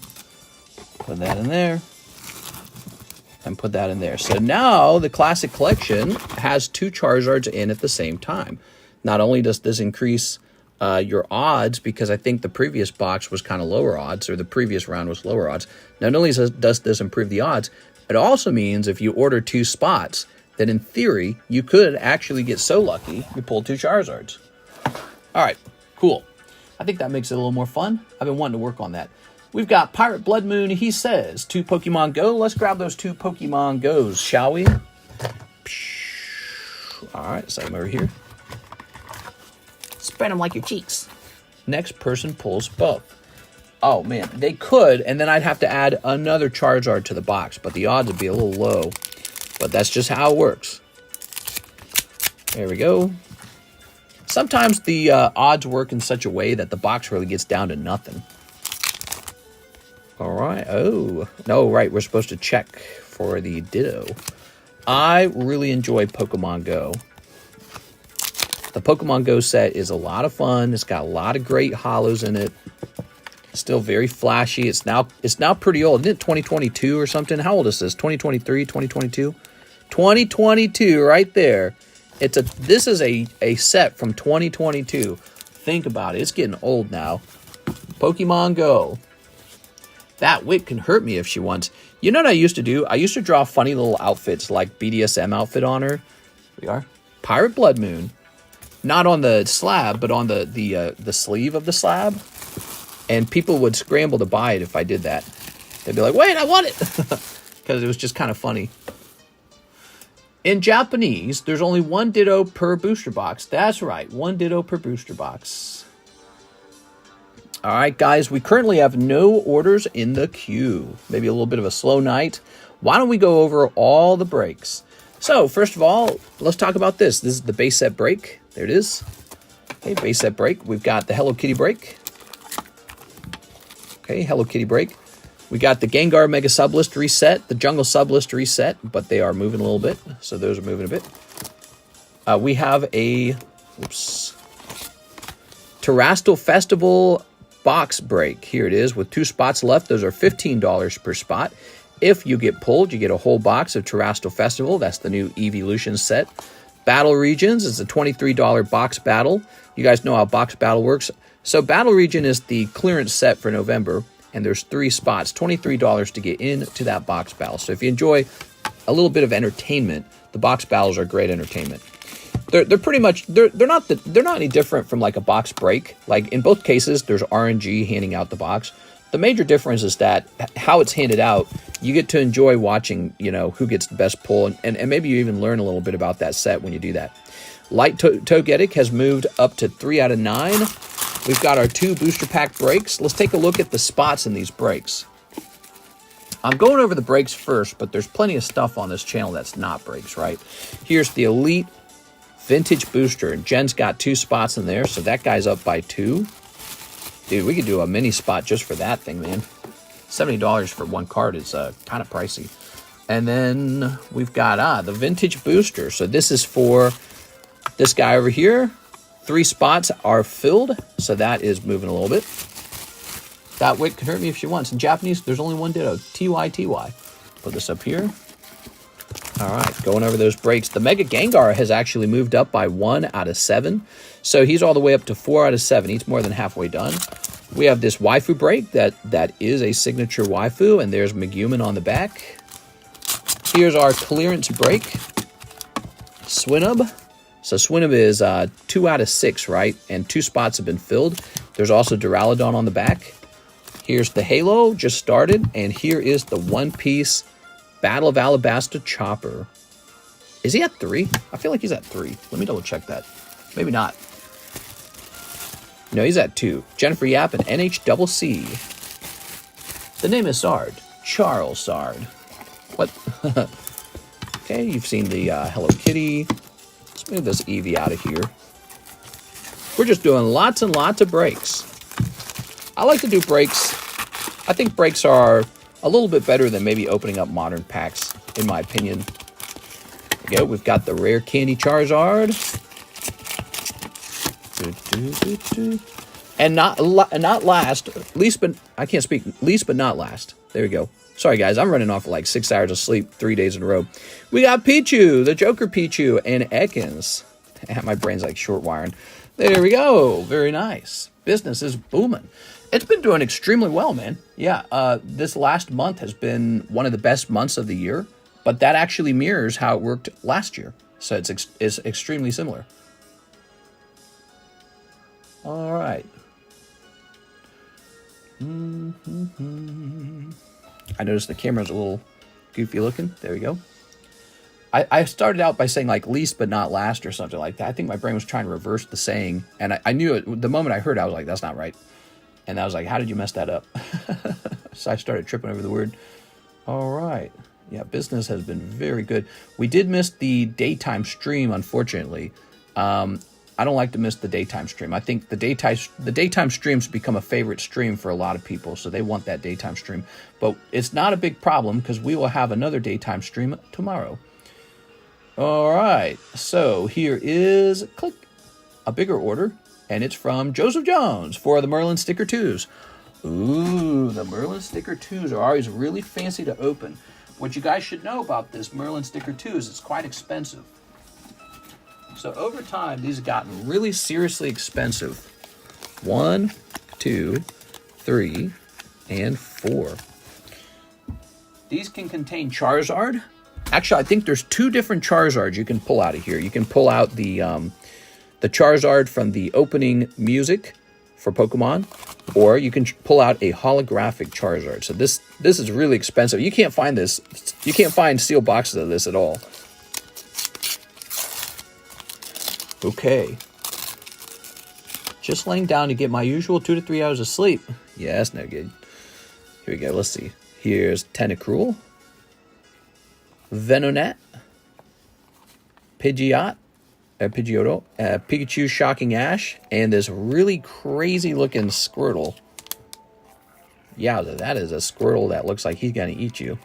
Put that in there. And put that in there. So now the Classic Collection has 2 Charizards in at the same time. Not only does this increase your odds, because I think the previous box was kind of lower odds, or the previous round was lower odds. Not only does this improve the odds, it also means if you order 2 spots, then in theory, you could actually get so lucky you pull 2 Charizards. All right, cool. I think that makes it a little more fun. I've been wanting to work on that. We've got Pirate Blood Moon. He says, 2 Pokemon Go. Let's grab those 2 Pokemon Go's, shall we? All right, set them over here. Spread them like your cheeks. Next person pulls both. Oh, man, they could, and then I'd have to add another Charizard to the box, but the odds would be a little low. But that's just how it works. There we go. Sometimes the odds work in such a way that the box really gets down to nothing. All right. Oh, no, right. We're supposed to check for the Ditto. I really enjoy Pokemon Go. The Pokemon Go set is a lot of fun. It's got a lot of great holos in it. Still very flashy. It's now pretty old. Isn't it 2022 or something? How old is this? 2023, 2022? 2022 right there. This is a set from 2022. Think about it. It's getting old now. Pokemon Go. That wit can hurt me if she wants. You know what I used to do? I used to draw funny little outfits like BDSM outfit on her. Here we are. Pirate Blood Moon. Not on the slab, but on the sleeve of the slab. And people would scramble to buy it if I did that. They'd be like, wait, I want it. Because it was just kind of funny. In Japanese, there's only 1 Ditto per booster box. That's right, 1 Ditto per booster box. All right, guys, we currently have no orders in the queue. Maybe a little bit of a slow night. Why don't we go over all the breaks? So, first of all, let's talk about this. This is the base set break. There it is. Okay, base set break. We've got the Hello Kitty break. Okay, Hello Kitty break. We got the Gengar Mega Sublist reset, the Jungle Sublist reset, but they are moving a little bit, so those are moving a bit. We have a Terastal Festival box break. Here it is with 2 spots left. Those are $15 per spot. If you get pulled, you get a whole box of Terastal Festival. That's the new Evolution set. Battle Regions is a $23 box battle. You guys know how box battle works. So Battle Region is the clearance set for November, and there's 3 spots, $23 to get into that box battle. So if you enjoy a little bit of entertainment, the box battles are great entertainment. They're pretty much they're not any different from like a box break. Like in both cases, there's RNG handing out the box. The major difference is that how it's handed out, you get to enjoy watching, you know, who gets the best pull, and maybe you even learn a little bit about that set when you do that. Light Togetic has moved up to 3 out of 9. We've got our 2 booster pack breaks. Let's take a look at the spots in these breaks. I'm going over the breaks first, but there's plenty of stuff on this channel that's not breaks, right? Here's the Elite Vintage Booster, and Jen's got 2 spots in there, so that guy's up by 2. Dude, we could do a mini spot just for that thing, man. $70 for 1 card is kind of pricey. And then we've got the Vintage Booster. So this is for this guy over here. 3 spots are filled, so that is moving a little bit. That wit can hurt me if she wants. In Japanese, there's only one ditto. TYTY. Put this up here. All right, going over those breaks. The Mega Gengar has actually moved up by 1 out of 7. So he's all the way up to 4 out of 7. He's more than halfway done. We have this waifu break that is a signature waifu, and there's Megumin on the back. Here's our clearance break. Swinub. So Swinub is 2 out of 6, right? And 2 spots have been filled. There's also Duraludon on the back. Here's the Halo, just started. And here is the One Piece Battle of Alabasta Chopper. Is he at 3? I feel like he's at 3. Let me double check that. Maybe not. No, he's at 2. Jennifer Yap and NHCC. The name is Sard. Charles Sard. What? Okay, you've seen the Hello Kitty. Let's move this Eevee out of here. We're just doing lots and lots of breaks. I like to do breaks. I think breaks are a little bit better than maybe opening up modern packs, in my opinion. There we go. We've got the rare candy Charizard. And not last, least but I can't speak. Least but not last. There we go. Sorry guys, I'm running off like 6 hours of sleep 3 days in a row. We got Pichu, the Joker Pichu, and Ekans. My brain's like short wiring. There we go. Very nice. Business is booming. It's been doing extremely well, man. Yeah, this last month has been one of the best months of the year, but that actually mirrors how it worked last year. So it's extremely similar. All right. I noticed the camera's a little goofy looking. There we go. I started out by saying like least but not last or something like that. I think my brain was trying to reverse the saying, and I knew it the moment I heard it, I was like, that's not right. And I was like, how did you mess that up? So I started tripping over the word. All right. Yeah, business has been very good. We did miss the daytime stream, unfortunately. I don't like to miss the daytime stream. I think the daytime streams become a favorite stream for a lot of people, so they want that daytime stream. But it's not a big problem because we will have another daytime stream tomorrow. All right, so here is a bigger order, and it's from Joseph Jones for the Merlin Sticker 2s. Ooh, the Merlin Sticker 2s are always really fancy to open. What you guys should know about this Merlin Sticker 2 is it's quite expensive. So over time, these have gotten really seriously expensive. 1, 2, 3, and 4. These can contain Charizard. Actually, I think there's 2 different Charizards you can pull out of here. You can pull out the Charizard from the opening music for Pokemon, or you can pull out a holographic Charizard. So this is really expensive. You can't find this. You can't find sealed boxes of this at all. Okay. Just laying down to get my usual 2 to 3 hours of sleep. Yeah, that's no good. Here we go. Let's see. Here's Tentacruel, Venonat, Pidgeotto, Pikachu Shocking Ash, and this really crazy looking Squirtle. Yeah, that is a Squirtle that looks like he's going to eat you.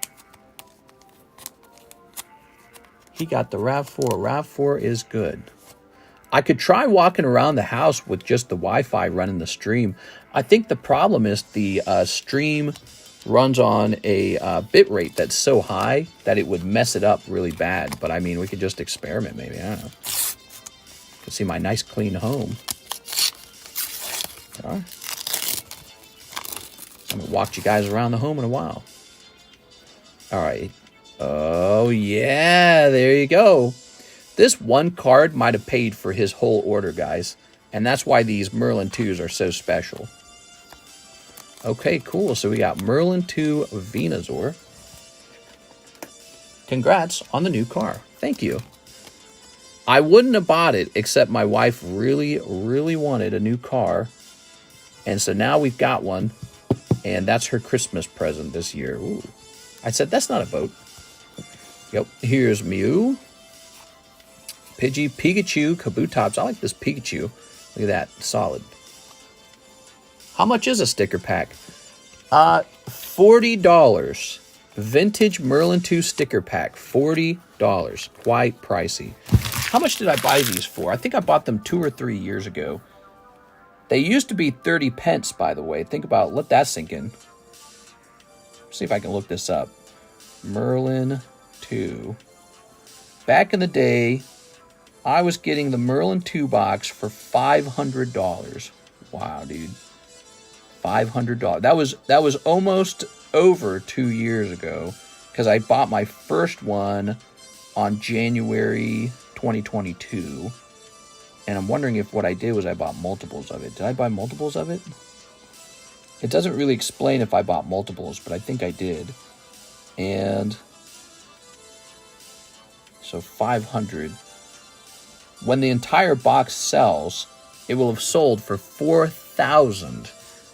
He got the RAV4. RAV4 is good. I could try walking around the house with just the Wi-Fi running the stream. I think the problem is the stream runs on a bit rate that's so high that it would mess it up really bad. But I mean, we could just experiment maybe. I don't know. You can see my nice clean home. All right. I'm going to walk you guys around the home in a while. All right. Oh, yeah. There you go. This one card might have paid for his whole order, guys. And that's why these Merlin 2s are so special. Okay, cool. So we got Merlin 2 Venusaur. Congrats on the new car. Thank you. I wouldn't have bought it, except my wife really, really wanted a new car. And so now we've got one. And that's her Christmas present this year. Ooh. I said, that's not a boat. Yep. Here's Mew. Pidgey, Pikachu, Kabutops. I like this Pikachu. Look at that. Solid. How much is a sticker pack? $40. Vintage Merlin 2 sticker pack. $40. Quite pricey. How much did I buy these for? I think I bought them 2 or 3 years ago. They used to be 30 pence, by the way. Think about, let that sink in. See if I can look this up. Merlin 2. Back in the day, I was getting the Merlin 2 box for $500. Wow, dude. $500. That was almost over 2 years ago because I bought my first one on January 2022. And I'm wondering if what I did was I bought multiples of it. Did I buy multiples of it? It doesn't really explain if I bought multiples, but I think I did. And so 500. When the entire box sells, it will have sold for 4,000.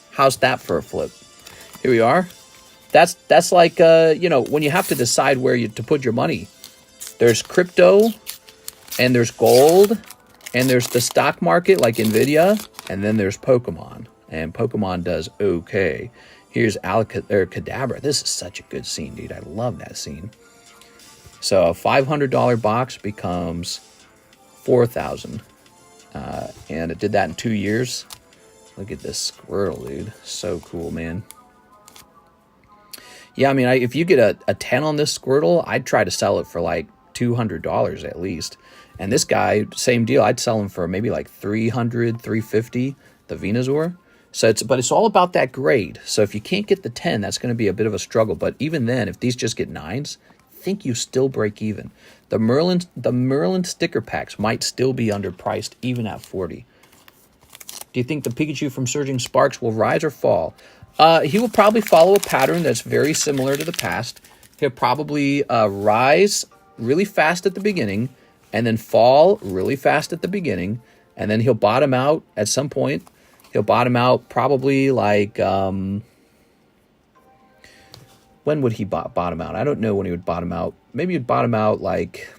How's that for a flip? Here we are. That's like when you have to decide where to put your money. There's crypto, and there's gold, and there's the stock market like Nvidia, and then there's Pokemon. And Pokemon does okay. Here's Kadabra. This is such a good scene, dude. I love that scene. So a $500 box becomes 4,000. And it did that in 2 years. Look at this Squirtle, dude. So cool, man. Yeah, I mean, if you get a 10 on this Squirtle, I'd try to sell it for like $200 at least. And this guy, same deal. I'd sell him for maybe like $300, $350, the Venusaur. But it's all about that grade. So if you can't get the 10, that's going to be a bit of a struggle. But even then, if these just get 9s, I think you still break even. The Merlin sticker packs might still be underpriced even at 40. Do you think the Pikachu from Surging Sparks will rise or fall? He will probably follow a pattern that's very similar to the past. He'll probably rise really fast at the beginning and then fall really fast at the beginning. And then he'll bottom out at some point. He'll bottom out probably like... when would he bottom out? I don't know when he would bottom out. Maybe he'd bottom out like...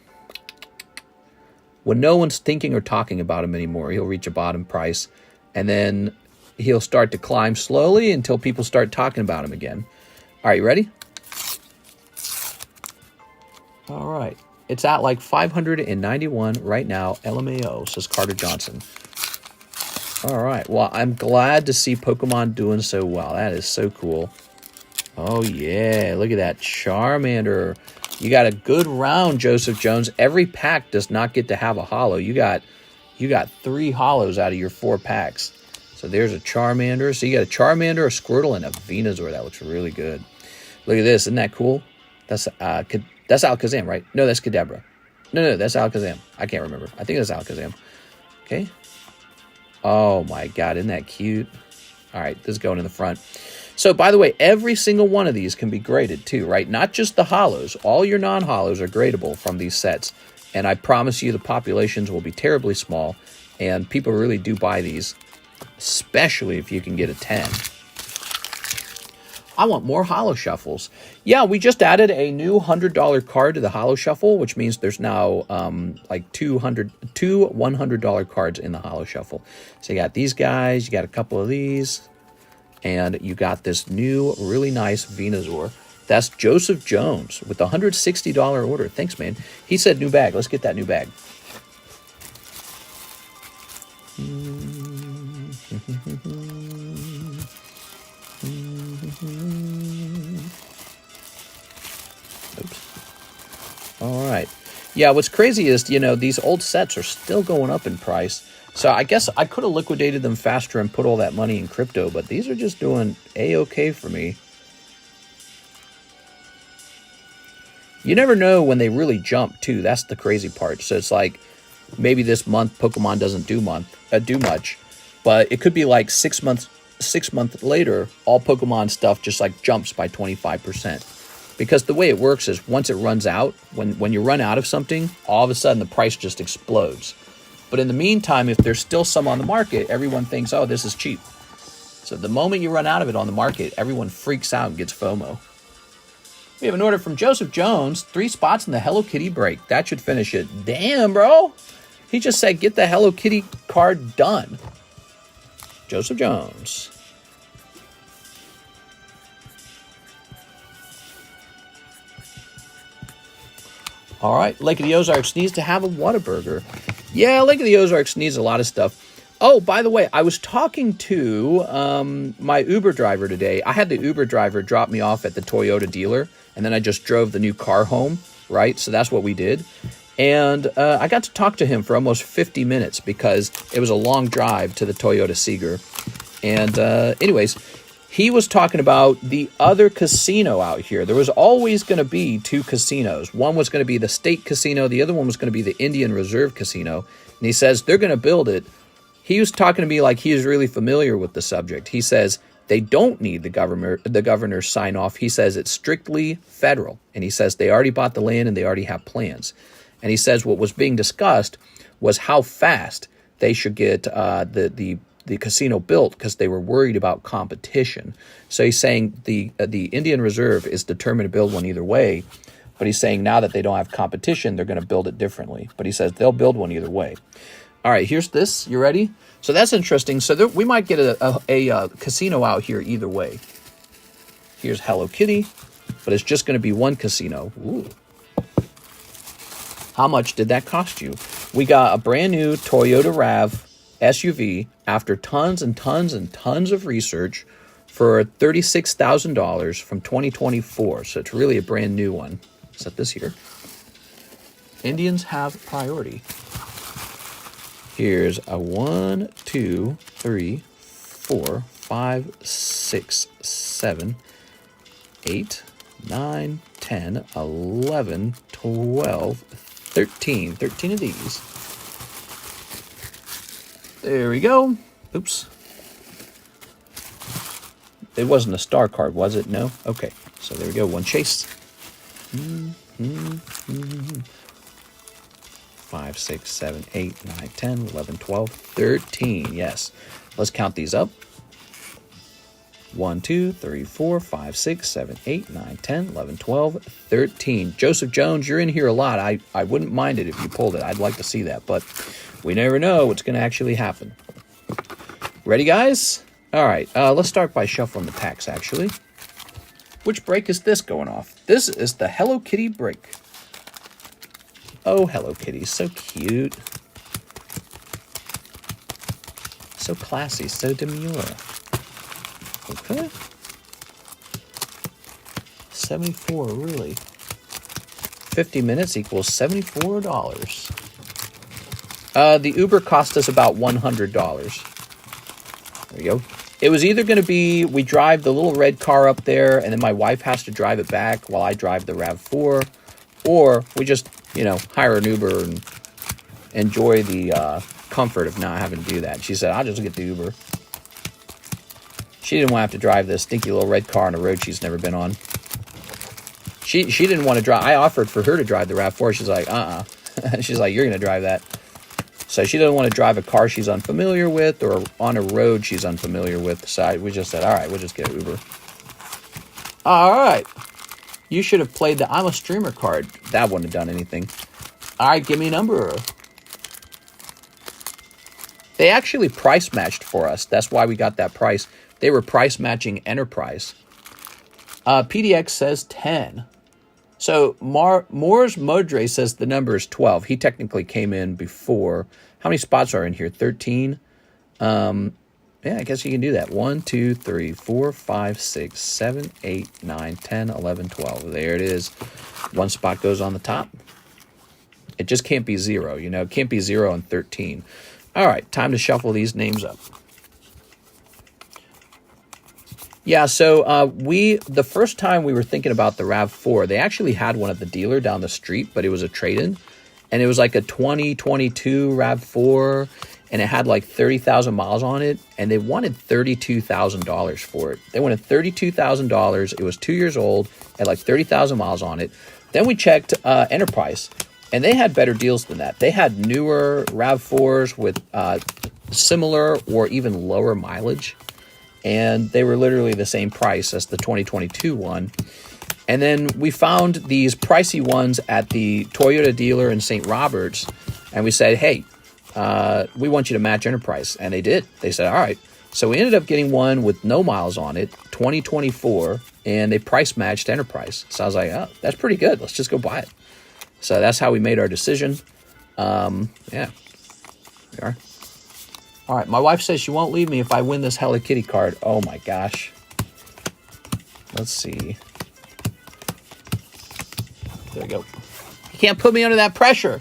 when no one's thinking or talking about him anymore. He'll reach a bottom price. And then he'll start to climb slowly until people start talking about him again. All right, you ready? All right. It's at like 591 right now. LMAO, says Carter Johnson. All right. Well, I'm glad to see Pokemon doing so well. That is so cool. Oh, yeah. Look at that Charmander. You got a good round, Joseph Jones. Every pack does not get to have a holo. You got 3 holos out of your 4 packs. So there's a Charmander. So you got a Charmander, a Squirtle, and a Venusaur. That looks really good. Look at this. Isn't that cool? That's Alakazam, right? No, that's Kadabra. No, that's Alakazam. I can't remember. I think that's Alakazam. Okay. Oh, my God. Isn't that cute? All right. This is going in the front. So, by the way, every single one of these can be graded, too, right? Not just the holos. All your non-holos are gradable from these sets. And I promise you the populations will be terribly small. And people really do buy these. especially if you can get a 10. I want more Holo Shuffles. Yeah, we just added a new $100 card to the Holo Shuffle, which means there's now like two $100 cards in the Holo Shuffle. So you got these guys, you got a couple of these, and you got this new really nice Venusaur. That's Joseph Jones with the $160 order. Thanks, man. He said new bag. Let's get that new bag. Oops. All right. Yeah, what's crazy is, you know, these old sets are still going up in price. So I guess I could have liquidated them faster and put all that money in crypto, but these are just doing A-okay for me. You never know when they really jump, too. That's the crazy part. So it's like, maybe this month Pokemon doesn't do much, but it could be like 6 months later, all Pokemon stuff just like jumps by 25%. Because the way it works is once it runs out, when you run out of something, all of a sudden the price just explodes. But in the meantime, if there's still some on the market, everyone thinks, oh, this is cheap. So the moment you run out of it on the market, everyone freaks out and gets FOMO. We have an order from Joseph Jones, 3 spots in the Hello Kitty break. That should finish it. Damn, bro. He just said, get the Hello Kitty card done. Joseph Jones. All right, Lake of the Ozarks needs to have a Whataburger. Yeah, Lake of the Ozarks needs a lot of stuff. Oh, by the way, I was talking to my Uber driver today. I had the Uber driver drop me off at the Toyota dealer, and then I just drove the new car home, right? So that's what we did. And I got to talk to him for almost 50 minutes because it was a long drive to the Toyota Seeger. And anyways, he was talking about the other casino out here. There was always going to be 2 casinos. One was going to be the state casino. The other one was going to be the Indian Reserve Casino. And he says they're going to build it. He was talking to me like he is really familiar with the subject. He says they don't need the governor's sign off. He says it's strictly federal. And he says they already bought the land and they already have plans. And he says what was being discussed was how fast they should get the casino built because they were worried about competition. So he's saying the Indian Reserve is determined to build one either way. But he's saying now that they don't have competition, they're going to build it differently. But he says they'll build one either way. All right, here's this. You ready? So that's interesting. So we might get a casino out here either way. Here's Hello Kitty, but it's just going to be one casino. Ooh. How much did that cost you? We got a brand new Toyota RAV SUV after tons and tons and tons of research for $36,000 from 2024. So it's really a brand new one. Set this here. Indians have priority. Here's a 1, 2, 3, 4, 5, 6, 7, 8, 9, 10, 11, 12, 13. 13 of these. There we go. Oops. It wasn't a star card, was it? No? Okay. So there we go. One chase. 5, 6, 7, 8, 9, 10, 11, 12, 13. Yes. Let's count these up. 1, 2, 3, 4, 5, 6, 7, 8, 9, 10, 11, 12, 13. Joseph Jones, you're in here a lot. I wouldn't mind it if you pulled it. I'd like to see that, but we never know what's going to actually happen. Ready, guys? All right. Let's start by shuffling the packs, actually. Which break is this going off? This is the Hello Kitty break. Oh, Hello Kitty, so cute. So classy, so demure. Okay. 74, really. 50 minutes equals $74. The Uber cost us about $100. There we go. It was either going to be we drive the little red car up there and then my wife has to drive it back while I drive the RAV4, or we just, you know, hire an Uber and enjoy the comfort of not having to do that. She said, I'll just get the Uber. She didn't want to have to drive this stinky little red car on a road she's never been on. She didn't want to drive. I offered for her to drive the RAV4. She's like, She's like, you're going to drive that. So she doesn't want to drive a car she's unfamiliar with or on a road she's unfamiliar with. So we just said, all right, we'll just get Uber. All right. You should have played the I'm a Streamer card. That wouldn't have done anything. All right, give me a number. They actually price matched for us. That's why we got that price. They were price matching Enterprise. PDX says 10. So Moore's Modre says the number is 12. He technically came in before. How many spots are in here? 13. Yeah, I guess you can do that. 1, 2, 3, 4, 5, 6, 7, 8, 9, 10, 11, 12. There it is. One spot goes on the top. It just can't be 0, you know. It can't be 0 and 13. All right, time to shuffle these names up. Yeah, so the first time we were thinking about the RAV4, they actually had one at the dealer down the street, but it was a trade-in. And it was like a 2022 RAV4, and it had like 30,000 miles on it, and they wanted $32,000 for it. They wanted $32,000. It was 2 years old, had like 30,000 miles on it. Then we checked Enterprise, and they had better deals than that. They had newer RAV4s with similar or even lower mileage, and they were literally the same price as the 2022 one. And then we found these pricey ones at the Toyota dealer in St. Roberts, and we said, hey, we want you to match Enterprise. And they did. They said, all right. So we ended up getting one with no miles on it, 2024, and they price matched Enterprise. So I was like, oh, that's pretty good. Let's just go buy it. So that's how we made our decision. Yeah, we are. All right, my wife says she won't leave me if I win this Hello Kitty card. Oh, my gosh. Let's see. There we go. You can't put me under that pressure.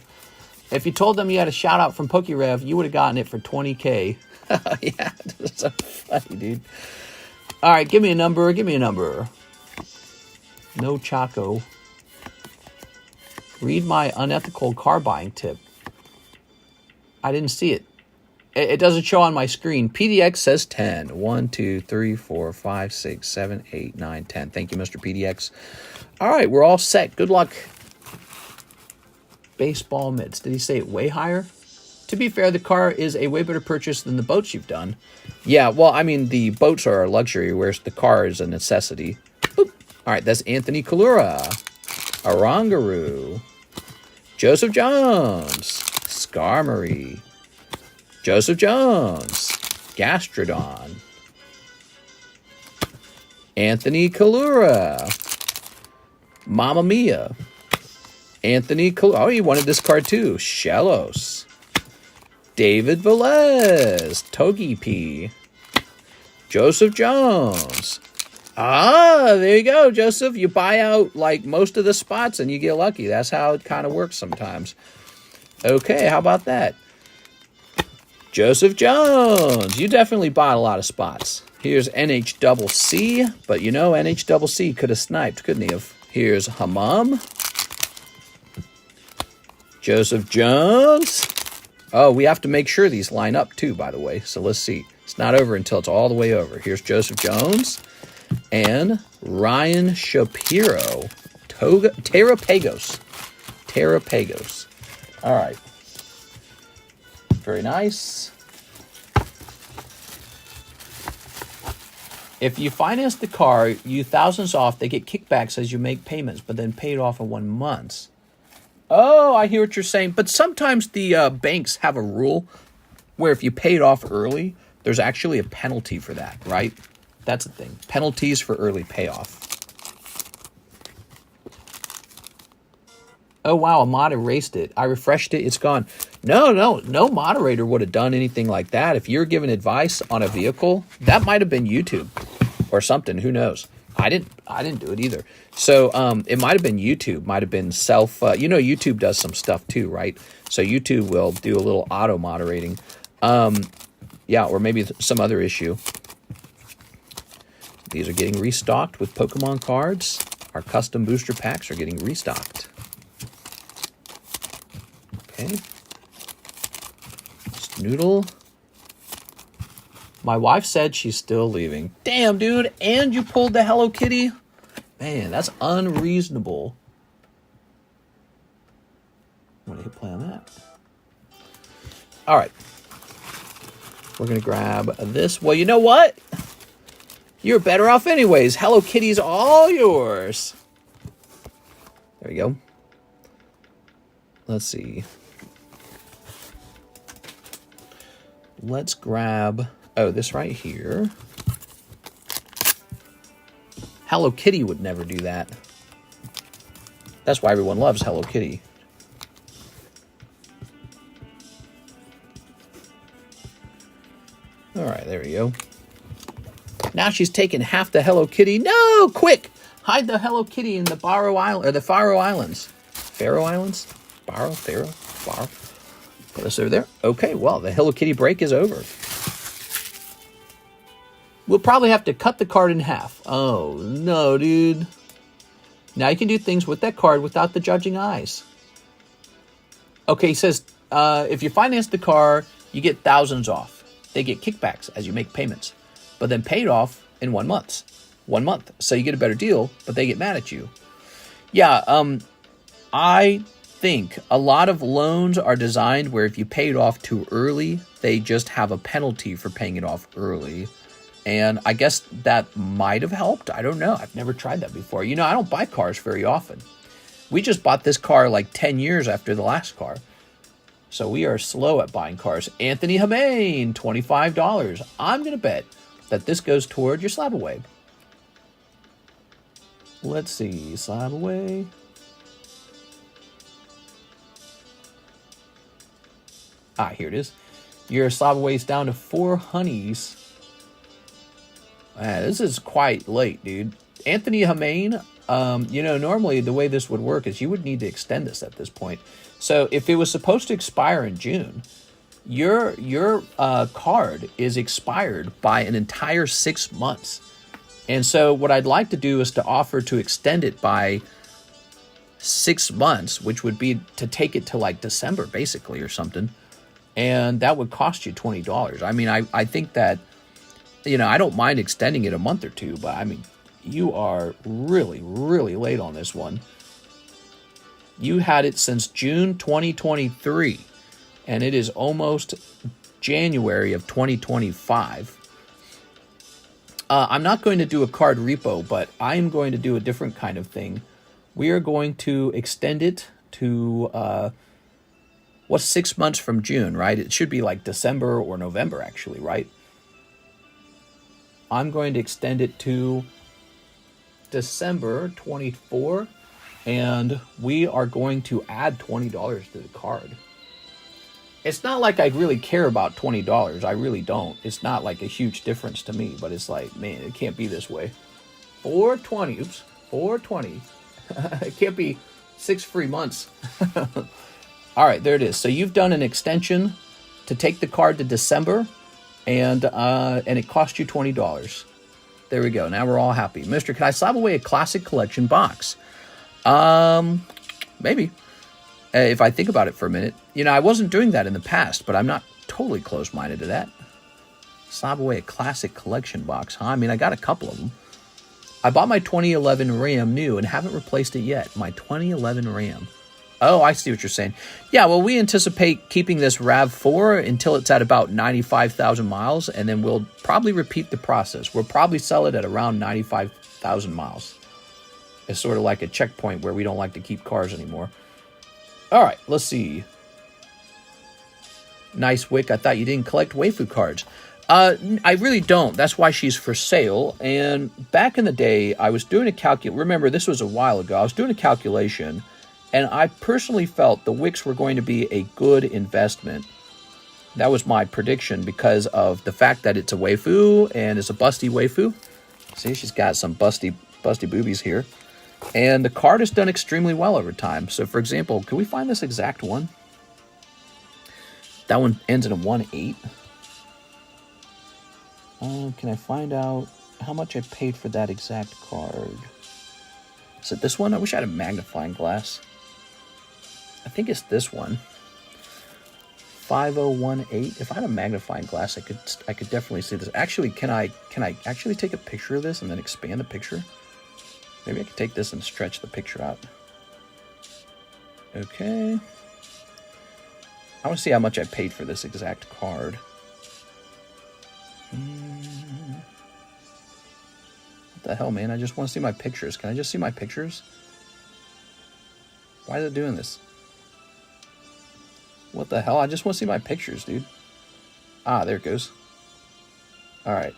If you told them you had a shout-out from PokeRev, you would have gotten it for 20K. Yeah, that's so funny, dude. All right, give me a number. Give me a number. No Chaco. Read my unethical car buying tip. I didn't see it. It doesn't show on my screen. PDX says 10. 1, 2, 3, 4, 5, 6, 7, 8, 9, 10. Thank you, Mr. PDX. All right, we're all set. Good luck. Baseball mitts. Did he say it way higher? To be fair, the car is a way better purchase than the boats you've done. Yeah, well, I mean, the boats are a luxury, whereas the car is a necessity. Boop. All right, that's Anthony Kalura. Arangaru. Joseph Jones. Skarmory. Joseph Jones. Gastrodon. Anthony Kalura. Mamma Mia. Anthony Kalura. Oh, he wanted this card too. Shellos. David Velez. Togepi. Joseph Jones. Ah, there you go, Joseph. You buy out like most of the spots and you get lucky. That's how it kind of works sometimes. Okay, how about that? Joseph Jones. You definitely bought a lot of spots. Here's NHCC, but you know NHCC could have sniped, couldn't he have? Here's Hammam. Joseph Jones. Oh, we have to make sure these line up too, by the way. So let's see. It's not over until it's all the way over. Here's Joseph Jones and Ryan Shapiro. Terrapagos. Terrapagos. All right. Very nice. If you finance the car, you thousands off, they get kickbacks as you make payments, but then paid off in 1 month. Oh, I hear what you're saying. But sometimes the banks have a rule where if you pay it off early, there's actually a penalty for that, right? That's the thing. Penalties for early payoff. Oh, wow, a mod erased it. I refreshed it. It's gone. No moderator would have done anything like that. If you're giving advice on a vehicle, that might have been YouTube or something. Who knows? I didn't do it either. So it might have been YouTube, might have been self. YouTube does some stuff too, right? So YouTube will do a little auto moderating. Yeah, or maybe some other issue. These are getting restocked with Pokemon cards. Our custom booster packs are getting restocked. Okay. Noodle. My wife said she's still leaving. Damn, dude. And you pulled the Hello Kitty? Man, that's unreasonable. I'm going to hit play on that. All right. We're going to grab this. Well, you know what? You're better off anyways. Hello Kitty's all yours. There you go. Let's see. Let's grab, oh, this right here. Hello Kitty would never do that. That's why everyone loves Hello Kitty. All right, there we go. Now she's taking half the Hello Kitty. No, quick! Hide the Hello Kitty in the Faroe Island, or the Faroe Islands. Faroe Islands? Faroe? Put this over there. Okay, well, the Hello Kitty break is over. We'll probably have to cut the card in half. Oh, no, dude. Now you can do things with that card without the judging eyes. Okay, he says, if you finance the car, you get thousands off. They get kickbacks as you make payments, but then paid off in 1 month. 1 month. So you get a better deal, but they get mad at you. Yeah, I think a lot of loans are designed where if you pay it off too early, they just have a penalty for paying it off early. And I guess that might have helped. I don't know. I've never tried that before. You know, I don't buy cars very often. We just bought this car like 10 years after the last car. So we are slow at buying cars. Anthony Hamain, $25. I'm going to bet that this goes toward your slab away. Let's see. Slab away. Ah, here it is. Your slab away is down to 4 honeys. Man, this is quite late, dude. Anthony Hamain, you know, normally the way this would work is you would need to extend this at this point. So if it was supposed to expire in June, your card is expired by an entire 6 months. And so what I'd like to do is to offer to extend it by 6 months, which would be to take it to like December, basically, or something. And that would cost you $20. I mean, I think that, you know, I don't mind extending it a month or two, but I mean, you are really, really late on this one. You had it since June 2023, and it is almost January of 2025. I'm not going to do a card repo, but I'm going to do a different kind of thing. We are going to extend it to, what's 6 months from June, right? It should be like December or November, actually, right? I'm going to extend it to December 24, and we are going to add $20 to the card. It's not like I really care about $20. I really don't. It's not like a huge difference to me, but it's like, man, it can't be this way. 420, oops, 420. It can't be 6 free months. All right, there it is. So you've done an extension to take the card to December, and it cost you $20. There we go. Now we're all happy. Mister, can I slap away a classic collection box? Maybe. If I think about it for a minute. You know, I wasn't doing that in the past, but I'm not totally close-minded to that. Slap away a classic collection box, huh? I mean, I got a couple of them. I bought my 2011 Ram new and haven't replaced it yet. My 2011 Ram. Oh, I see what you're saying. Yeah, well, we anticipate keeping this RAV4 until it's at about 95,000 miles, and then we'll probably repeat the process. We'll probably sell it at around 95,000 miles. It's sort of like a checkpoint where we don't like to keep cars anymore. All right, let's see. Nice Wick. I thought you didn't collect waifu cards. I really don't. That's why she's for sale. And back in the day, I was doing a calculation. Remember, this was a while ago. I was doing a calculation, and I personally felt the Wicks were going to be a good investment. That was my prediction because of the fact that it's a waifu and it's a busty waifu. See, she's got some busty boobies here. And the card has done extremely well over time. So, for example, can we find this exact one? That one ends in a 1-8. Can I find out how much I paid for that exact card? Is it this one? I wish I had a magnifying glass. I think it's this one. 5018. If I had a magnifying glass, I could definitely see this. Actually, can I actually take a picture of this and then expand the picture? Maybe I could take this and stretch the picture out. Okay. I want to see how much I paid for this exact card. What the hell, man? I just want to see my pictures. Can I just see my pictures? Why is it doing this? What the hell? I just want to see my pictures, dude. Ah, there it goes. Alright.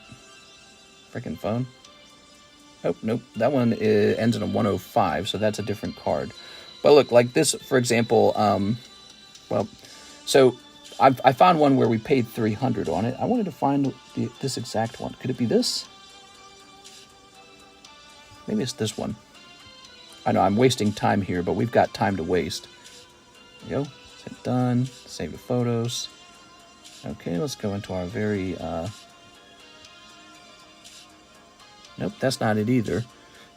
Freaking phone. Oh, nope. That one ends in a 105, so that's a different card. But look, like this, for example, well, so I found one where we paid 300 on it. I wanted to find this exact one. Could it be this? Maybe it's this one. I know I'm wasting time here, but we've got time to waste. There we go. Hit done. Save the photos. Okay, let's go into our very... Nope, that's not it either.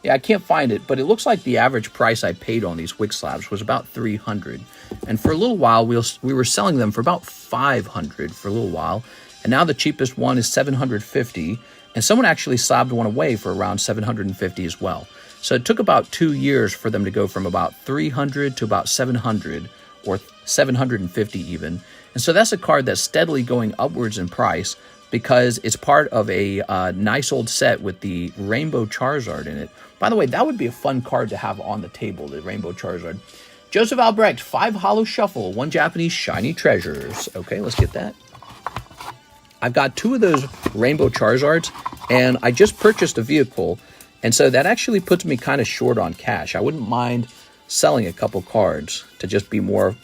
Yeah, I can't find it, but it looks like the average price I paid on these wick slabs was about 300. And for a little while, we were selling them for about 500 for a little while. And now the cheapest one is 750. And someone actually slabbed one away for around 750 as well. So it took about 2 years for them to go from about 300 to about 700 or 750 even. And so that's a card that's steadily going upwards in price because it's part of a nice old set with the Rainbow Charizard in it. By the way, that would be a fun card to have on the table, the Rainbow Charizard. Joseph Albrecht, 5 Holo Shuffle, 1 Japanese Shiny Treasures. Okay, let's get that. I've got 2 of those Rainbow Charizards, and I just purchased a vehicle, and so that actually puts me kind of short on cash. I wouldn't mind selling a couple cards to just be more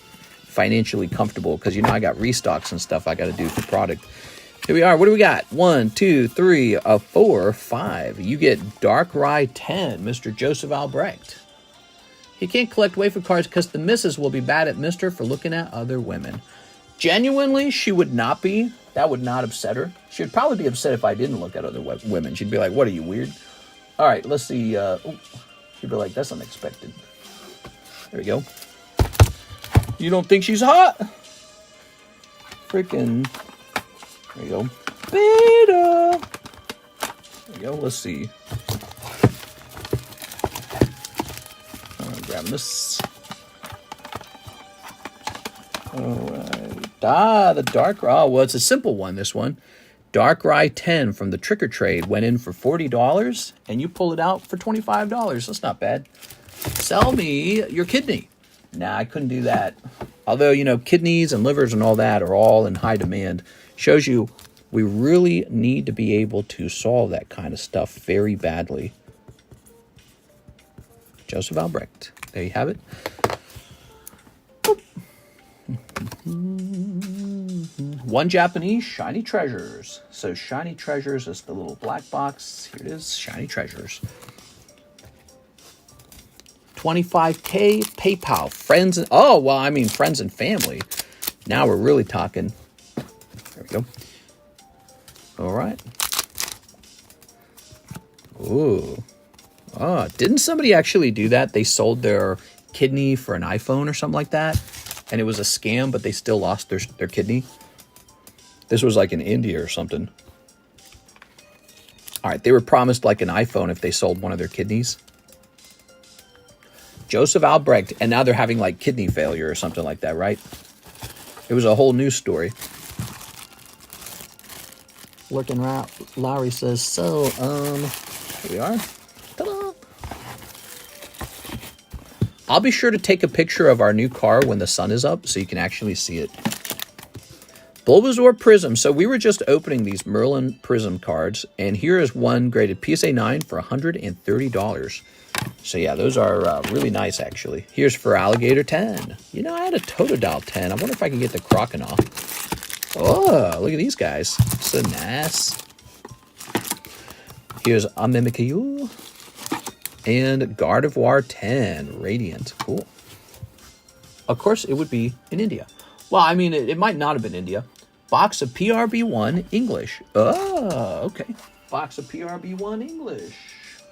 financially comfortable, because, you know, I got restocks and stuff I got to do for product. Here we are. What do we got? 1, 2, 3, 4, 5. You get Darkrai 10, Mr. Joseph Albrecht. He can't collect waifu cards because the missus will be bad at Mister for looking at other women. Genuinely, she would not be. That would not upset her. She would probably be upset if I didn't look at other women. She'd be like, what are you, weird? All right, let's see. She'd be like, that's unexpected. There we go. You don't think she's hot? Freaking. There we go. Beta. There we go. Let's see. I'm grabbing this. All right. The Darkrai. Oh, well, it's a simple one, this one. Darkrai 10 from the Trick or Trade went in for $40, and you pull it out for $25. That's not bad. Sell me your kidney. Nah, I couldn't do that. Although, you know, kidneys and livers and all that are all in high demand. Shows you we really need to be able to solve that kind of stuff very badly. Joseph Albrecht. There you have it. One Japanese Shiny Treasures. So Shiny Treasures is the little black box. Here it is, Shiny Treasures. 25K PayPal. Friends and oh, well, I mean friends and family. Now we're really talking. There we go. All right. Ooh. Oh, didn't somebody actually do that? They sold their kidney for an iPhone or something like that, and it was a scam, but they still lost their kidney. This was like in India or something. All right, they were promised like an iPhone if they sold one of their kidneys. Joseph Albrecht, and now they're having like kidney failure or something like that, right? It was a whole news story. Lurking around, Lowry says, so, here we are. Ta-da! I'll be sure to take a picture of our new car when the sun is up so you can actually see it. Bulbasaur Prism. So we were just opening these Merlin Prism cards, and here is one graded PSA 9 for $130. So yeah, those are really nice, actually. Here's for Alligator 10. You know, I had a Totodile 10. I wonder if I can get the Croconaw. Oh, look at these guys. So nice. Here's a Mimikyu. And Gardevoir 10. Radiant. Cool. Of course, it would be in India. Well, I mean, it might not have been India. Box of PRB01 English. Oh, okay. Box of PRB1 English.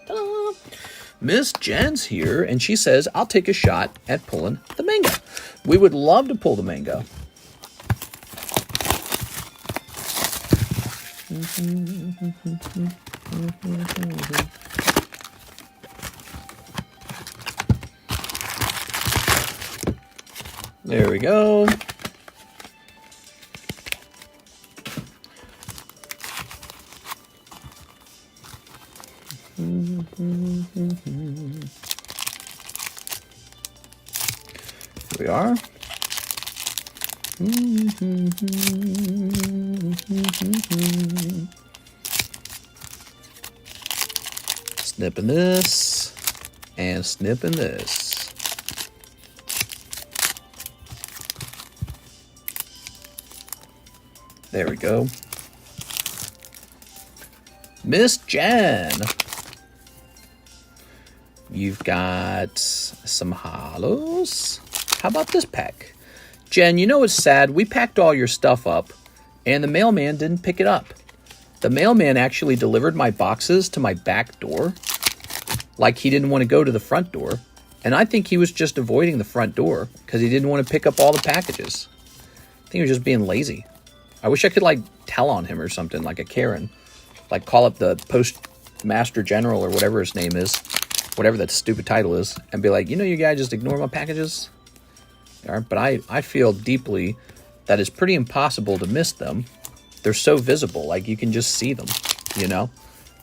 Ta-da! Miss Jen's here, and she says, I'll take a shot at pulling the manga. We would love to pull the manga. There we go. we are. Snipping this and snipping this. There we go. Miss Jen. You've got some holos. How about this pack? Jen, you know what's sad? We packed all your stuff up, and the mailman didn't pick it up. The mailman actually delivered my boxes to my back door, like he didn't want to go to the front door. And I think he was just avoiding the front door because he didn't want to pick up all the packages. I think he was just being lazy. I wish I could, like, tell on him or something, like a Karen. Like, call up the postmaster general or whatever his name is, whatever that stupid title is, and be like, you know, you guys just ignore my packages? But I feel deeply that it's pretty impossible to miss them. They're so visible, like, you can just see them, you know?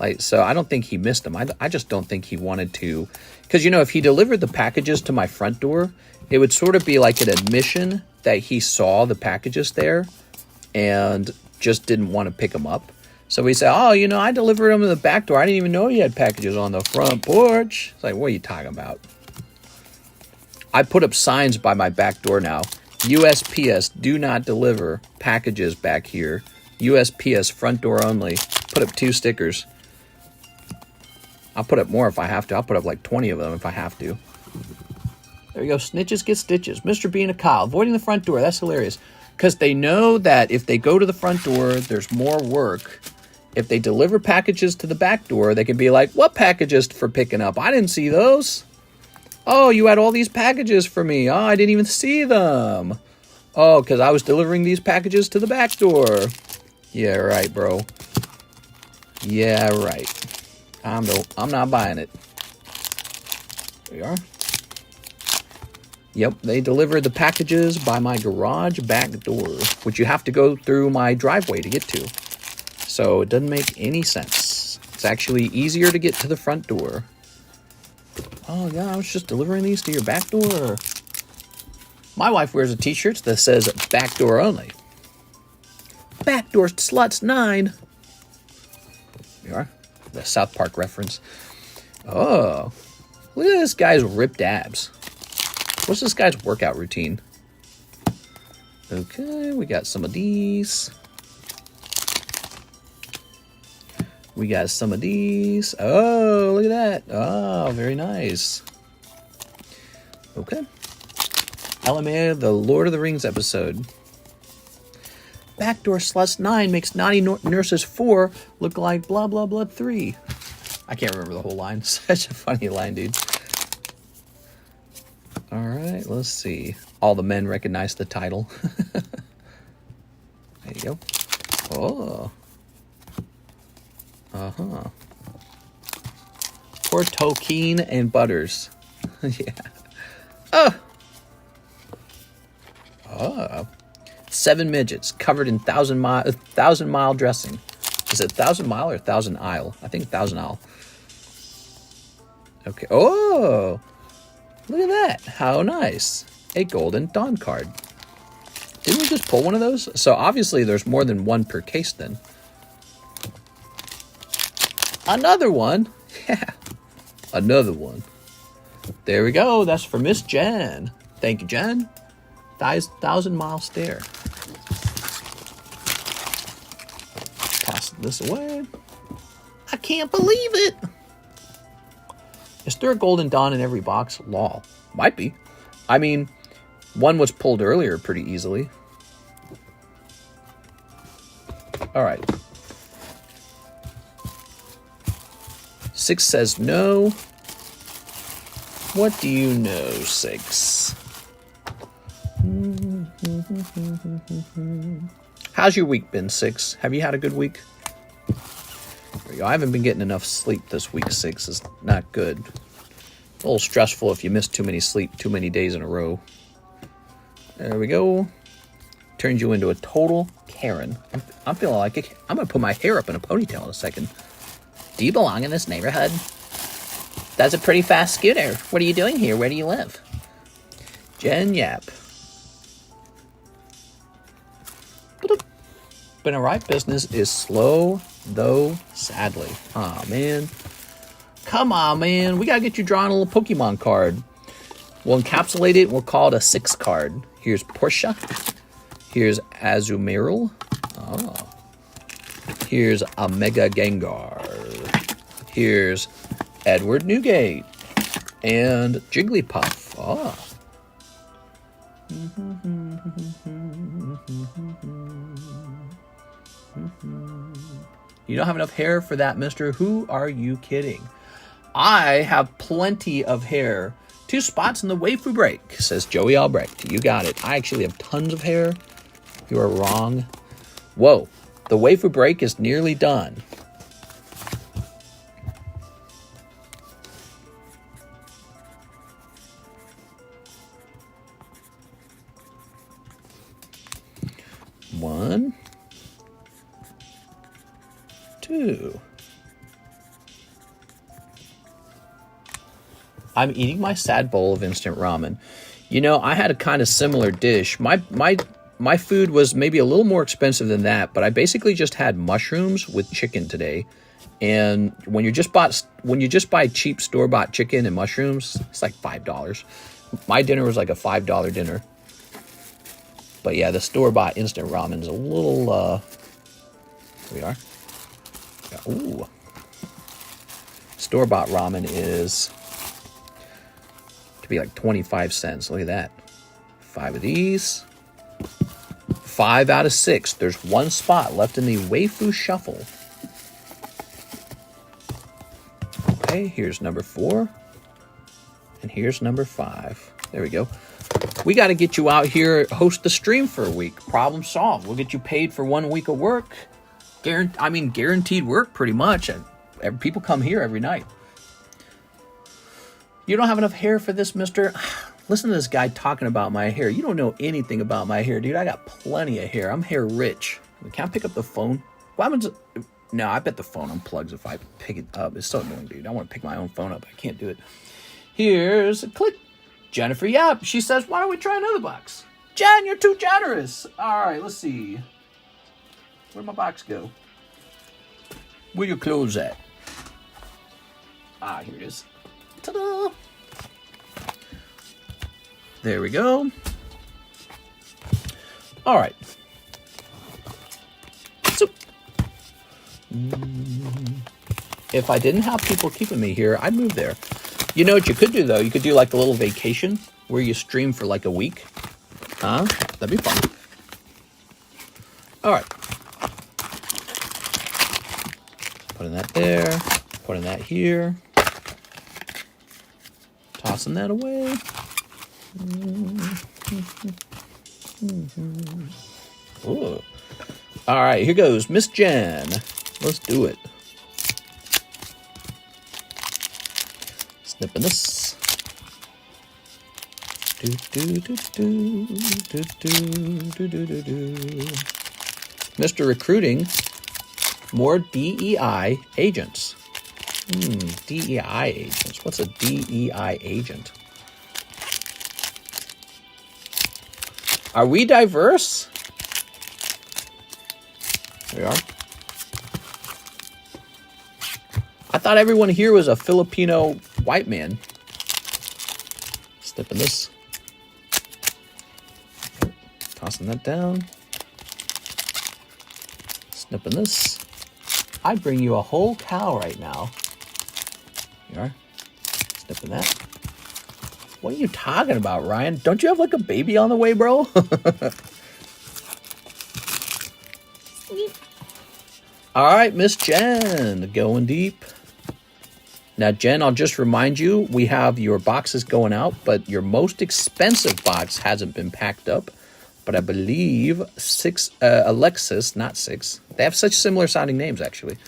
Like, so I don't think he missed them. I just don't think he wanted to. Because, you know, if he delivered the packages to my front door, it would sort of be like an admission that he saw the packages there and just didn't want to pick them up. So we say, oh, you know, I delivered them to the back door. I didn't even know you had packages on the front porch. It's like, what are you talking about? I put up signs by my back door now. USPS, do not deliver packages back here. USPS, front door only. Put up 2 stickers. I'll put up more if I have to. I'll put up like 20 of them if I have to. There you go. Snitches get stitches. Mr. Bean and Kyle, avoiding the front door. That's hilarious. Because they know that if they go to the front door, there's more work. If they deliver packages to the back door, they can be like, what packages for picking up? I didn't see those. Oh, you had all these packages for me. Oh, I didn't even see them. Oh, because I was delivering these packages to the back door. Yeah, right, bro. Yeah, right. I'm not buying it. There we are. Yep, they delivered the packages by my garage back door, which you have to go through my driveway to get to. So it doesn't make any sense. It's actually easier to get to the front door. Oh, yeah, I was just delivering these to your back door. My wife wears a t-shirt that says back door only. Backdoor sluts 9. There you are. The South Park reference. Oh, look at this guy's ripped abs. What's this guy's workout routine? Okay, we got some of these. We got some of these. Oh, look at that. Oh, very nice. Okay. LMA, the Lord of the Rings episode. Backdoor sluts 9 makes naughty nurses 4 look like blah blah blah 3. I can't remember the whole line. Such a funny line, dude. All right, let's see. All the men recognize the title. There you go. Oh. Uh-huh. Poor Tolkien and Butters. Yeah. Oh. Oh. 7 midgets covered in 1,000-mile dressing. Is it 1,000-mile or 1,000-aisle? I think 1,000-aisle. Okay. Oh. Look at that. How nice. A golden Dawn card. Didn't we just pull one of those? So obviously there's more than one per case then. Another one. Yeah. Another one. There we go. That's for Miss Jen. Thank you, Jen. 1,000-mile stare. Toss this away. I can't believe it. Is there a Golden Dawn in every box? Lol. Might be. I mean, one was pulled earlier pretty easily. All right. 6 says no. What do you know, 6? How's your week been, 6? Have you had a good week? There you go. I haven't been getting enough sleep this week, 6. It's not good. A little stressful if you miss too many sleep, too many days in a row. There we go. Turns you into a total Karen. I'm feeling like it. I'm going to put my hair up in a ponytail in a second. Do you belong in this neighborhood? That's a pretty fast scooter. What are you doing here? Where do you live? Jen Yap. Been a right business is slow, though, sadly. Aw, man. Come on, man. We gotta get you drawing a little Pokemon card. We'll encapsulate it and we'll call it a 6 card. Here's Portia. Here's Azumarill. Oh. Here's a Mega Gengar. Here's Edward Newgate. And Jigglypuff. Oh. You don't have enough hair for that, mister? Who are you kidding? I have plenty of hair. 2 spots in the waifu break, says Joey Albrecht. You got it. I actually have tons of hair. You are wrong. Whoa. The waifu break is nearly done. One. 2. I'm eating my sad bowl of instant ramen. You know, I had a kind of similar dish. My food was maybe a little more expensive than that, but I basically just had mushrooms with chicken today. And when you just buy cheap store-bought chicken and mushrooms, it's like $5. My dinner was like a $5 dinner. But yeah, the store-bought instant ramen is a little here we are. Yeah, ooh. Store-bought ramen is to be like 25 cents. Look at that. 5 of these. 5 out of 6. There's 1 spot left in the Waifu Shuffle. Okay, here's number 4. And here's number 5. There we go. We got to get you out here, host the stream for a week. Problem solved. We'll get you paid for 1 week of work. Guaranteed work, pretty much. And people come here every night. You don't have enough hair for this, mister? Listen to this guy talking about my hair. You don't know anything about my hair, dude. I got plenty of hair. I'm hair rich. Can I pick up the phone? What happens? No, I bet the phone unplugs if I pick it up. It's so annoying, dude. I want to pick my own phone up. I can't do it. Here's a click. Jennifer Yap. She says, why don't we try another box? Jen, you're too generous. All right, let's see. Where'd my box go? Where your clothes at? Ah, here it is. Ta-da! There we go. All right. So, if I didn't have people keeping me here, I'd move there. You know what you could do, though? You could do like a little vacation where you stream for like a week. Huh? That'd be fun. All right. Putting that there. Putting that here. Tossing that away. Ooh. All right, here goes Miss Jen. Let's do it. Snipping this. Mr. Recruiting. More DEI agents. DEI agents. What's a DEI agent? Are we diverse? There we are. I thought everyone here was a Filipino white man. Snipping this. Tossing that down. Snipping this. I'd bring you a whole cow right now. You are. Snipping that. What are you talking about, Ryan? Don't you have like a baby on the way, bro? All right, Miss Jen, going deep. Now, Jen, I'll just remind you, we have your boxes going out, but your most expensive box hasn't been packed up. But I believe Alexis, not 6. They have such similar sounding names, actually.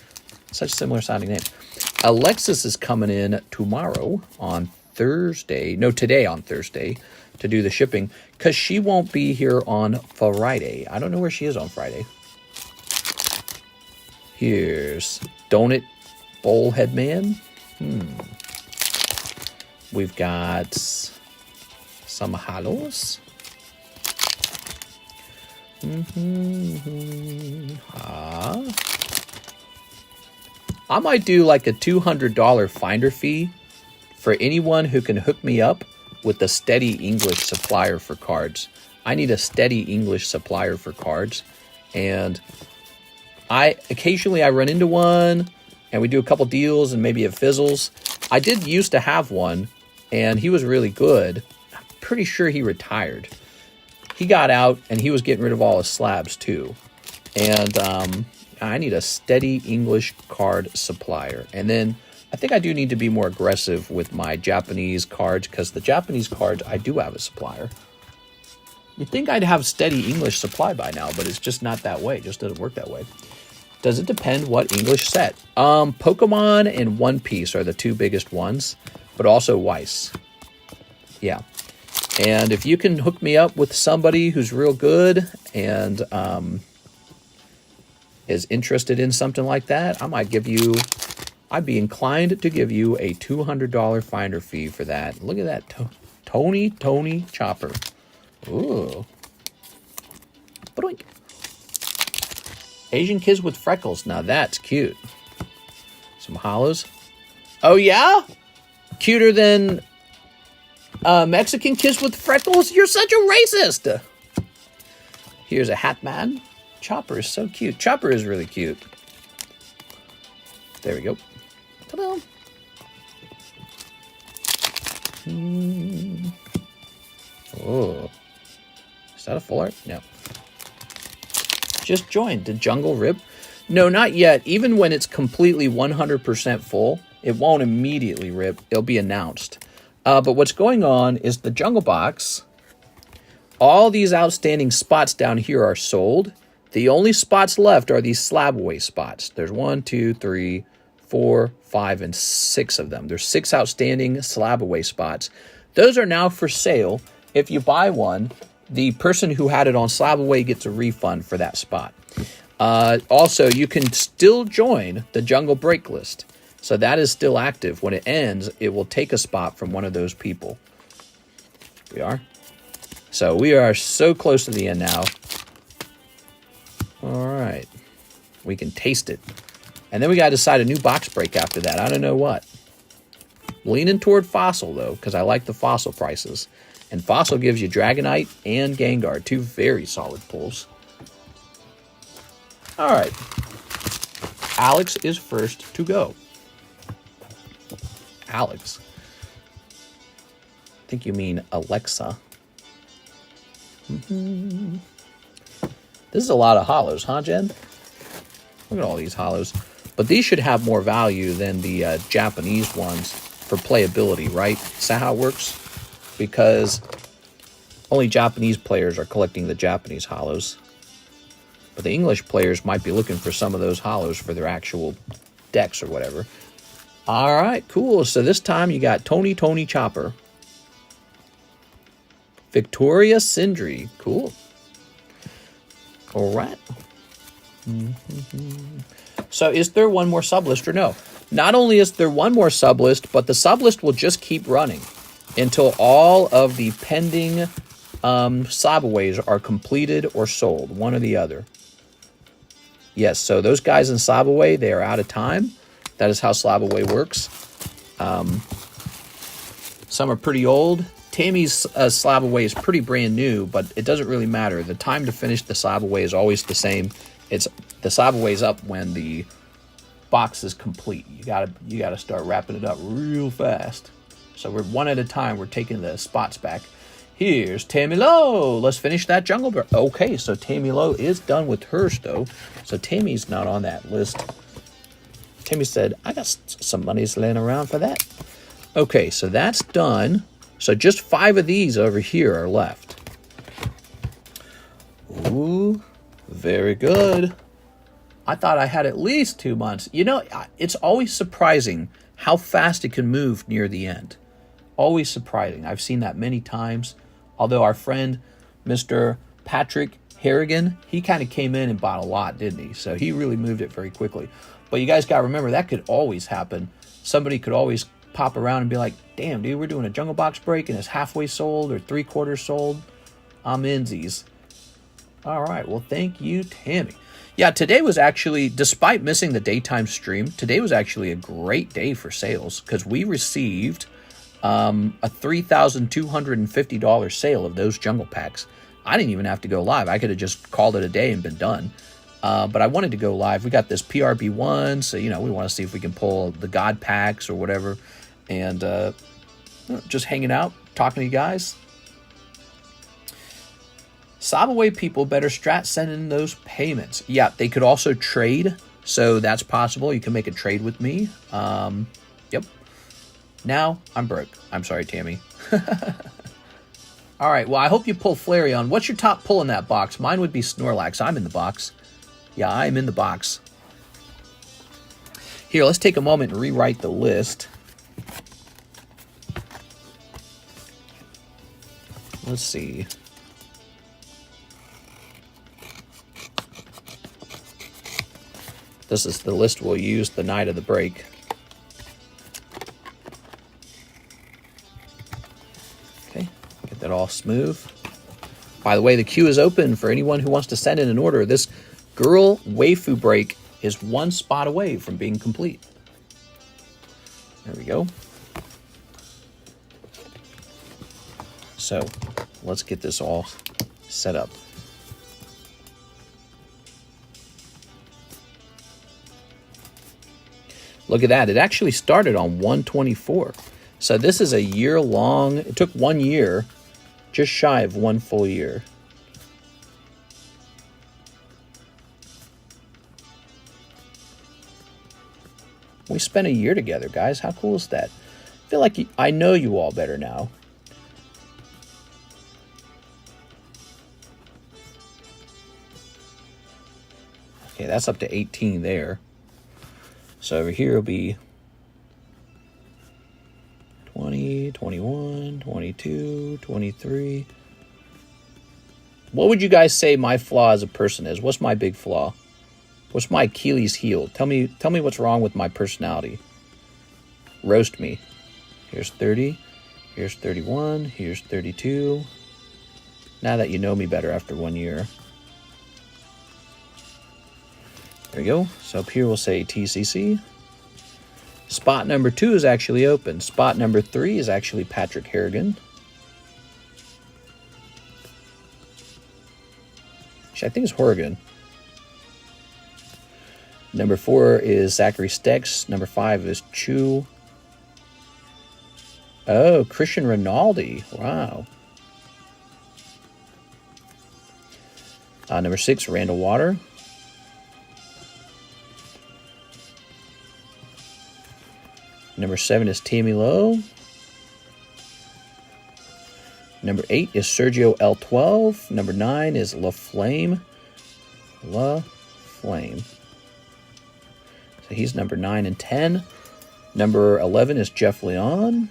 Such similar sounding names. Alexis is coming in tomorrow on Thursday. No, today on Thursday to do the shipping because she won't be here on Friday. I don't know where she is on Friday. Here's Donut Bowl Headman. We've got Some halos. I might do like a $200 finder fee for anyone who can hook me up with a steady English supplier for cards. I need a steady English supplier for cards. And occasionally I run into one and we do a couple deals and maybe it fizzles. I did used to have one and he was really good. I'm pretty sure he retired. He got out and he was getting rid of all his slabs too. And I need a steady English card supplier. And then I think I do need to be more aggressive with my Japanese cards because the Japanese cards, I do have a supplier. You'd think I'd have steady English supply by now, but it's just not that way. It just doesn't work that way. Does it depend what English set? Pokemon and One Piece are the two biggest ones, but also Weiss. Yeah. And if you can hook me up with somebody who's real good and is interested in something like that, I'd be inclined to give you a $200 finder fee for that. Look at that. Tony Chopper. Ooh. Boink. Asian kids with freckles. Now that's cute. Some hollows. Oh, yeah? Cuter than Mexican kids with freckles? You're such a racist. Here's a hat man. Chopper is so cute. Chopper is really cute. There we go. Ta-da. Oh. Is that a full art? No. Just joined. Did Jungle rip? No, not yet. Even when it's completely 100% full, it won't immediately rip. It'll be announced. But what's going on is the Jungle Box, all these outstanding spots down here are sold. The only spots left are these slab away spots. There's 1, 2, 3, 4, 5, and 6 of them. There's 6 outstanding slab away spots. Those are now for sale. If you buy one, the person who had it on slab away gets a refund for that spot. Also, you can still join the Jungle Break list. So that is still active. When it ends, it will take a spot from one of those people. We are. So we are so close to the end now. All right. We can taste it. And then we got to decide a new box break after that. I don't know what. Leaning toward Fossil, though, because I like the Fossil prices. And Fossil gives you Dragonite and Gengar, 2 very solid pulls. All right. Alex is first to go. Alex. I think you mean Alexa. This is a lot of hollows, huh, Jen? Look at all these hollows. But these should have more value than the Japanese ones for playability, right? Is that how it works? Because only Japanese players are collecting the Japanese hollows. But the English players might be looking for some of those hollows for their actual decks or whatever. All right, cool. So this time you got Tony Chopper. Victoria Sindri. Cool. All right. So is there one more sublist or no? Not only is there one more sublist, but the sublist will just keep running until all of the pending Slabaways are completed or sold, one or the other. Yes, so those guys in Slabaway, they are out of time. That is how Slabaway works. Some are pretty old. Tammy's Slabaway is pretty brand new, but it doesn't really matter. The time to finish the Slabaway is always the same. It's the Slabaway's up when the box is complete. You gotta start wrapping it up real fast. So we're one at a time. We're taking the spots back. Here's Tammy Lowe. Let's finish that Jungle Break. Okay, so Tammy Lowe is done with hers, though. So Tammy's not on that list. Tammy said, I got some monies laying around for that. Okay, so that's done. So just 5 of these over here are left. Ooh, very good. I thought I had at least 2 months. You know, it's always surprising how fast it can move near the end. Always surprising. I've seen that many times. Although our friend, Mr. Patrick Harrigan, he kind of came in and bought a lot, didn't he? So he really moved it very quickly. But you guys got to remember, that could always happen. Somebody could always pop around and be like, damn, dude, we're doing a Jungle Box break and it's halfway sold or 3/4 sold, I'm insies. All right, well, thank you, Tammy. Yeah, today was actually, despite missing the daytime stream, today was actually a great day for sales because we received a $3,250 sale of those jungle packs. I didn't even have to go live. I could have just called it a day and been done. But I wanted to go live. We got this PRB01, so, we want to see if we can pull the God packs or whatever. And just hanging out, talking to you guys. Sabaway people better strat send in those payments. Yeah, they could also trade, so that's possible. You can make a trade with me. Yep. Now, I'm broke. I'm sorry, Tammy. All right, well, I hope you pull Flareon. What's your top pull in that box? Mine would be Snorlax. I'm in the box. Yeah, I'm in the box. Here, let's take a moment and rewrite the list. Let's see. This is the list we'll use the night of the break. Okay, get that all smooth. By the way, the queue is open for anyone who wants to send in an order. This Girl Waifu break is one spot away from being complete. There we go. So, let's get this all set up. Look at that. It actually started on 1/24. So this is a year long. It took 1 year, just shy of 1 full year. We spent a year together, guys. How cool is that? I feel like I know you all better now. Okay, that's up to 18 there. So over here will be 20, 21, 22, 23. What would you guys say my flaw as a person is? What's my big flaw? What's my Achilles heel? Tell me what's wrong with my personality. Roast me. Here's 30. Here's 31. Here's 32. Now that you know me better after 1 year. There we go. So up here we'll say TCC. Spot number 2 is actually open. Spot number 3 is actually Patrick Harrigan. Actually, I think it's Horrigan. Number 4 is Zachary Stex. Number 5 is Chu. Oh, Christian Rinaldi. Wow. Number 6, Randall Water. Number 7 is Tammy Lowe. Number 8 is Sergio L12. Number 9 is La Flame. La Flame. So he's number 9 and 10. Number 11 is Jeff Leon.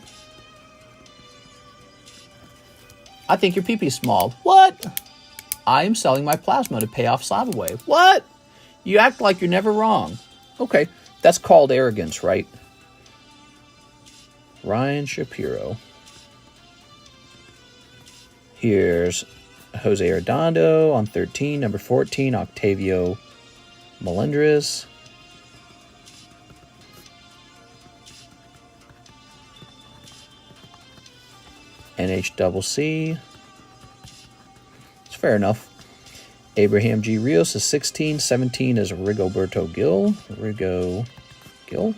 I think your pee-pee's small. What? I am selling my plasma to pay off Slab away. What? You act like you're never wrong. Okay, that's called arrogance, right? Ryan Shapiro. Here's Jose Arredondo on 13. Number 14, Octavio Melendres. NHCC. It's fair enough. Abraham G. Rios is 16. 17 is Rigoberto Gil. Rigo Gil.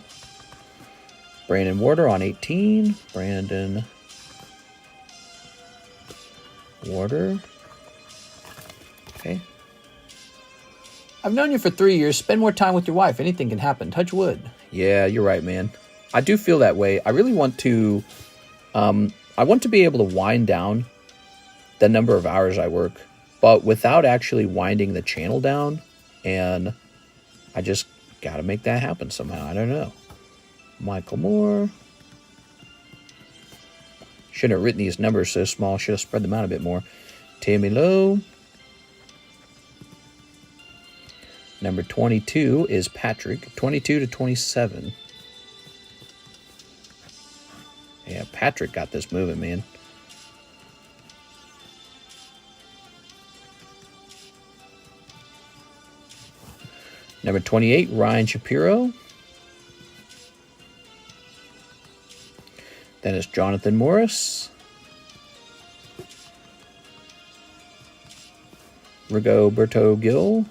Brandon Warder on 18. Brandon Warder. Okay. I've known you for 3 years. Spend more time with your wife. Anything can happen. Touch wood. Yeah, you're right, man. I do feel that way. I really want to... I want to be able to wind down the number of hours I work, but without actually winding the channel down. And I just got to make that happen somehow. I don't know. Michael Moore. Shouldn't have written these numbers so small. Should have spread them out a bit more. Tammy Lowe. Number 22 is Patrick. 22 to 27. Patrick got this moving, man. Number 28, Ryan Shapiro. Then it's Jonathan Morris. Rigoberto Gil.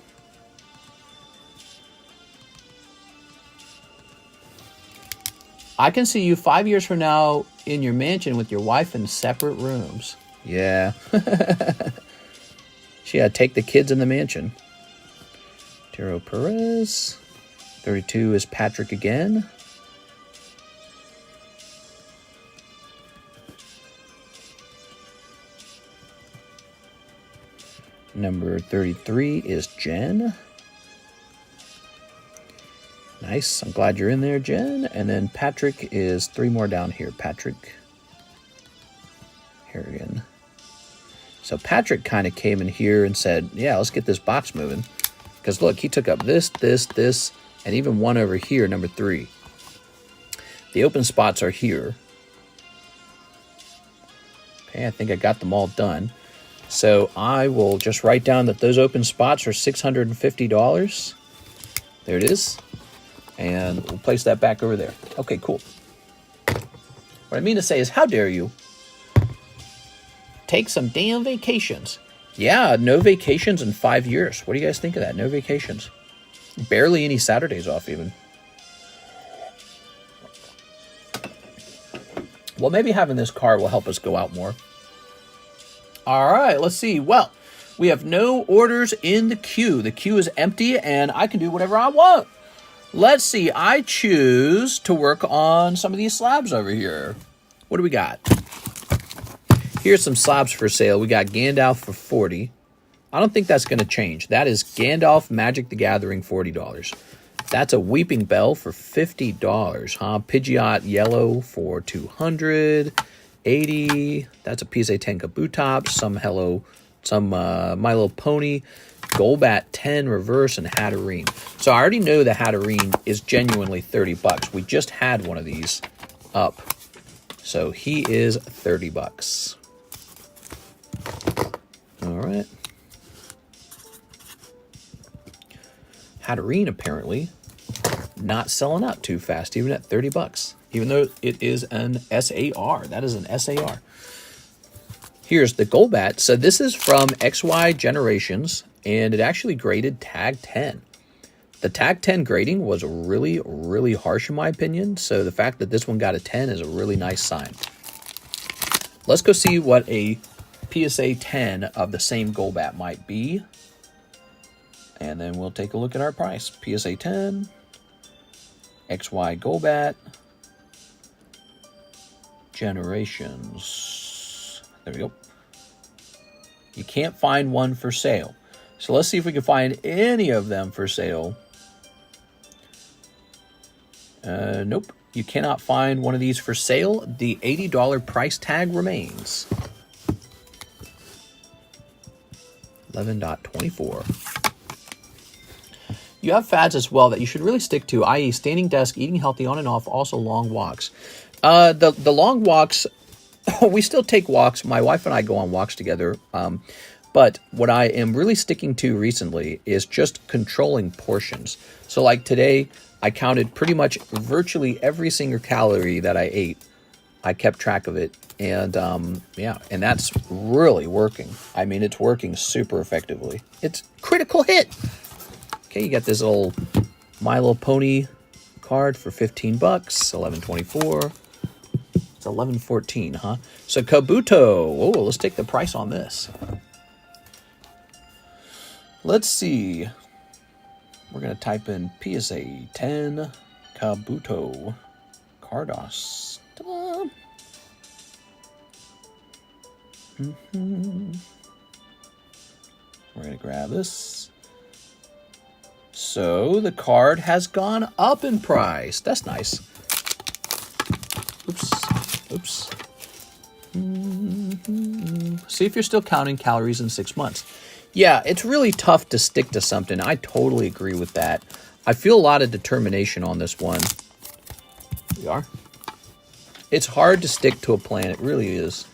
I can see you 5 years from now in your mansion with your wife in separate rooms. Yeah. She had to take the kids in the mansion. Tiro Perez. 32 is Patrick again. Number 33 is Jen. Nice. I'm glad you're in there, Jen. And then Patrick is 3 more down here. Patrick Harrigan. So Patrick kind of came in here and said, yeah, let's get this box moving. Because look, he took up this, and even one over here, number 3. The open spots are here. Okay, I think I got them all done. So I will just write down that those open spots are $650. There it is. And we'll place that back over there. Okay, cool. What I mean to say is, how dare you take some damn vacations? Yeah, no vacations in 5 years. What do you guys think of that? No vacations. Barely any Saturdays off even. Well, maybe having this car will help us go out more. All right, let's see. Well, we have no orders in the queue. The queue is empty, and I can do whatever I want. Let's see. I choose to work on some of these slabs over here. What do we got? Here's some slabs for sale. We got Gandalf for $40. I don't think that's going to change. That is Gandalf Magic the Gathering, $40. That's a Weeping Bell for $50, huh? Pidgeot Yellow for $200. $80. That's a PSA 10 Kabutops. Some My Little Pony. Golbat 10 Reverse and Hatterene. So I already know the Hatterene is genuinely $30. We just had one of these up. So he is $30. All right. Hatterene apparently not selling out too fast, even at $30. Even though it is an SAR. That is an SAR. Here's the Golbat. So this is from XY Generations, and it actually graded Tag 10. The Tag 10 grading was really, really harsh in my opinion, so the fact that this one got a 10 is a really nice sign. Let's go see what a PSA 10 of the same Golbat might be, and then we'll take a look at our price. PSA 10, XY Golbat, Generations. There we go. You can't find one for sale. So let's see if we can find any of them for sale. Nope. You cannot find one of these for sale. The $80 price tag remains. 11.24. You have fads as well that you should really stick to, i.e. standing desk, eating healthy on and off, also long walks. The long walks, we still take walks. My wife and I go on walks together. But what I am really sticking to recently is just controlling portions. So like today, I counted pretty much virtually every single calorie that I ate. I kept track of it. And yeah, and that's really working. I mean, it's working super effectively. It's critical hit. Okay, you got this old My Little Pony card for $15, $11.24. It's $11.14, huh? So Kabuto. Oh, let's take the price on this. Let's see. We're going to type in PSA 10 Kabuto Cardos. Ta-da! We're going to grab this. So the card has gone up in price. That's nice. Oops. See if you're still counting calories in 6 months. Yeah, it's really tough to stick to something. I totally agree with that. I feel a lot of determination on this one. We are. It's hard to stick to a plan. It really is.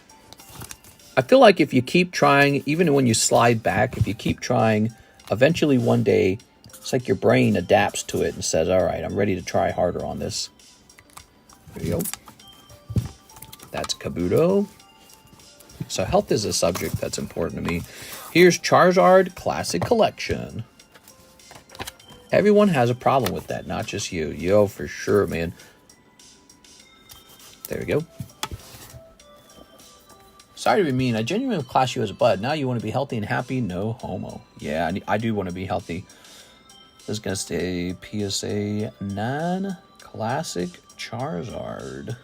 I feel like if you keep trying, even when you slide back, if you keep trying, eventually one day, it's like your brain adapts to it and says, all right, I'm ready to try harder on this. There you go. That's Kabuto. So health is a subject that's important to me. Here's Charizard Classic Collection. Everyone has a problem with that, not just you. Yo, for sure, man. There we go. Sorry to be mean. I genuinely class you as a bud. Now you want to be healthy and happy? No homo. Yeah, I do want to be healthy. This is going to stay PSA 9 Classic Charizard.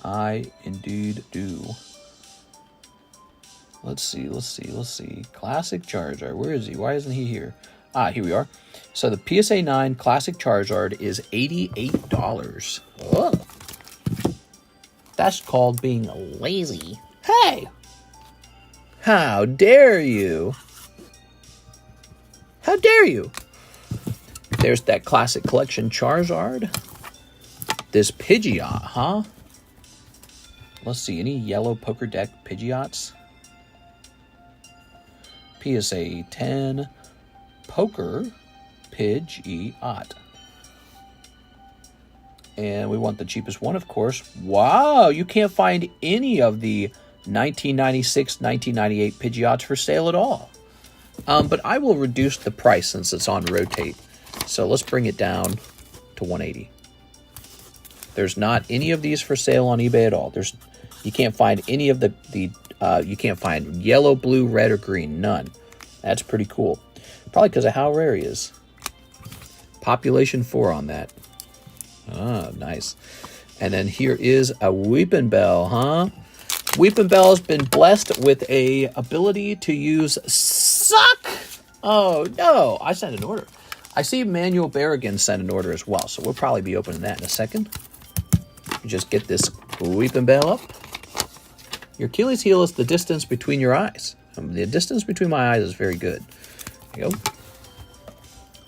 I indeed do. Let's see. Classic Charizard. Where is he? Why isn't he here? Ah, here we are. So the PSA 9 Classic Charizard is $88. Oh. That's called being lazy. Hey! How dare you? How dare you? There's that Classic Collection Charizard. This Pidgeot, huh? Let's see, any yellow poker deck Pidgeots? PSA 10 Poker Pidgeot. And we want the cheapest one, of course. Wow, you can't find any of the 1996, 1998 Pidgeots for sale at all. But I will reduce the price since it's on rotate. So let's bring it down to 180. There's not any of these for sale on eBay at all. You can't find any of you can't find yellow, blue, red, or green. None. That's pretty cool. Probably because of how rare he is. Population 4 on that. Ah, nice. And then here is a Weeping Bell, huh? Weeping Bell has been blessed with a ability to use Suck. Oh, no. I sent an order. I see Manuel Berrigan sent an order as well, so we'll probably be opening that in a second. Just get this Weeping Bell up. Your Achilles heel is the distance between your eyes. The distance between my eyes is very good. There you go.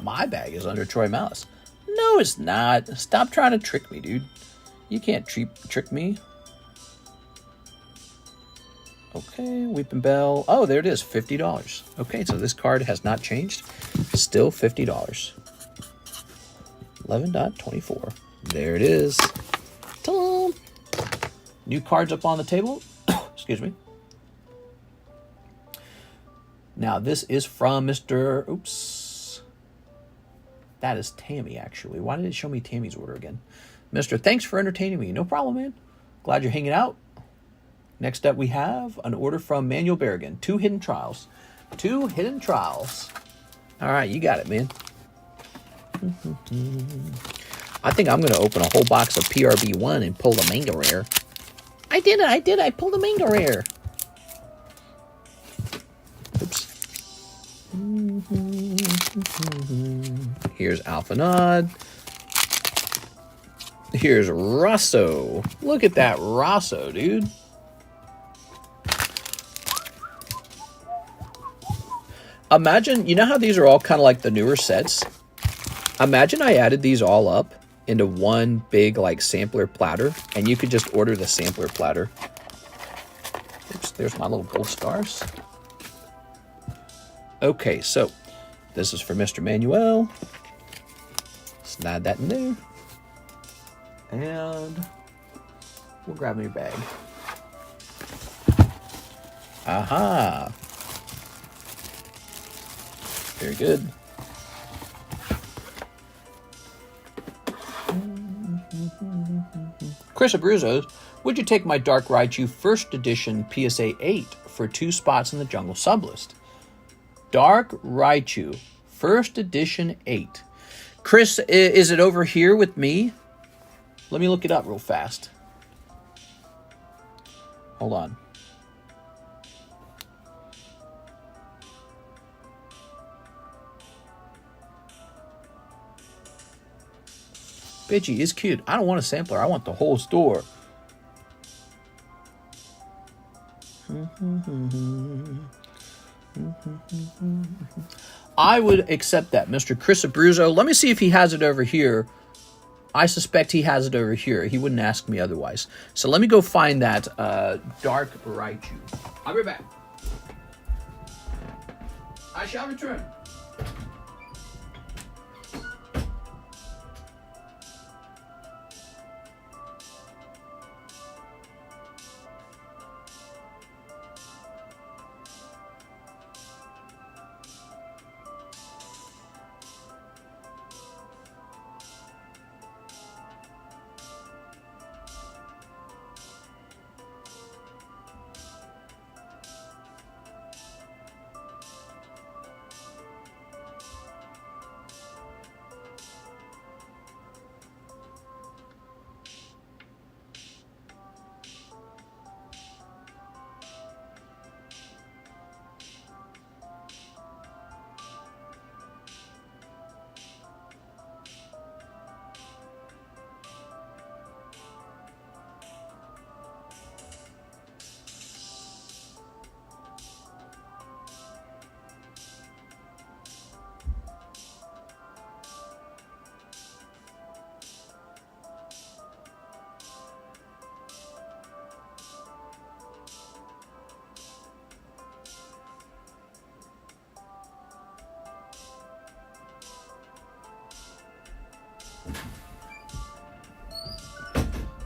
My bag is under Troy Malice. No, it's not. Stop trying to trick me, dude. You can't trick me. Okay, Weeping Bell. Oh, there it is, $50. Okay, so this card has not changed. Still $50. 11.24. There it is. Ta-da! New cards up on the table. Excuse me. Now, this is from Mr. Oops. That is Tammy, actually. Why did it show me Tammy's order again? Mr. Thanks for entertaining me. No problem, man. Glad you're hanging out. Next up, we have an order from Manuel Berrigan. 2 hidden trials. 2 hidden trials. All right, you got it, man. I think I'm going to open a whole box of PRB01 and pull the manga rare. I did it. I pulled a manga rare. Oops. Here's Alphanod. Here's Rosso. Look at that Rosso, dude. Imagine, you know how these are all kind of like the newer sets? Imagine I added these all up into one big like sampler platter, and you could just order the sampler platter. Oops, there's my little gold stars. Okay, so this is for Mr. Manuel. Slide that in there. And we'll grab your bag. Aha. Very good. Chris Abruzzo, would you take my Dark Raichu First Edition PSA 8 for 2 spots in the Jungle Sublist? Dark Raichu First Edition 8. Chris, is it over here with me? Let me look it up real fast. Hold on. Pidgey is cute. I don't want a sampler. I want the whole store. I would accept that, Mr. Chris Abruzzo. Let me see if he has it over here. I suspect he has it over here. He wouldn't ask me otherwise. So let me go find that Dark Raichu. I'll be right back. I shall return.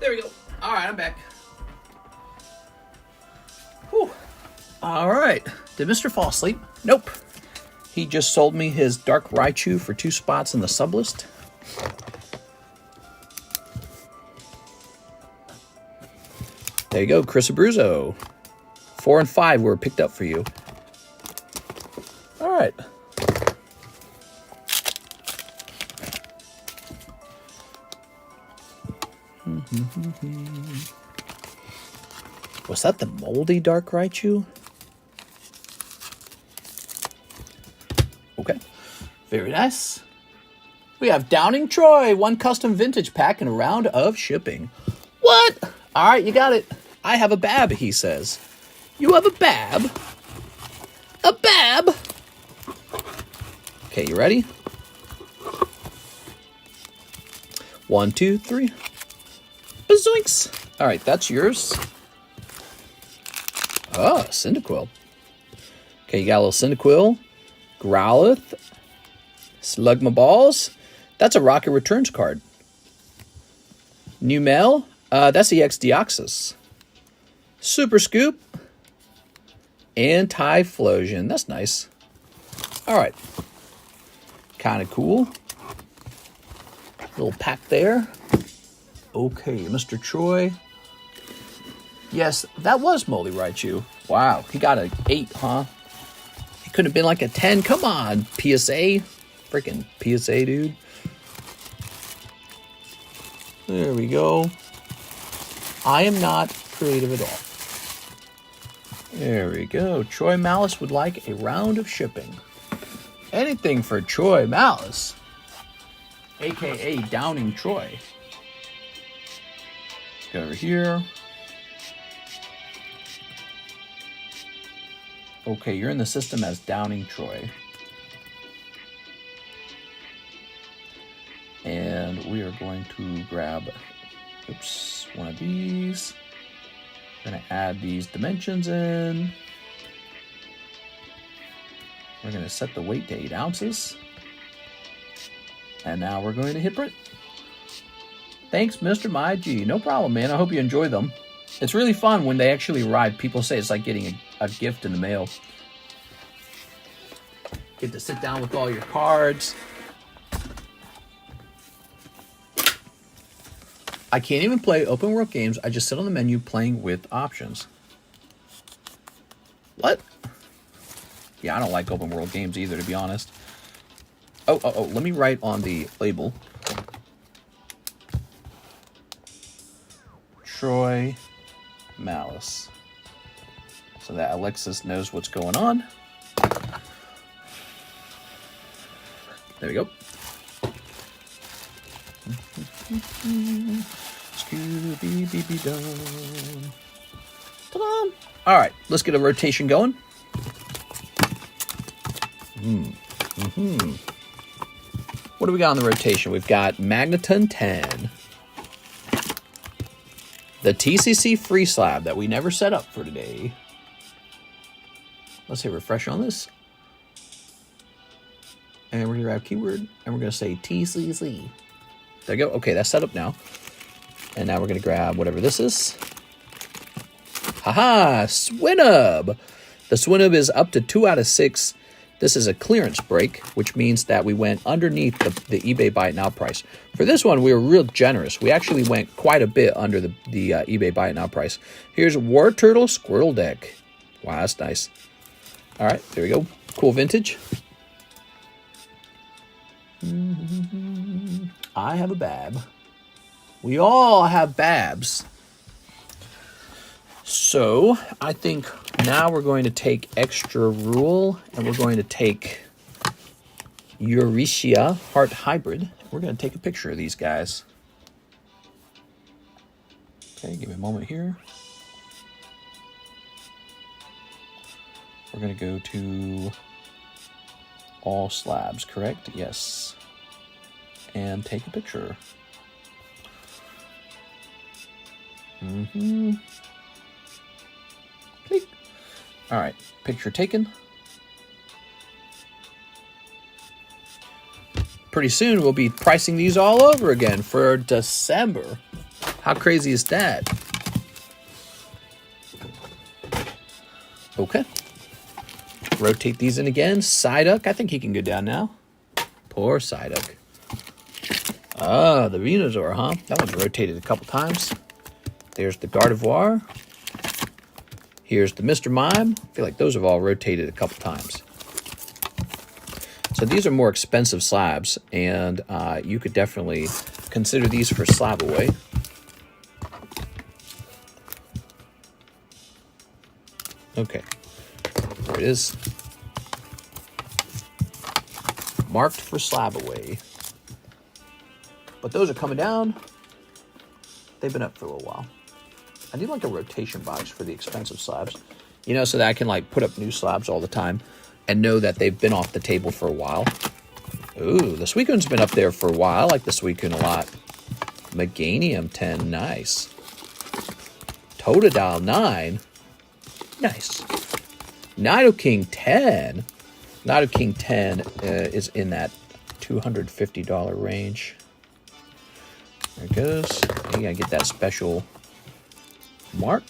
There we go. All right, I'm back. Whew. All right. Did Mr. fall asleep? Nope. He just sold me his Dark Raichu for 2 spots in the sublist. There you go, Chris Abruzzo. 4 and 5 were picked up for you. All right. Was that the moldy Dark Raichu? Okay. Very nice. We have Downing Troy, 1 custom vintage pack and a round of shipping. What? All right, you got it. I have a Bab, he says. You have a Bab? A Bab? Okay, you ready? 1, 2, 3. Bazoinks! All right, that's yours. Oh, Cyndaquil. Okay, you got a little Cyndaquil, Growlithe, Slugmaballs. That's a Rocket Returns card. New Mail. That's the EX Deoxys. Super Scoop. And Typhlosion. That's nice. All right. Kind of cool. Little pack there. Okay, Mr. Troy. Yes, that was Moldy Raichu. Wow, he got an 8, huh? He couldn't have been like a 10. Come on, PSA. Freaking PSA, dude. There we go. I am not creative at all. There we go. Troy Malice would like a round of shipping. Anything for Troy Malice. AKA Downing Troy. Go over here. Okay, you're in the system as Downing Troy. And we are going to grab, one of these. We're going to add these dimensions in. We're going to set the weight to 8 ounces. And now we're going to hit print. Thanks, Mr. MyG. No problem, man. I hope you enjoy them. It's really fun when they actually arrive. People say it's like getting a gift in the mail. Get to sit down with all your cards. I can't even play open world games. I just sit on the menu playing with options. What? Yeah, I don't like open world games either, to be honest. Oh, let me write on the label. Troy Malice. So that Alexis knows what's going on. There we go. Scooby-Dooby-Doo. Ta-da! All right, let's get a rotation going. What do we got on the rotation? We've got Magneton 10. The TCC free slab that we never set up for today. Let's hit refresh on this. And we're going to grab keyword, and we're going to say TCC. There you go. Okay, that's set up now. And now we're going to grab whatever this is. Haha, Swinub. The Swinub is up to 2 out of 6. This is a clearance break, which means that we went underneath the eBay buy it now price. For this one, we were real generous. We actually went quite a bit under the eBay buy it now price. Here's War Turtle Squirrel Deck. Wow, that's nice. All right, there we go. Cool vintage. I have a Bab. We all have Babs. So, I think now we're going to take Extra Rule, and we're going to take Eurecia Heart Hybrid. We're going to take a picture of these guys. Okay, give me a moment here. We're going to go to all slabs, correct? Yes. And take a picture. Click. All right, picture taken. Pretty soon we'll be pricing these all over again for December. How crazy is that? Okay. Rotate these in again. Psyduck, I think he can go down now. Poor Psyduck. Ah, the Venusaur, huh? That one's rotated a couple times. There's the Gardevoir. Here's the Mr. Mime. I feel like those have all rotated a couple times. So these are more expensive slabs, and you could definitely consider these for slab away. Okay, there it is. Marked for slab away. But those are coming down. They've been up for a little while. I need like a rotation box for the expensive slabs. You know, so that I can like put up new slabs all the time and know that they've been off the table for a while. Ooh, the Suicune's been up there for a while. I like the Suicune a lot. Meganium 10, nice. Totodile 9, nice. Nidoking 10. Nidoking 10 is in that $250 range. There it goes. You gotta get that special mark.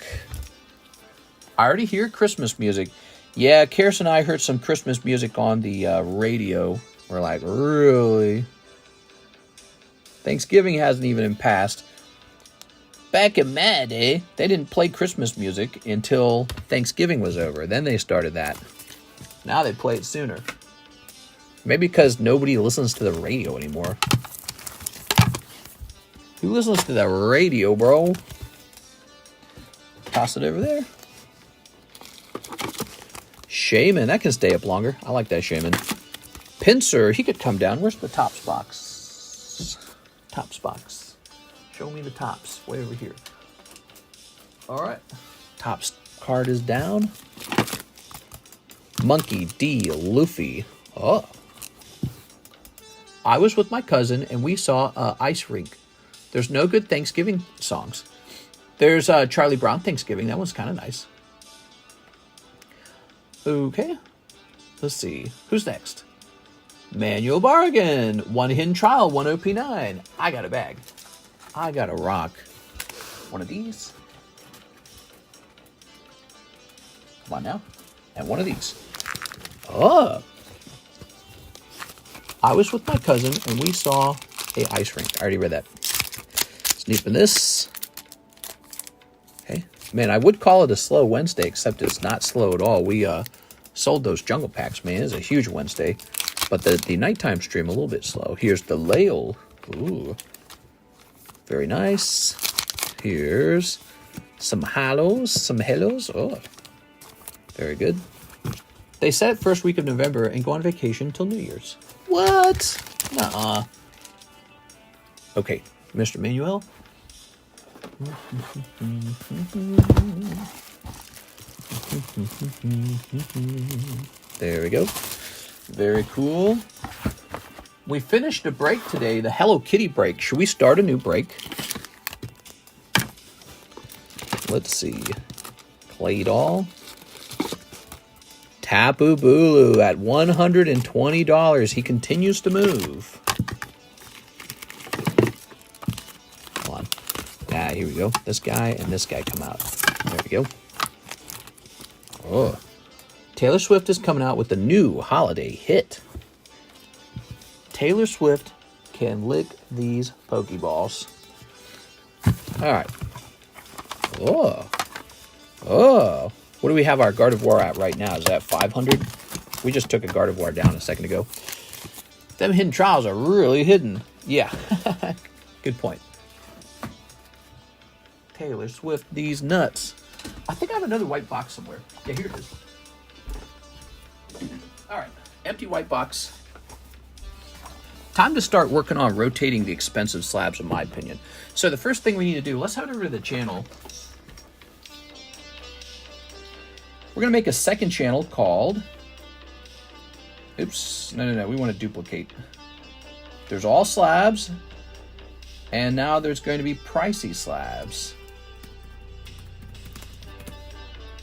I already hear Christmas music. Yeah, Karis and I heard some Christmas music on the radio. We're like, really? Thanksgiving hasn't even been passed. Back in my day, they didn't play Christmas music until Thanksgiving was over. Then they started that. Now they play it sooner. Maybe because nobody listens to the radio anymore. Who listens to the radio, bro? Toss it over there. Shaman, that can stay up longer. I like that Shaman. Pinsir, he could come down. Where's the tops box? Tops box. Show me the tops. Way over here. All right. Tops card is down. Monkey D. Luffy. Oh. I was with my cousin and we saw Ice Rink. There's no good Thanksgiving songs. There's Charlie Brown Thanksgiving. That one's kind of nice. Okay. Let's see. Who's next? Manual Bargain. One hidden trial, one OP9. I got a bag. I got a rock. One of these. Come on now. And one of these. Oh. I was with my cousin and we saw a ice rink. I already read that. Sneaping this. Okay. Man, I would call it a slow Wednesday, except it's not slow at all. We sold those jungle packs, man. It's a huge Wednesday. But the nighttime stream a little bit slow. Here's the Lail. Ooh. Very nice. Here's some halos, some hellos. Oh. Very good. They set first week of November and go on vacation till New Year's. What? Nuh-uh. Okay, Mr. Manuel. There we go. Very cool. We finished a break today, the Hello Kitty break. Should we start a new break? Let's see. Claydol. Tapu Bulu at $120. He continues to move. Come on. Ah, here we go. This guy and this guy come out. There we go. Oh. Taylor Swift is coming out with a new holiday hit. Taylor Swift can lick these Pokeballs. All right. Oh. Oh. What do we have our Gardevoir at right now? Is that 500? We just took a Gardevoir down a second ago. Them hidden trials are really hidden. Yeah. Good point. Taylor Swift, these nuts. I think I have another white box somewhere. Yeah, here it is. All right. Empty white box. Time to start working on rotating the expensive slabs, in my opinion. So the first thing we need to do, let's head over to the channel. We're going to make a second channel called... Oops. No. We want to duplicate. There's all slabs. And now there's going to be pricey slabs.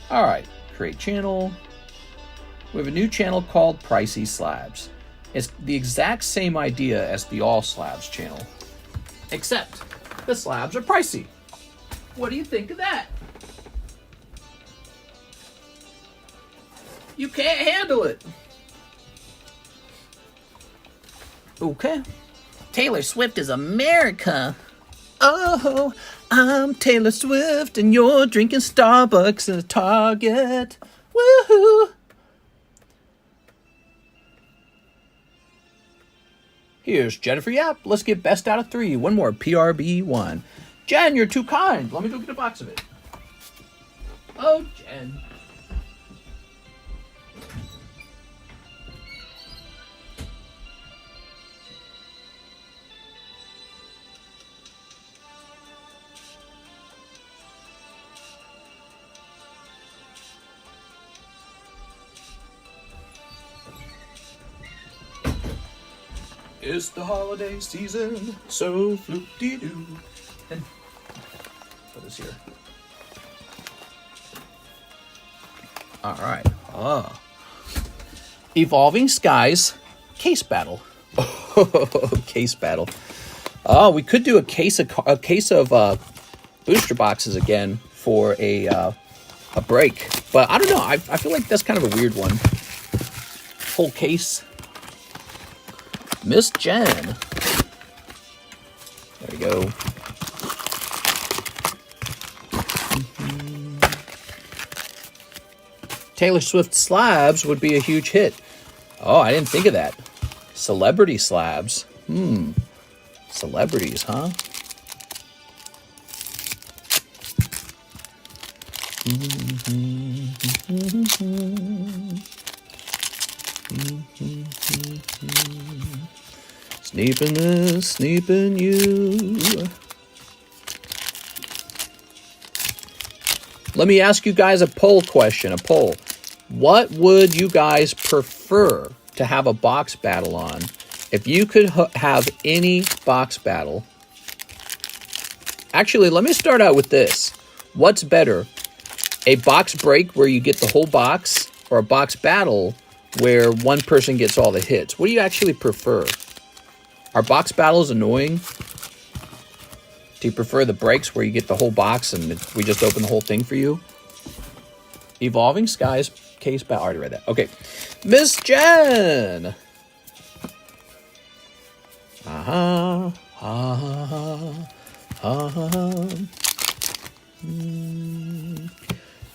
All right. Create channel. We have a new channel called Pricey Slabs. It's the exact same idea as the All Slabs channel, except the slabs are pricey. What do you think of that? You can't handle it. Okay. Taylor Swift is America. Oh, I'm Taylor Swift and you're drinking Starbucks at a Target. Woohoo! Here's Jennifer Yap. Let's get best out of 3. One more PRB01. Jen, you're too kind. Let me go get a box of it. Oh, Jen. It's the holiday season, so floop-de-doo. And put this here. All right. Oh. Evolving Skies case battle. Oh, case battle. Oh, we could do a case of booster boxes again for a break, but I don't know. I feel like that's kind of a weird one. Full case. Miss Jen. There we go. Taylor Swift slabs would be a huge hit. Oh, I didn't think of that. Celebrity slabs. Celebrities, huh? Sneeping this, sneeping you. Let me ask you guys a poll question, a poll. What would you guys prefer to have a box battle on? If you could have any box battle. Actually, let me start out with this. What's better? A box break where you get the whole box, or a box battle where one person gets all the hits? What do you actually prefer? Are box battles annoying? Do you prefer the breaks where you get the whole box and we just open the whole thing for you? Evolving Skies case battle. I already read that. Okay. Miss Jen.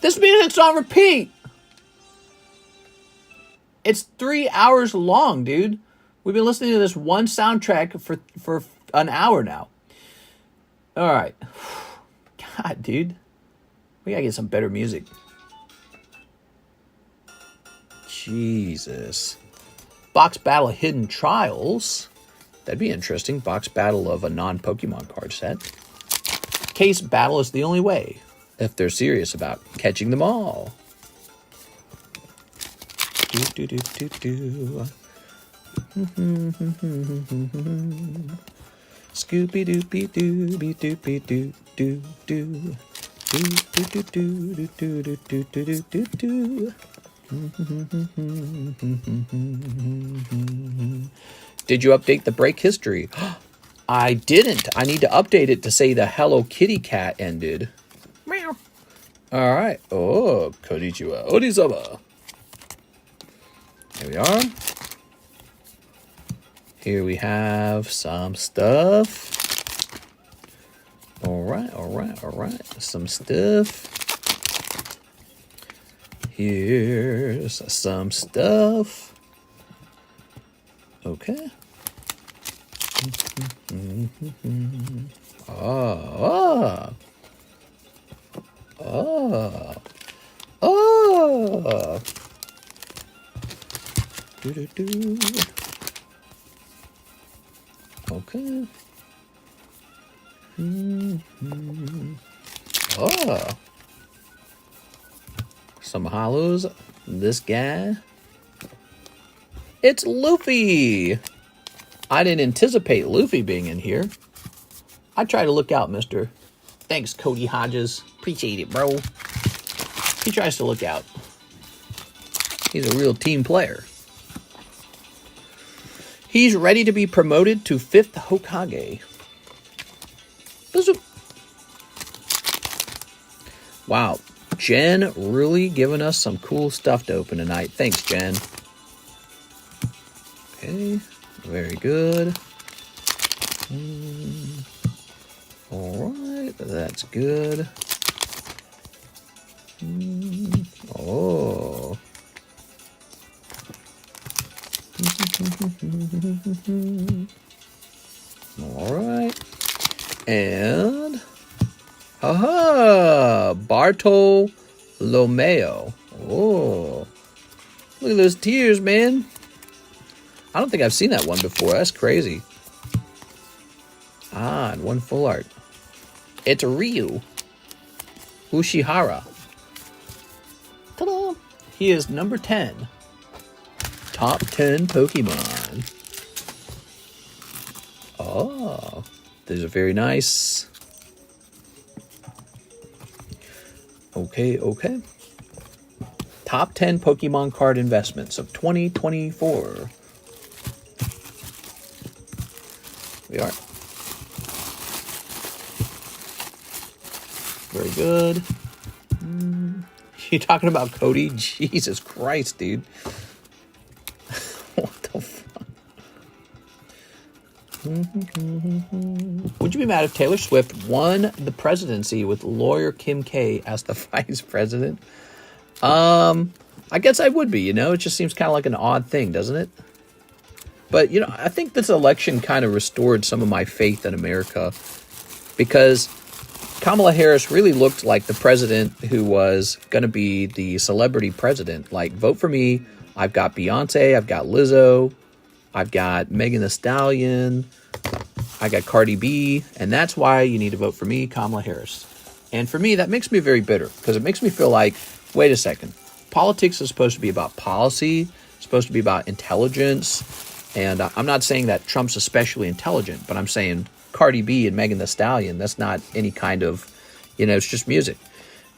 This music's on repeat. It's 3 hours long, dude. We've been listening to this one soundtrack for an hour now. All right. God, dude. We gotta get some better music. Jesus. Box battle of hidden trials. That'd be interesting. Box battle of a non-Pokemon card set. Case battle is the only way if they're serious about catching them all. Scooby doopy dooby doopy doo doo doo. Doo doo doo doo doo doo doo doo doo doo. Did you update the break history? I didn't. I need to update it to say the Hello Kitty cat ended. Meow. All right. Oh, konnichiwa. Odizaba. Here we are. Here we have some stuff. All right. Some stuff. Here's some stuff. Okay. Oh. Do. Okay. Oh. Some hollows. This guy. It's Luffy. I didn't anticipate Luffy being in here. I try to look out, mister. Thanks, Cody Hodges. Appreciate it, bro. He tries to look out. He's a real team player. He's ready to be promoted to 5th Hokage. Wow. Jen really giving us some cool stuff to open tonight. Thanks, Jen. Okay. Very good. All right. That's good. Oh. All right. And Bartolomeo. Oh. Look at those tears, man. I don't think I've seen that one before. That's crazy. Ah, and one full art. It's Ryu Ushihara. Ta-da! He is number 10. Top 10 Pokemon. Oh, these are very nice. Okay. Top 10 Pokemon card investments of 2024. We are. Very good. You talking about Cody? Jesus Christ, dude. What the fuck? Would you be mad if Taylor Swift won the presidency with lawyer Kim K as the vice president? I guess I would be, It just seems kind of like an odd thing, doesn't it? But, I think this election kind of restored some of my faith in America because Kamala Harris really looked like the president who was going to be the celebrity president. Like, vote for me. I've got Beyonce. I've got Lizzo. I've got Megan Thee Stallion. I got Cardi B. And that's why you need to vote for me, Kamala Harris. And for me, that makes me very bitter because it makes me feel like, wait a second. Politics is supposed to be about policy. It's supposed to be about intelligence. And I'm not saying that Trump's especially intelligent, but I'm saying Cardi B and Megan Thee Stallion, that's not any kind of, it's just music.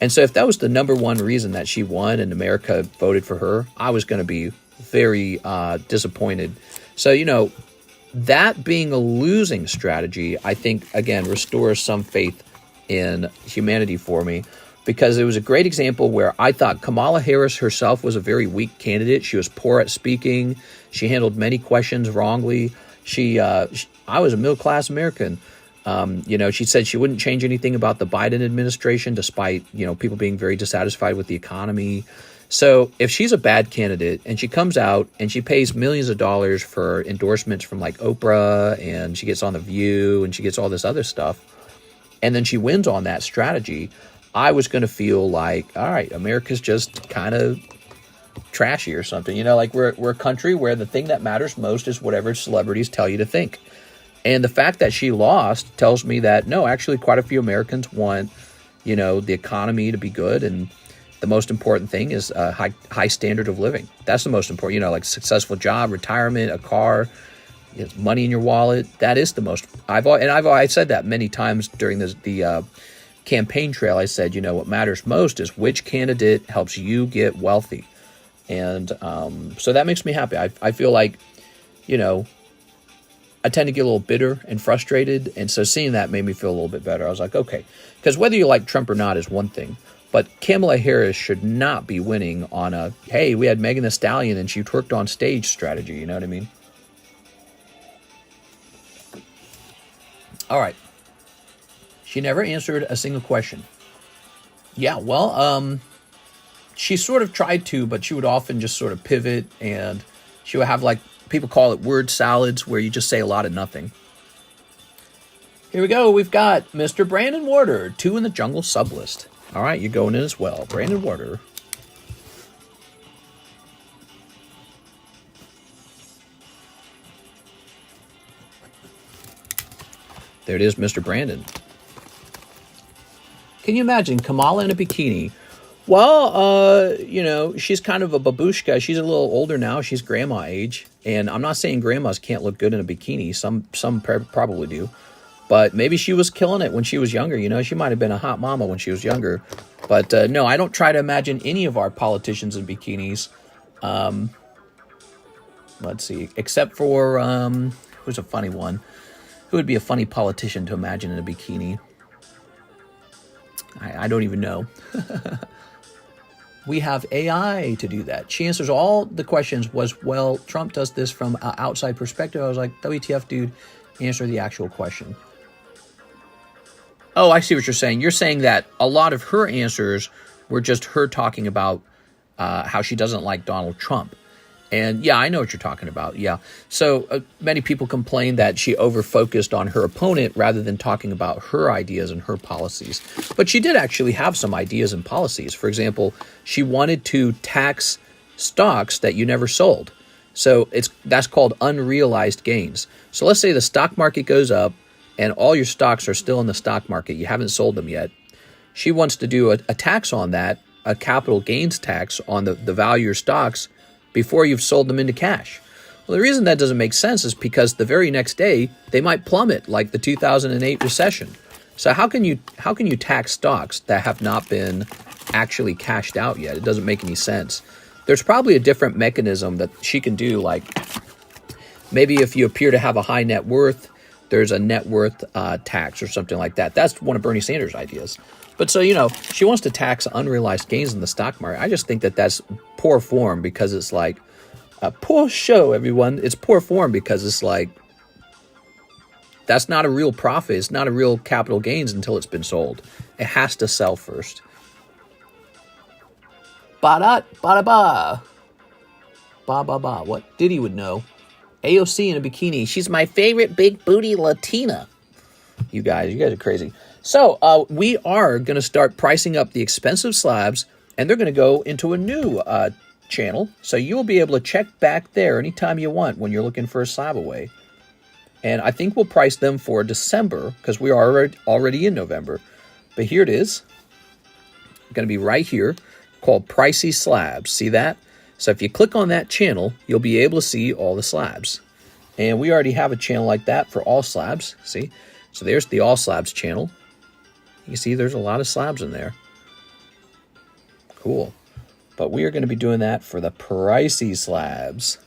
And so if that was the number one reason that she won and America voted for her, I was going to be very disappointed. So, that being a losing strategy, I think, again, restores some faith in humanity for me. Because it was a great example where I thought Kamala Harris herself was a very weak candidate. She was poor at speaking. She handled many questions wrongly. I was a middle-class American. She said she wouldn't change anything about the Biden administration, despite, people being very dissatisfied with the economy. So if she's a bad candidate and she comes out and she pays millions of dollars for endorsements from like Oprah and she gets on The View and she gets all this other stuff, and then she wins on that strategy, I was going to feel like, all right, America's just kind of trashy or something. Like we're a country where the thing that matters most is whatever celebrities tell you to think. And the fact that she lost tells me that, no, actually quite a few Americans want, the economy to be good and the most important thing is a high standard of living. That's the most important. You know, like successful job, retirement, a car, money in your wallet. That is the most. I've said that many times during the campaign trail. I said, you know, what matters most is which candidate helps you get wealthy, and so that makes me happy. I feel like, you know, I tend to get a little bitter and frustrated, and so seeing that made me feel a little bit better. I was like, okay, because whether you like Trump or not is one thing, but Kamala Harris should not be winning on a, hey, we had Megan Thee Stallion and she twerked on stage strategy, you know what I mean? All right. She never answered a single question. Yeah, well, she sort of tried to, but she would often just sort of pivot, and she would have, like, people call it word salads, where you just say a lot of nothing. Here we go. We've got Mr. Brandon Warder, 2 in the jungle sublist. All right, you're going in as well. Brandon Warder. There it is, Mr. Brandon. Can you imagine Kamala in a bikini? Well, you know, she's kind of a babushka. She's a little older now. She's grandma age. And I'm not saying grandmas can't look good in a bikini. Some probably do. But maybe she was killing it when she was younger. You know, she might have been a hot mama when she was younger. But no, I don't try to imagine any of our politicians in bikinis. Let's see. Except for, who's a funny one? Who would be a funny politician to imagine in a bikini? I don't even know. We have AI to do that. She answers all the questions. Well, Trump does this from an outside perspective. I was like, WTF, dude, answer the actual question. Oh, I see what you're saying. You're saying that a lot of her answers were just her talking about how she doesn't like Donald Trump. And yeah, I know what you're talking about. Yeah. So many people complain that she over-focused on her opponent rather than talking about her ideas and her policies. But she did actually have some ideas and policies. For example, she wanted to tax stocks that you never sold. So that's called unrealized gains. So let's say the stock market goes up and all your stocks are still in the stock market. You haven't sold them yet. She wants to do a tax on that, a capital gains tax on the value of your stocks before you've sold them into cash. Well, the reason that doesn't make sense is because the very next day they might plummet, like the 2008 recession. So how can you tax stocks that have not been actually cashed out yet? It doesn't make any sense. There's probably a different mechanism that she can do, like maybe if you appear to have a high net worth, there's a net worth tax or something like that. That's one of Bernie Sanders' ideas. But so, you know, she wants to tax unrealized gains in the stock market. I just think that that's poor form, because it's like a poor show, everyone. It's poor form because it's like that's not a real profit. It's not a real capital gains until it's been sold. It has to sell first. Ba-da, ba-da-ba. Ba-ba-ba. What? Diddy would know. AOC in a bikini. She's my favorite big booty Latina. You guys are crazy. So we are going to start pricing up the expensive slabs, and they're going to go into a new channel. So you'll be able to check back there anytime you want when you're looking for a slab away. And I think we'll price them for December because we are already in November. But here it is. It's going to be right here, called Pricey Slabs. See that? So if you click on that channel, you'll be able to see all the slabs. And we already have a channel like that for all slabs. See? So there's the all slabs channel. You see there's a lot of slabs in there. Cool. But we are going to be doing that for the pricey slabs.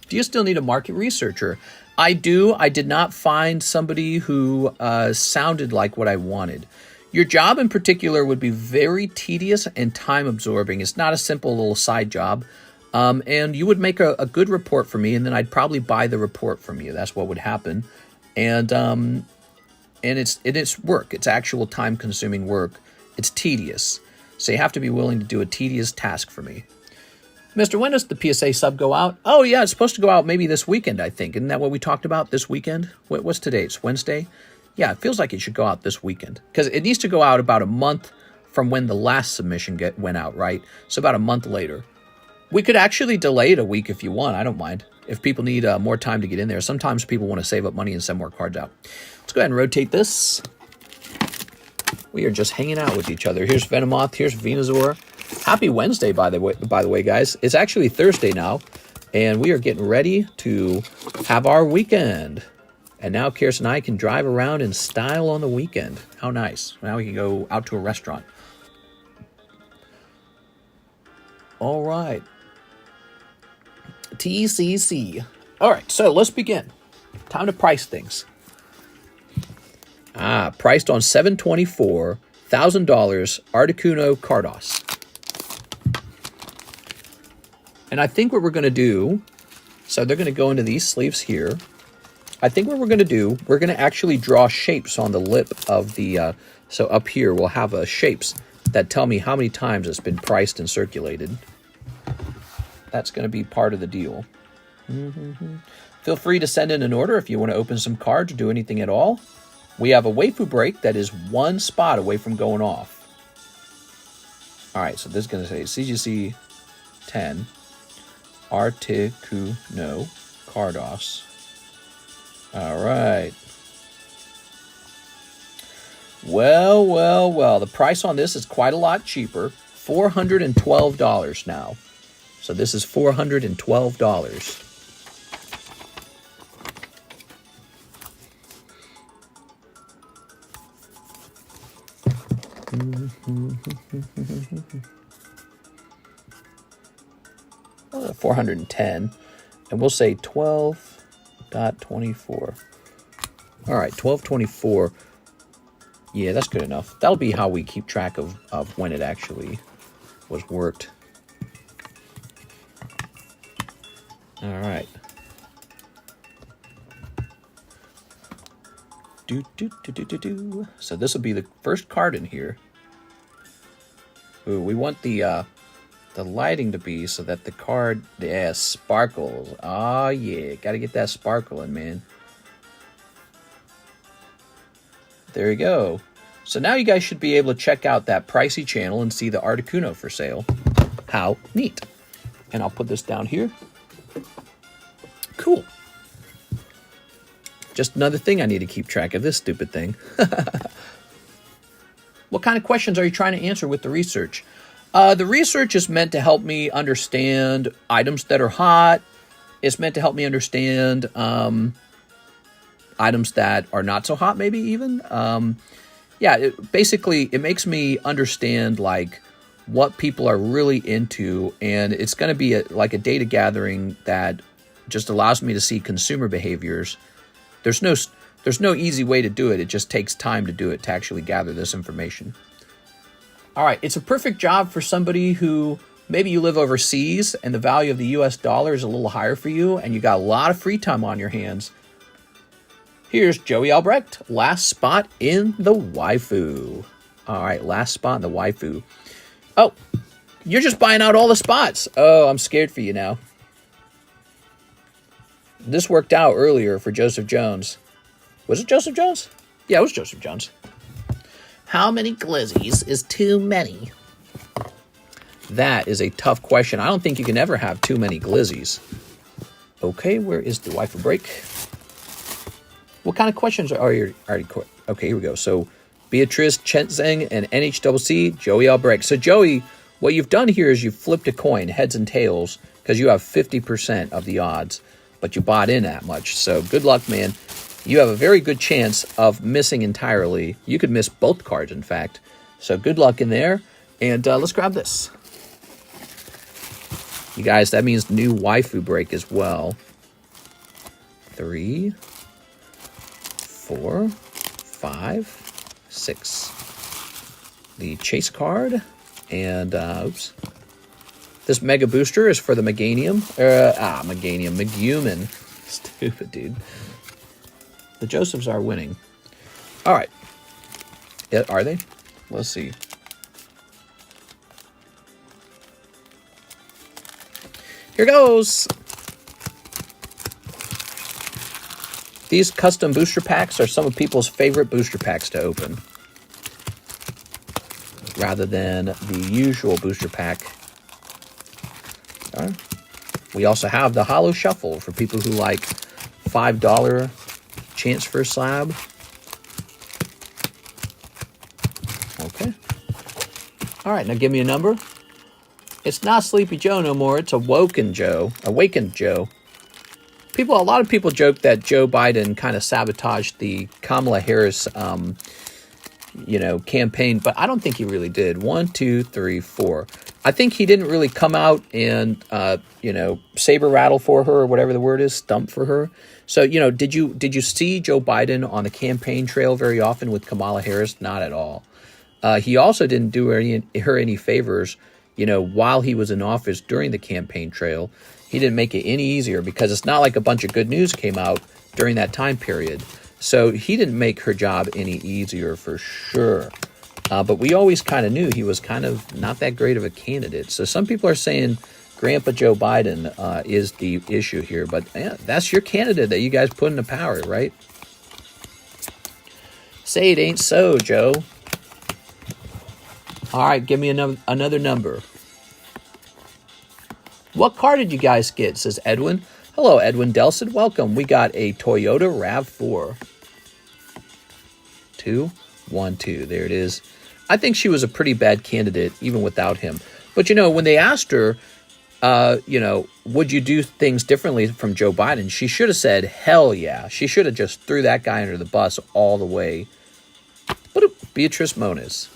Do you still need a market researcher? I do. I did not find somebody who sounded like what I wanted. Your job in particular would be very tedious and time absorbing. It's not a simple little side job. And you would make a good report for me, and then I'd probably buy the report from you. That's what would happen. And it's work. It's actual time-consuming work. It's tedious. So you have to be willing to do a tedious task for me. Mr. When does the PSA sub go out? Oh, yeah, it's supposed to go out maybe this weekend, I think. Isn't that what we talked about, this weekend? What's today? It's Wednesday? Yeah, it feels like it should go out this weekend. Because it needs to go out about a month from when the last submission went out, right? So about a month later. We could actually delay it a week if you want. I don't mind. If people need more time to get in there. Sometimes people want to save up money and send more cards out. Let's go ahead and rotate this. We are just hanging out with each other. Here's Venomoth. Here's Venusaur. Happy Wednesday, by the way, guys. It's actually Thursday now, and we are getting ready to have our weekend. And now Kirsten and I can drive around in style on the weekend. How nice. Now we can go out to a restaurant. All right. TCC. All right, so let's begin. Time to price things. Priced on $724, $1,000 Articuno Cardos. And I think what we're going to do, so they're going to go into these sleeves here. I think what we're going to do, we're going to actually draw shapes on the lip of the, so up here we'll have shapes that tell me how many times it's been priced and circulated. That's going to be part of the deal. Feel free to send in an order if you want to open some cards or do anything at all. We have a waifu break that is one spot away from going off. All right, so this is going to say CGC 10, Articuno Cardos. All right. Well. The price on this is quite a lot cheaper. $412 now. So this is $412. $410. And we'll say 12.24. All right, 12.24. Yeah, that's good enough. That'll be how we keep track of when it actually was worked. All right. So this will be the first card in here. Ooh, we want the lighting to be so that the card, sparkles. Oh yeah, gotta get that sparkling, man. There you go. So now you guys should be able to check out that pricey channel and see the Articuno for sale. How neat. And I'll put this down here. Cool. Just another thing I need to keep track of, this stupid thing. What kind of questions are you trying to answer with the research? The research is meant to help me understand items that are hot. It's meant to help me understand items that are not so hot, maybe even. Basically, it makes me understand like what people are really into, and it's going to be like a data gathering that just allows me to see consumer behaviors. There's no easy way to do it. It just takes time to do it, to actually gather this information. All right, it's a perfect job for somebody who maybe you live overseas and the value of the US dollar is a little higher for you and you got a lot of free time on your hands. Here's Joey Albrecht, last spot in the waifu. All right, last spot in the waifu. Oh, you're just buying out all the spots. Oh, I'm scared for you now. This worked out earlier for Joseph Jones. Was it Joseph Jones? Yeah, it was Joseph Jones. How many glizzies is too many? That is a tough question. I don't think you can ever have too many glizzies. Okay, where is the waifu break? What kind of questions are you already? Okay, here we go. So, Beatrice Chenzeng and NHCC, Joey Albrecht. So, Joey, what you've done here is you've flipped a coin, heads and tails, because you have 50% of the odds, but you bought in that much. So, good luck, man. You have a very good chance of missing entirely. You could miss both cards, in fact. So good luck in there. And let's grab this. You guys, that means new waifu break as well. 3, 4, 5, 6. The chase card. And, oops. This mega booster is for the Meganium. Megumin. Stupid, dude. The Josephs are winning. All right. Yeah, are they? Let's see. Here goes. These custom booster packs are some of people's favorite booster packs to open, rather than the usual booster pack. All right. We also have the Holo Shuffle for people who like $5 chance for a slab. Okay. All right, now give me a number. It's not Sleepy Joe no more. It's Awakened Joe. Awakened Joe. A lot of people joke that Joe Biden kind of sabotaged the Kamala Harris, campaign, but I don't think he really did. 1, 2, 3, 4. I think he didn't really come out and, saber rattle for her or whatever the word is, stump for her. So, did you see Joe Biden on the campaign trail very often with Kamala Harris? Not at all. He also didn't do her any favors, while he was in office during the campaign trail. He didn't make it any easier because it's not like a bunch of good news came out during that time period. So he didn't make her job any easier for sure. But we always kind of knew he was kind of not that great of a candidate. So some people are saying Grandpa Joe Biden is the issue here. But yeah, that's your candidate that you guys put into power, right? Say it ain't so, Joe. All right, give me another number. What car did you guys get, says Edwin. Hello, Edwin Delson. Welcome. We got a Toyota RAV4. 2, 1, 2. There it is. I think she was a pretty bad candidate, even without him. But, when they asked her, would you do things differently from Joe Biden? She should have said, hell yeah. She should have just threw that guy under the bus all the way. Beatrice Moniz.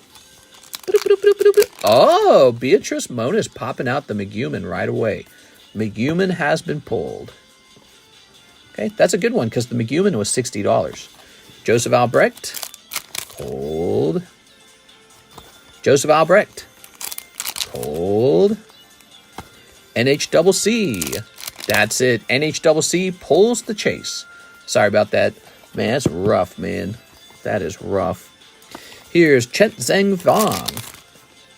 Oh, Beatrice Moniz popping out the McGuman right away. McGuman has been pulled. Okay, that's a good one because the McGuman was $60. Joseph Albrecht, cold. Joseph Albrecht, cold. NHCC, that's it. NHCC pulls the chase. Sorry about that. Man, that's rough, man. That is rough. Here's Chen Zheng Fang.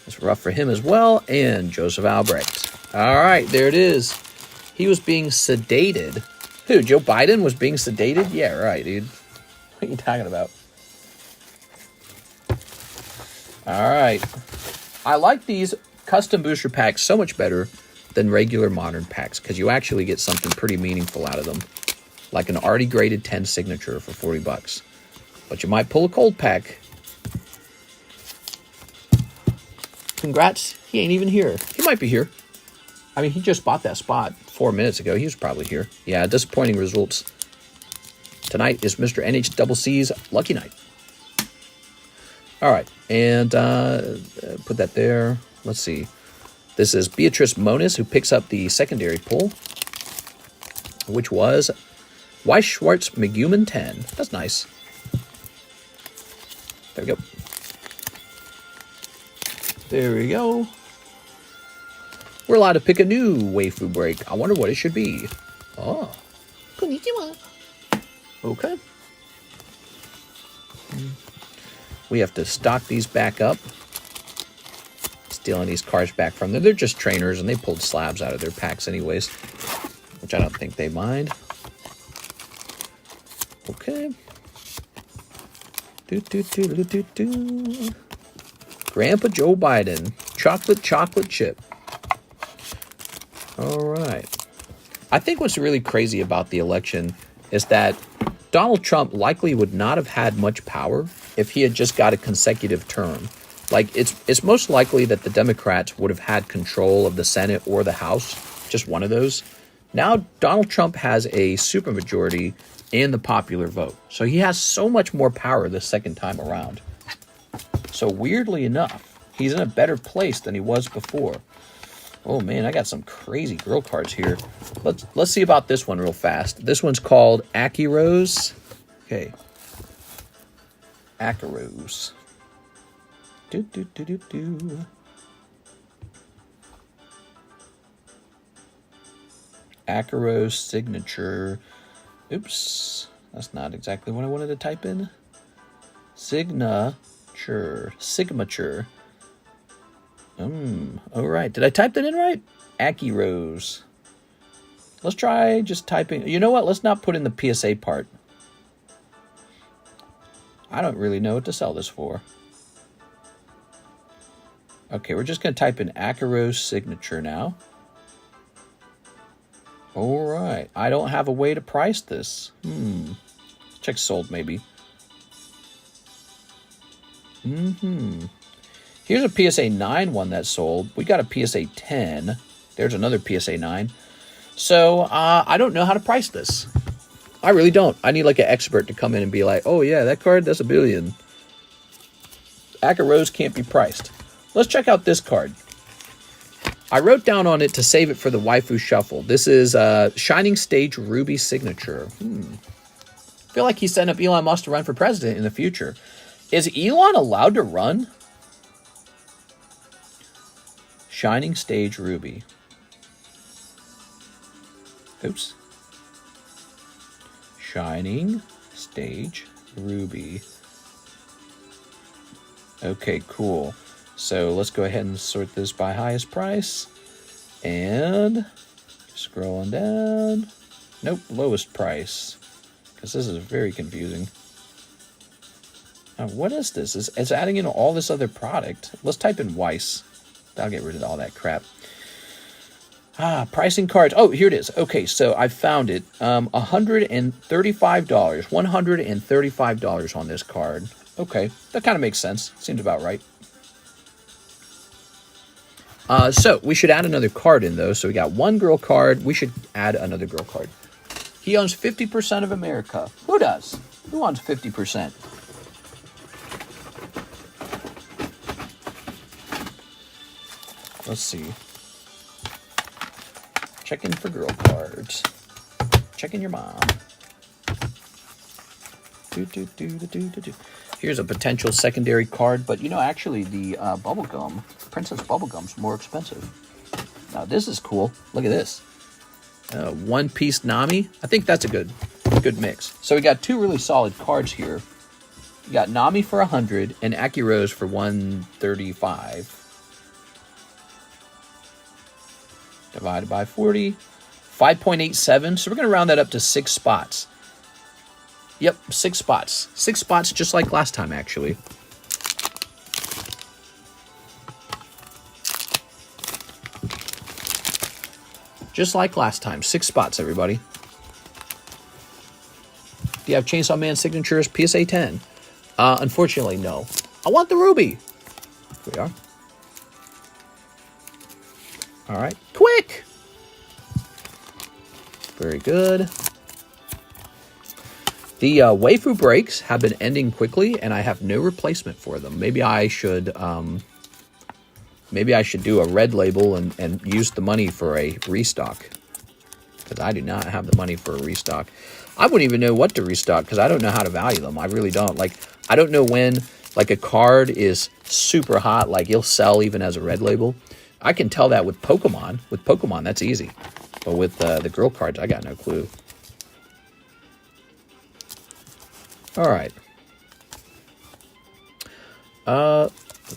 It's rough for him as well. And Joseph Albrecht. All right, there it is. He was being sedated. Who, Joe Biden was being sedated? Yeah, right, dude. What are you talking about? All right. I like these custom booster packs so much better than regular modern packs because you actually get something pretty meaningful out of them. Like an already graded 10 signature for $40. But you might pull a cold pack. Congrats. He ain't even here. He might be here. I mean, he just bought that spot 4 minutes ago. He was probably here. Yeah, disappointing results. Tonight is Mr. NHCC's lucky night. All right, and put that there. Let's see. This is Beatrice Moniz, who picks up the secondary pull, which was Weiss Schwartz McGuman 10. That's nice. There we go. There we go. We're allowed to pick a new waifu break. I wonder what it should be. Oh. Konnichiwa. Okay. We have to stock these back up. Stealing these cards back from them. They're just trainers, and they pulled slabs out of their packs anyways, which I don't think they mind. Okay. Grandpa Joe Biden. Chocolate chip. All right. I think what's really crazy about the election is that Donald Trump likely would not have had much power if he had just got a consecutive term. Like, it's most likely that the Democrats would have had control of the Senate or the House, just one of those. Now, Donald Trump has a supermajority in the popular vote. So he has so much more power this second time around. So weirdly enough, he's in a better place than he was before. Oh man, I got some crazy girl cards here. Let's see about this one real fast. This one's called Akirose. Okay. Akirose. Akirose signature. Oops. That's not exactly what I wanted to type in. Signature. All right. Did I type that in right? Akirose. Let's try just typing. You know what? Let's not put in the PSA part. I don't really know what to sell this for. Okay, we're just going to type in Akirose signature now. All right. I don't have a way to price this. Check sold maybe. Here's a PSA 9 one that sold. We got a PSA 10. There's another PSA 9. So I don't know how to price this. I really don't. I need like an expert to come in and be like, oh yeah, that card, that's $1 billion. Rose can't be priced. Let's check out this card. I wrote down on it to save it for the Waifu Shuffle. This is Shining Stage Ruby Signature. I feel like he's setting up Elon Musk to run for president in the future. Is Elon allowed to run? Shining Stage Ruby. Oops. Shining Stage Ruby. Okay, cool. So let's go ahead and sort this by highest price. And scrolling down. Nope, lowest price. Because this is very confusing. Now, what is this? It's adding in all this other product. Let's type in Weiss. That'll get rid of all that crap. Pricing cards. Oh, here it is. Okay, so I found it. $135. $135 on this card. Okay, that kind of makes sense. Seems about right. So we should add another card in, though. So we got one girl card. We should add another girl card. He owns 50% of America. Who does? Who owns 50%? Let's see. Checking for girl cards. Checking your mom. Here's a potential secondary card, but you know, actually the bubblegum, Princess Bubblegum's more expensive. Now this is cool. Look at this. One Piece Nami. I think that's a good mix. So we got two really solid cards here. You got Nami for 100 and Akirose for 135. Divided by 40. 5.87. So we're going to round that up to 6 spots. Yep, 6 spots. 6 spots just like last time, actually. Just like last time. 6 spots, everybody. Do you have Chainsaw Man signatures? PSA 10. Unfortunately, no. I want the ruby. Here we are. All right. Quick! Very good. The waifu breaks have been ending quickly, and I have no replacement for them. Maybe I should do a red label and use the money for a restock. Because I do not have the money for a restock. I wouldn't even know what to restock because I don't know how to value them. I really don't. Like, I don't know when like a card is super hot, like you'll sell even as a red label. I can tell that with Pokemon. With Pokemon, that's easy. But with the girl cards, I got no clue. All right.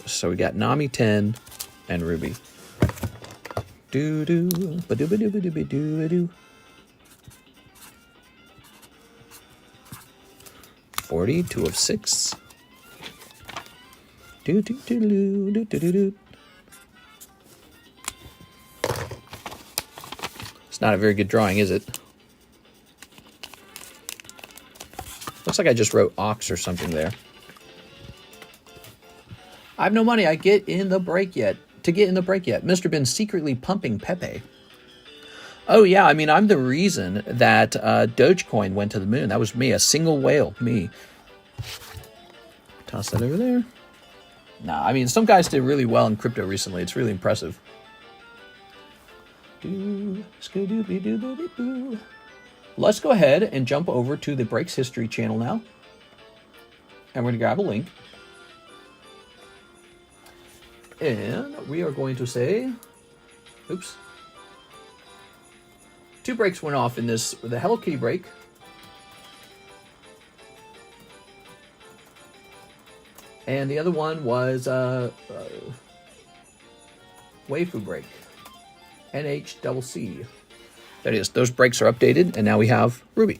So we got Nami 10 and Ruby. Do do ba do ba do ba do ba do do. 40, 2 of 6. Do do do do do do do. It's not a very good drawing, is it? Looks like I just wrote ox or something there. I have no money. I get in the break yet. To get in the break yet. Mr. Bin secretly pumping Pepe. Oh, yeah. I mean, I'm the reason that Dogecoin went to the moon. That was me. A single whale. Me. Toss that over there. Nah, I mean, some guys did really well in crypto recently. It's really impressive. Let's go ahead and jump over to the Breaks History channel now. And we're going to grab a link. And we are going to say, oops. 2 breaks went off in this, the Hello Kitty break. And the other one was Waifu break. NHCC. That is, those breaks are updated, and now we have Ruby.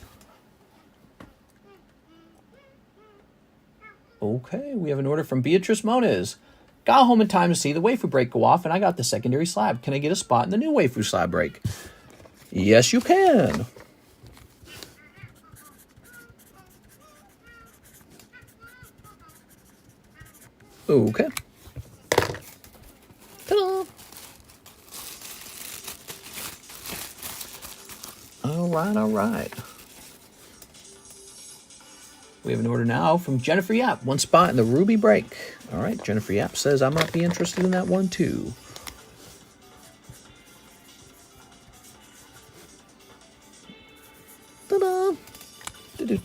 Okay, we have an order from Beatrice Moniz. Got home in time to see the Waifu break go off, and I got the secondary slab. Can I get a spot in the new Waifu slab break? Yes, you can. Okay. Ta-da! All right, all right. We have an order now from Jennifer Yap. 1 spot in the Ruby break. All right, Jennifer Yap says I might be interested in that one too. Ta-da! Is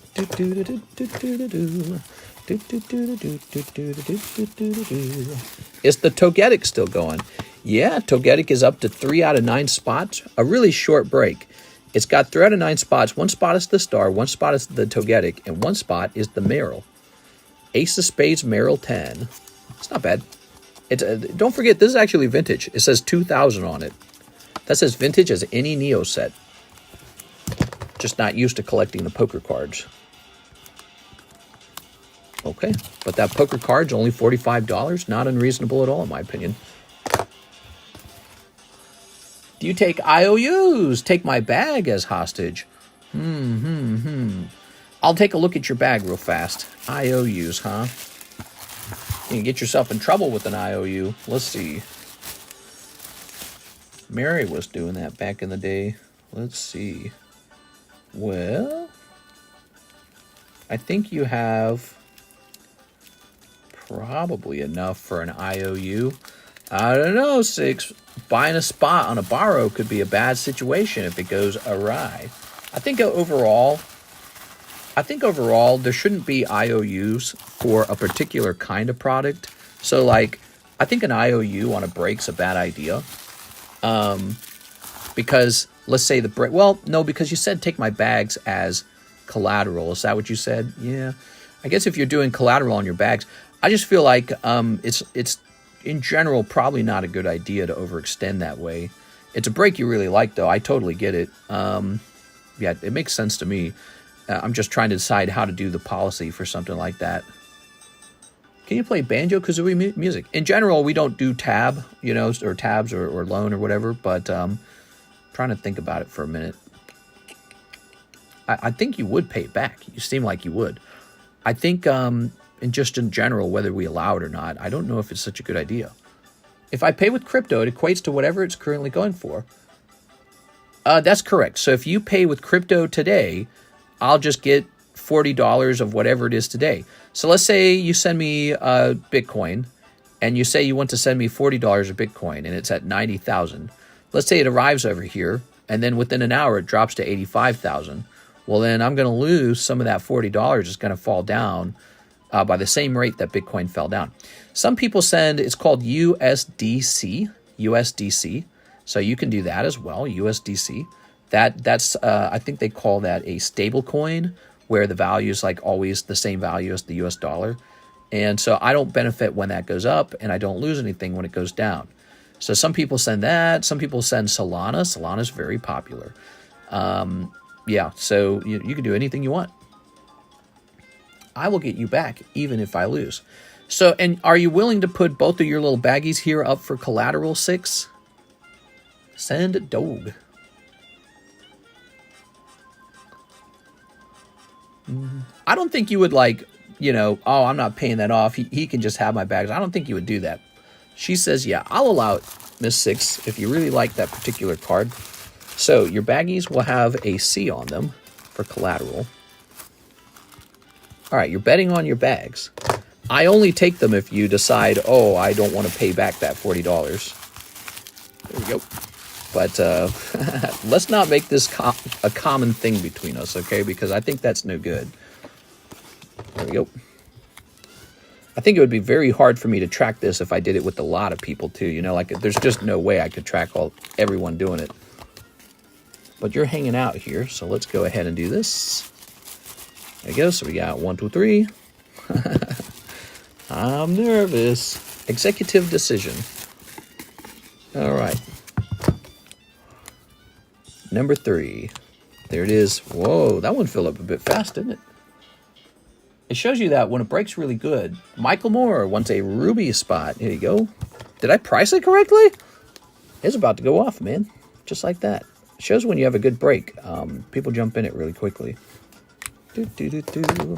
the Togetic still going? Yeah, Togetic is up to 3 out of 9 spots. A really short break. It's got 3 out of 9 spots. 1 spot is the star, 1 spot is the Togetic, and 1 spot is the Meryl. Ace of Spades, Meryl 10. It's not bad. It's don't forget, this is actually vintage. It says 2000 on it. That's as vintage as any Neo set. Just not used to collecting the poker cards. Okay, but that poker card's only $45. Not unreasonable at all, in my opinion. Do you take IOUs? Take my bag as hostage. I'll take a look at your bag real fast. IOUs, huh? You can get yourself in trouble with an IOU. Let's see. Mary was doing that back in the day. Let's see. Well, I think you have probably enough for an IOU. I don't know, 6. Buying a spot on a borrow could be a bad situation if it goes awry. I think overall, there shouldn't be IOUs for a particular kind of product. So, like, I think an IOU on a break's a bad idea. Because, let's say the break... Well, no, because you said take my bags as collateral. Is that what you said? Yeah. I guess if you're doing collateral on your bags, I just feel like it's in general probably not a good idea to overextend that way. It's a break you really like, though. I totally get it. Yeah, it makes sense to me. I'm just trying to decide how to do the policy for something like that. Can you play Banjo-Kazooie music? In general, we don't do tab, you know, or tabs or loan or whatever, but trying to think about it for a minute. I think you would pay it back. You seem like you would. I think, in general, whether we allow it or not, I don't know if it's such a good idea. If I pay with crypto, it equates to whatever it's currently going for. That's correct. So if you pay with crypto today, I'll just get $40 of whatever it is today. So let's say you send me Bitcoin, and you say you want to send me $40 of Bitcoin, and it's at 90,000. Let's say it arrives over here, and then within an hour it drops to 85,000. Well, then I'm going to lose some of that $40. It's going to fall down by the same rate that Bitcoin fell down. Some people send, it's called USDC. So you can do that as well, USDC. That's I think they call that a stable coin, where the value is like always the same value as the US dollar. And so I don't benefit when that goes up, and I don't lose anything when it goes down. So some people send that. Some people send Solana. Solana is very popular. Yeah, so you can do anything you want. I will get you back even if I lose. So, and are you willing to put both of your little baggies here up for collateral 6? Send a dog. I don't think you would like, you know, oh, I'm not paying that off. He can just have my bags. I don't think you would do that. She says, yeah, I'll allow it, Miss 6, if you really like that particular card. So your baggies will have a C on them for collateral. All right, you're betting on your bags. I only take them if you decide, oh, I don't want to pay back that $40. There we go. But let's not make this a common thing between us, okay? Because I think that's no good. There we go. I think it would be very hard for me to track this if I did it with a lot of people, too. You know, like, there's just no way I could track everyone doing it. But you're hanging out here, so let's go ahead and do this. There you go. So we got 1, 2, 3. I'm nervous. Executive decision. All right. Number 3. There it is. Whoa, that one filled up a bit fast, didn't it? It shows you that when it breaks really good. Michael Moore wants a ruby spot. Here you go. Did I price it correctly? It's about to go off, man. Just like that. It shows when you have a good break. People jump in it really quickly. Do-do-do-do.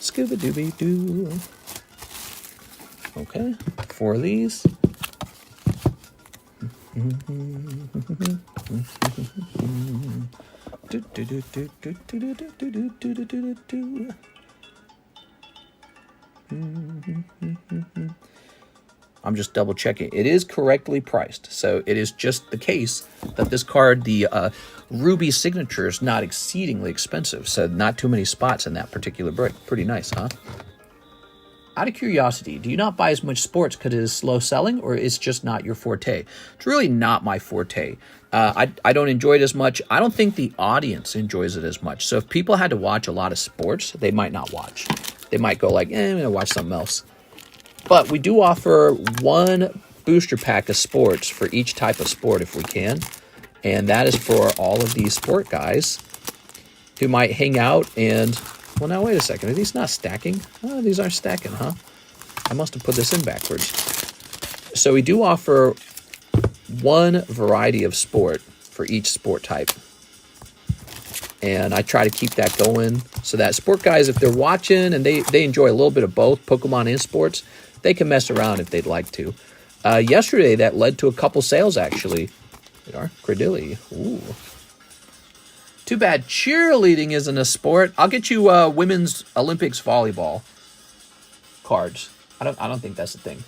Scooba-dooby-doo. Okay. 4 of these. I'm just double checking. It is correctly priced. So it is just the case that this card, the Ruby signature, is not exceedingly expensive. So not too many spots in that particular break. Pretty nice, huh? Out of curiosity, do you not buy as much sports because it is slow selling, or it's just not your forte? It's really not my forte. I don't enjoy it as much. I don't think the audience enjoys it as much. So if people had to watch a lot of sports, they might not watch. They might go like, I'm going to watch something else. But we do offer one booster pack of sports for each type of sport if we can. And that is for all of these sport guys who might hang out and... Well, now, wait a second. Are these not stacking? Oh, these aren't stacking, huh? I must have put this in backwards. So we do offer one variety of sport for each sport type. And I try to keep that going so that sport guys, if they're watching and they enjoy a little bit of both, Pokemon and sports, they can mess around if they'd like to. Yesterday, that led to a couple sales, actually. There are Credilli. Ooh. Too bad cheerleading isn't a sport. I'll get you women's Olympics volleyball cards. I don't think that's a thing.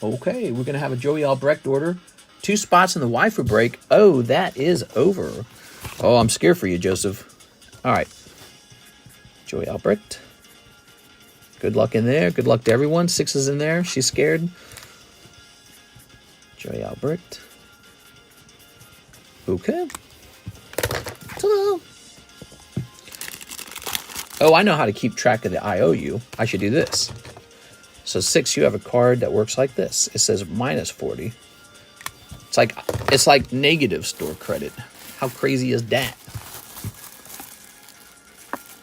Okay, we're gonna have a Joey Albrecht order. 2 spots in the waifu break. Oh, that is over. Oh, I'm scared for you, Joseph. All right, Joey Albrecht. Good luck in there. Good luck to everyone. 6 is in there. She's scared. Joey Albrecht. Okay. Ta-da. Oh, I know how to keep track of the IOU. I should do this. So 6, you have a card that works like this. It says minus 40. It's like negative store credit. How crazy is that?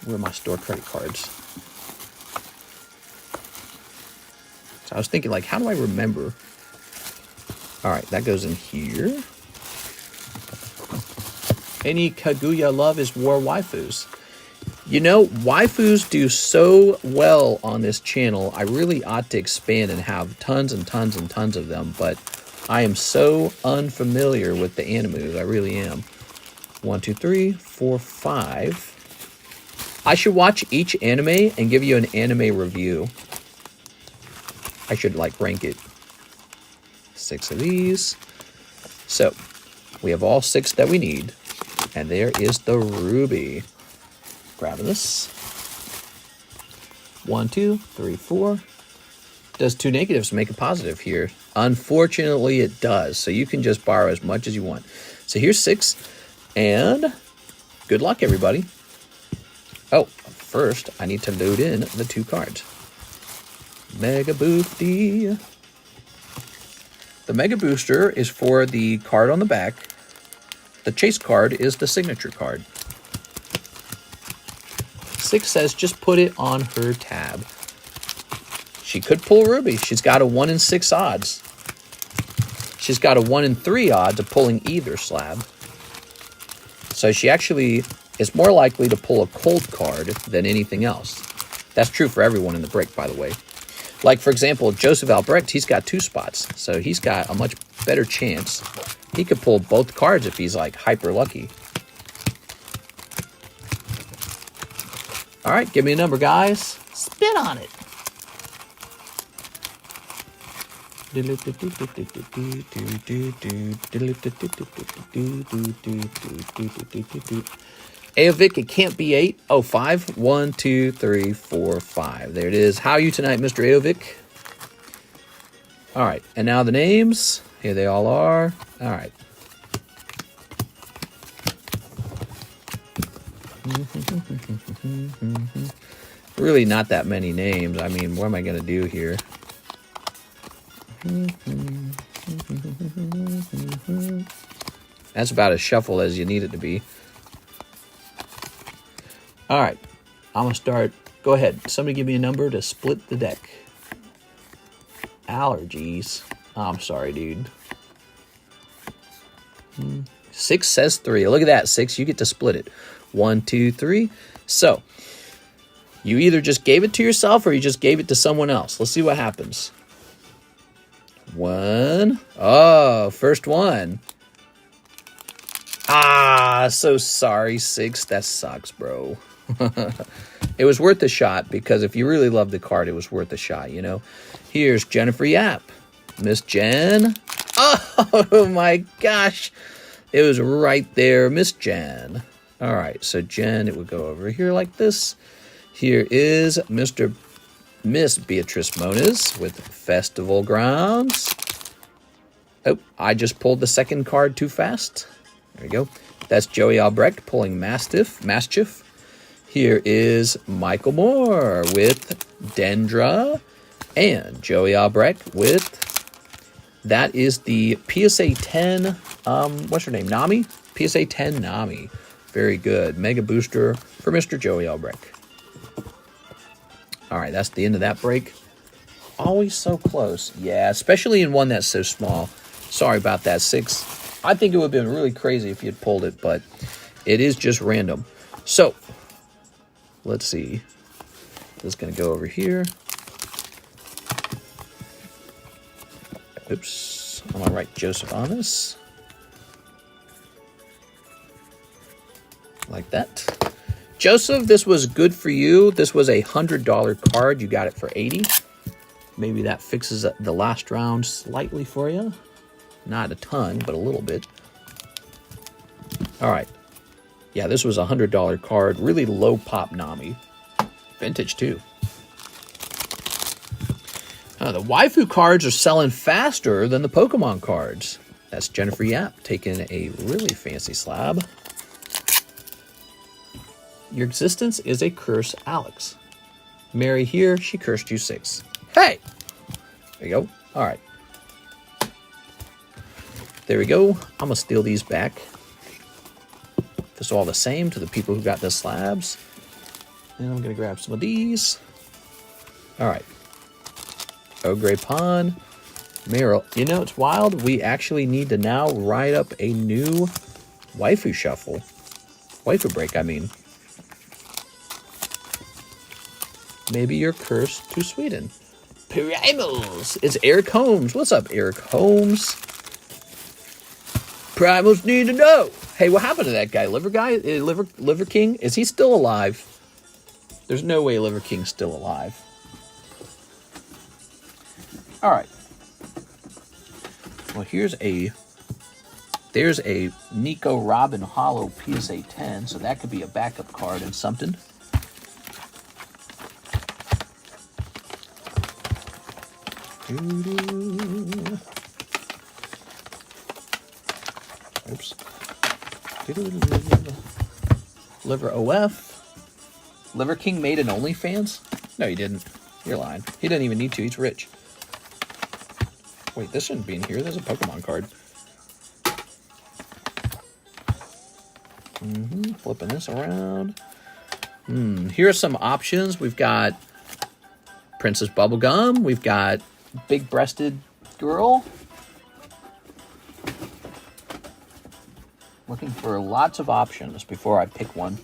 Where are my store credit cards? So I was thinking, like, how do I remember? All right, that goes in here. Any Kaguya love is war waifus. You know, waifus do so well on this channel. I really ought to expand and have tons and tons and tons of them, but I am so unfamiliar with the animus. I really am. 1, 2, 3, 4, 5. I should watch each anime and give you an anime review. I should, like, rank it. 6 of these. So, we have all 6 that we need. And there is the ruby. Grabbing this. 1, 2, 3, 4. Does 2 negatives make a positive here? Unfortunately, it does. So you can just borrow as much as you want. So here's 6. And good luck, everybody. Oh, first, I need to load in the 2 cards. Mega Boosty. The Mega Booster is for the card on the back. The chase card is the signature card. 6 says just put it on her tab. She could pull Ruby. She's got a 1 in 6 odds. She's got a 1 in 3 odds of pulling either slab. So she actually is more likely to pull a cold card than anything else. That's true for everyone in the break, by the way. Like, for example, Joseph Albrecht, he's got 2 spots. So he's got a much better chance. He could pull both cards if he's, like, hyper lucky. All right, give me a number, guys. Spit on it. Aovic, it can't be 8. Oh, 5. 1, 2, 3, 4, 5. There it is. How are you tonight, Mr. Aovic? All right, and now the names. Here they all are. All right. Really not that many names. I mean, what am I going to do here? That's about as shuffle as you need it to be. All right. I'm going to start. Go ahead. Somebody give me a number to split the deck. Allergies. Oh, I'm sorry, dude. 6 says 3. Look at that. 6. You get to split it. 1, 2, 3. So, you either just gave it to yourself or you just gave it to someone else. Let's see what happens. one. Oh, first one. Ah, so sorry, 6. That sucks, bro. It was worth a shot, because if you really love the card, it was worth a shot, you know? Here's Jennifer Yap. Miss Jen. Oh, my gosh. It was right there, Miss Jen. All right, so Jen, it would go over here like this. Here is Miss Beatrice Moniz with Festival Grounds. Oh, I just pulled the second card too fast. There we go. That's Joey Albrecht pulling Mastiff. Here is Michael Moore with Dendra. And Joey Albrecht with, that is the PSA 10, what's her name, Nami? PSA 10 Nami. Very good. Mega booster for Mr. Joey Albrecht. All right, that's the end of that break. Always so close. Yeah, especially in one that's so small. Sorry about that, 6. I think it would have been really crazy if you had pulled it, but it is just random. So, let's see. This is going to go over here. Oops. I'm going to write Joseph on this. Like that. Joseph, this was good for you. This was a $100 card. You got it for 80. Maybe that fixes the last round slightly for you. Not a ton, but a little bit. All right. Yeah, this was a $100 card. Really low pop Nami. Vintage, too. The waifu cards are selling faster than the Pokemon cards. That's Jennifer Yap taking a really fancy slab. Your existence is a curse, Alex. Mary here, she cursed you 6. Hey! There you go. All right. There we go. I'm going to steal these back. This is all the same to the people who got the slabs. And I'm going to grab some of these. All right. Ogre Pond. Meryl. You know, it's wild. We actually need to now write up a new Waifu Shuffle. Waifu break, I mean. Maybe you're cursed to Sweden. Primals! It's Eric Holmes. What's up, Eric Holmes? Primals need to know. Hey, what happened to that guy? Liver King? Is he still alive? There's no way Liver King's still alive. All right. Well, there's a Nico Robin Holo PSA 10, so that could be a backup card and something. Oops. Liver OF. Liver King made an OnlyFans? No, he didn't. You're lying. He didn't even need to. He's rich. Wait, this shouldn't be in here. There's a Pokemon card. Flipping this around. Here are some options. We've got Princess Bubblegum. We've got Big-Breasted Girl. Looking for lots of options before I pick one.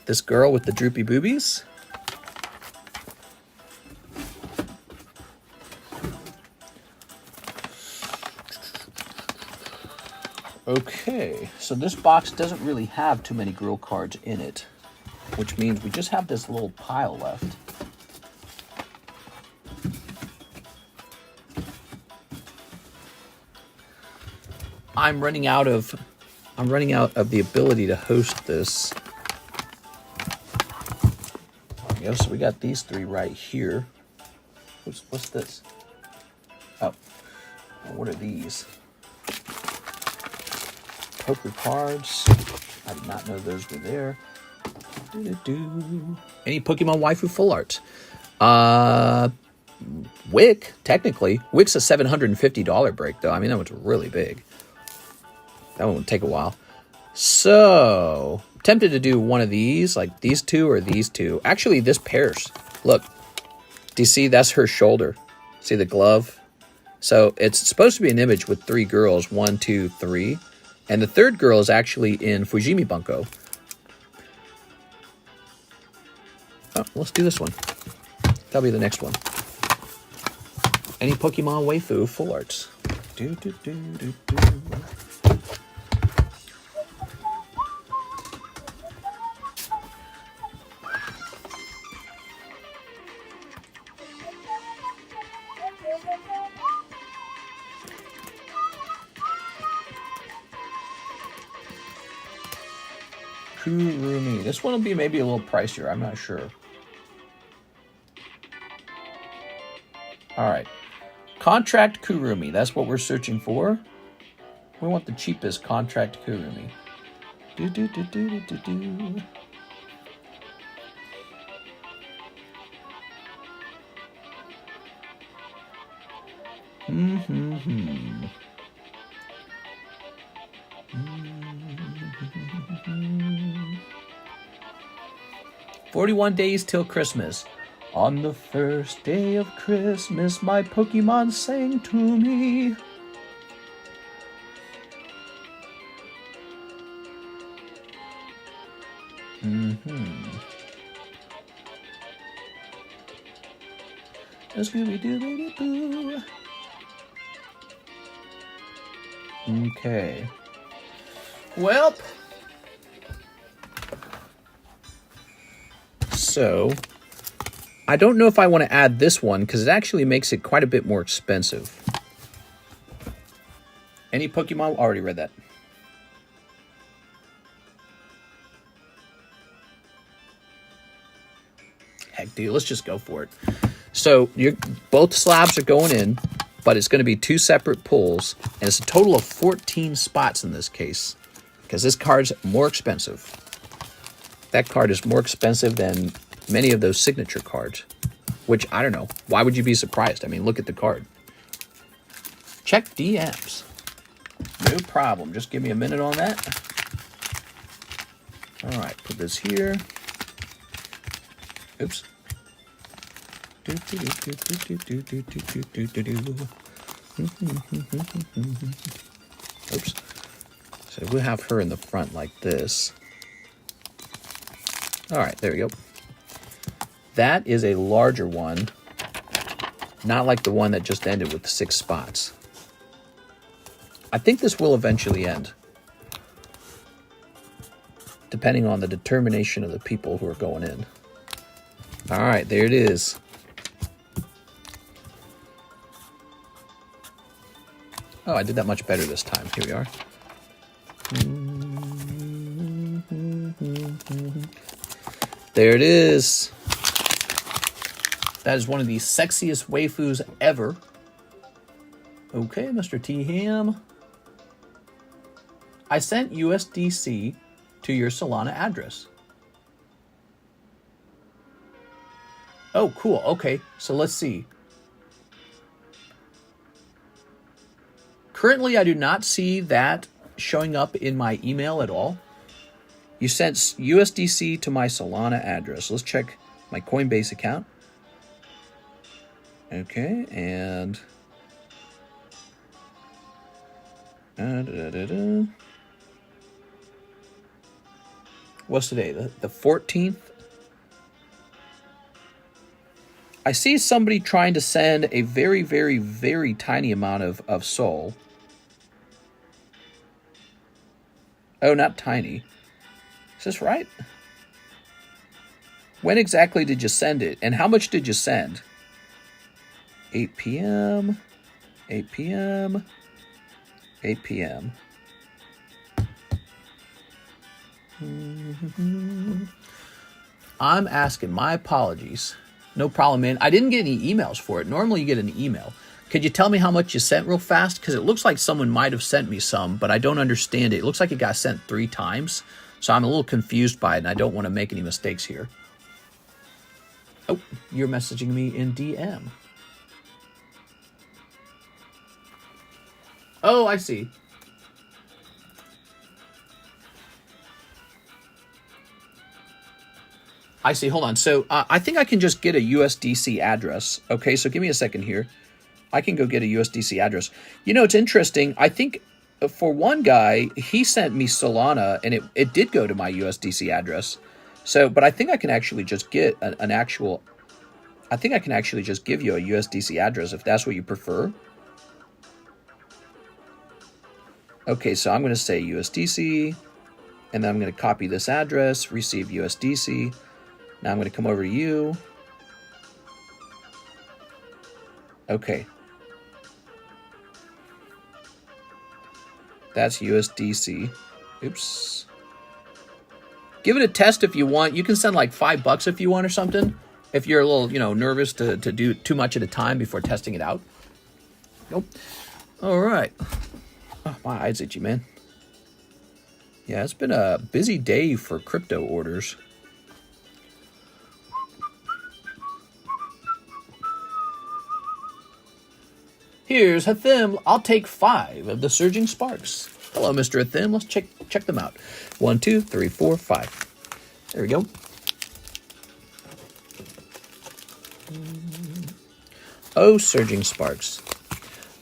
This girl with the droopy boobies. Okay, so this box doesn't really have too many girl cards in it, which means we just have this little pile left. I'm running out of the ability to host this. There we go. So we got these 3 right here. What's this? Oh, what are these? Poker cards. I did not know those were there. Any Pokemon Waifu Full Art? Wick, technically. Wick's a $750 break, though. I mean, that one's really big. That one would take a while. So, tempted to do one of these, like these 2 or these 2. Actually, this pairs. Look. Do you see? That's her shoulder. See the glove? So, it's supposed to be an image with 3 girls. 1, 2, 3. And the 3rd girl is actually in Fujimi Bunko. Oh, let's do this one. That'll be the next one. Any Pokemon Waifu full arts? Do, do, do, do, do. Kurumi. This one will be maybe a little pricier. I'm not sure. All right. Contract Kurumi. That's what we're searching for. We want the cheapest contract Kurumi. Do, do, do, do, do, do. Mm-hmm. 41 days till Christmas. On the first day of Christmas, my Pokemon sang to me. Scooby-Dooby-Doo. Okay. Well, so I don't know if I want to add this one because it actually makes it quite a bit more expensive. Any Pokemon? Already read that. Heck, dude, let's just go for it. So both slabs are going in, but it's going to be 2 separate pulls, and it's a total of 14 spots in this case, because this card's more expensive. That card is more expensive than many of those signature cards, which, I don't know. Why would you be surprised? I mean, look at the card. Check DMs. No problem. Just give me a minute on that. All right, put this here. Oops. Oops. So we'll have her in the front like this. All right, there we go. That is a larger one, not like the one that just ended with 6 spots. I think this will eventually end, depending on the determination of the people who are going in. All right, there it is. Oh, I did that much better this time. Here we are. There it is. That is one of the sexiest waifus ever. Okay, Mr. T-Ham. I sent USDC to your Solana address. Oh, cool. Okay, so let's see. Currently, I do not see that showing up in my email at all. You sent USDC to my Solana address. Let's check my Coinbase account. Okay, and... What's today? The 14th? I see somebody trying to send a very, very, very tiny amount of soul. Oh, not tiny. Is this right? When exactly did you send it? And how much did you send? 8 p.m. 8 p.m. 8 p.m. I'm asking. My apologies. No problem, man. I didn't get any emails for it. Normally you get an email. Could you tell me how much you sent real fast? Because it looks like someone might have sent me some, but I don't understand it. It looks like it got sent 3 times. So I'm a little confused by it, and I don't want to make any mistakes here. Oh, you're messaging me in DM. Oh, I see. I see. Hold on. So I think I can just get a USDC address. Okay, so give me a second here. I can go get a USDC address. You know, it's interesting. I think for one guy, he sent me Solana, and it did go to my USDC address. So, but I think I can actually just get an actual I think I can actually just give you a USDC address if that's what you prefer. Okay, so I'm going to say USDC, and then I'm going to copy this address, receive USDC. Now I'm going to come over to you. Okay. That's USDC. Oops. Give it a test if you want. You can send like $5 if you want or something. If you're a little, nervous to do too much at a time before testing it out. Nope. All right. Oh, my eyes itchy, man. Yeah, it's been a busy day for crypto orders. Here's Hathim. I'll take 5 of the Surging Sparks. Hello, Mr. Hathim. Let's check them out. 1, 2, 3, 4, 5. There we go. Oh, Surging Sparks.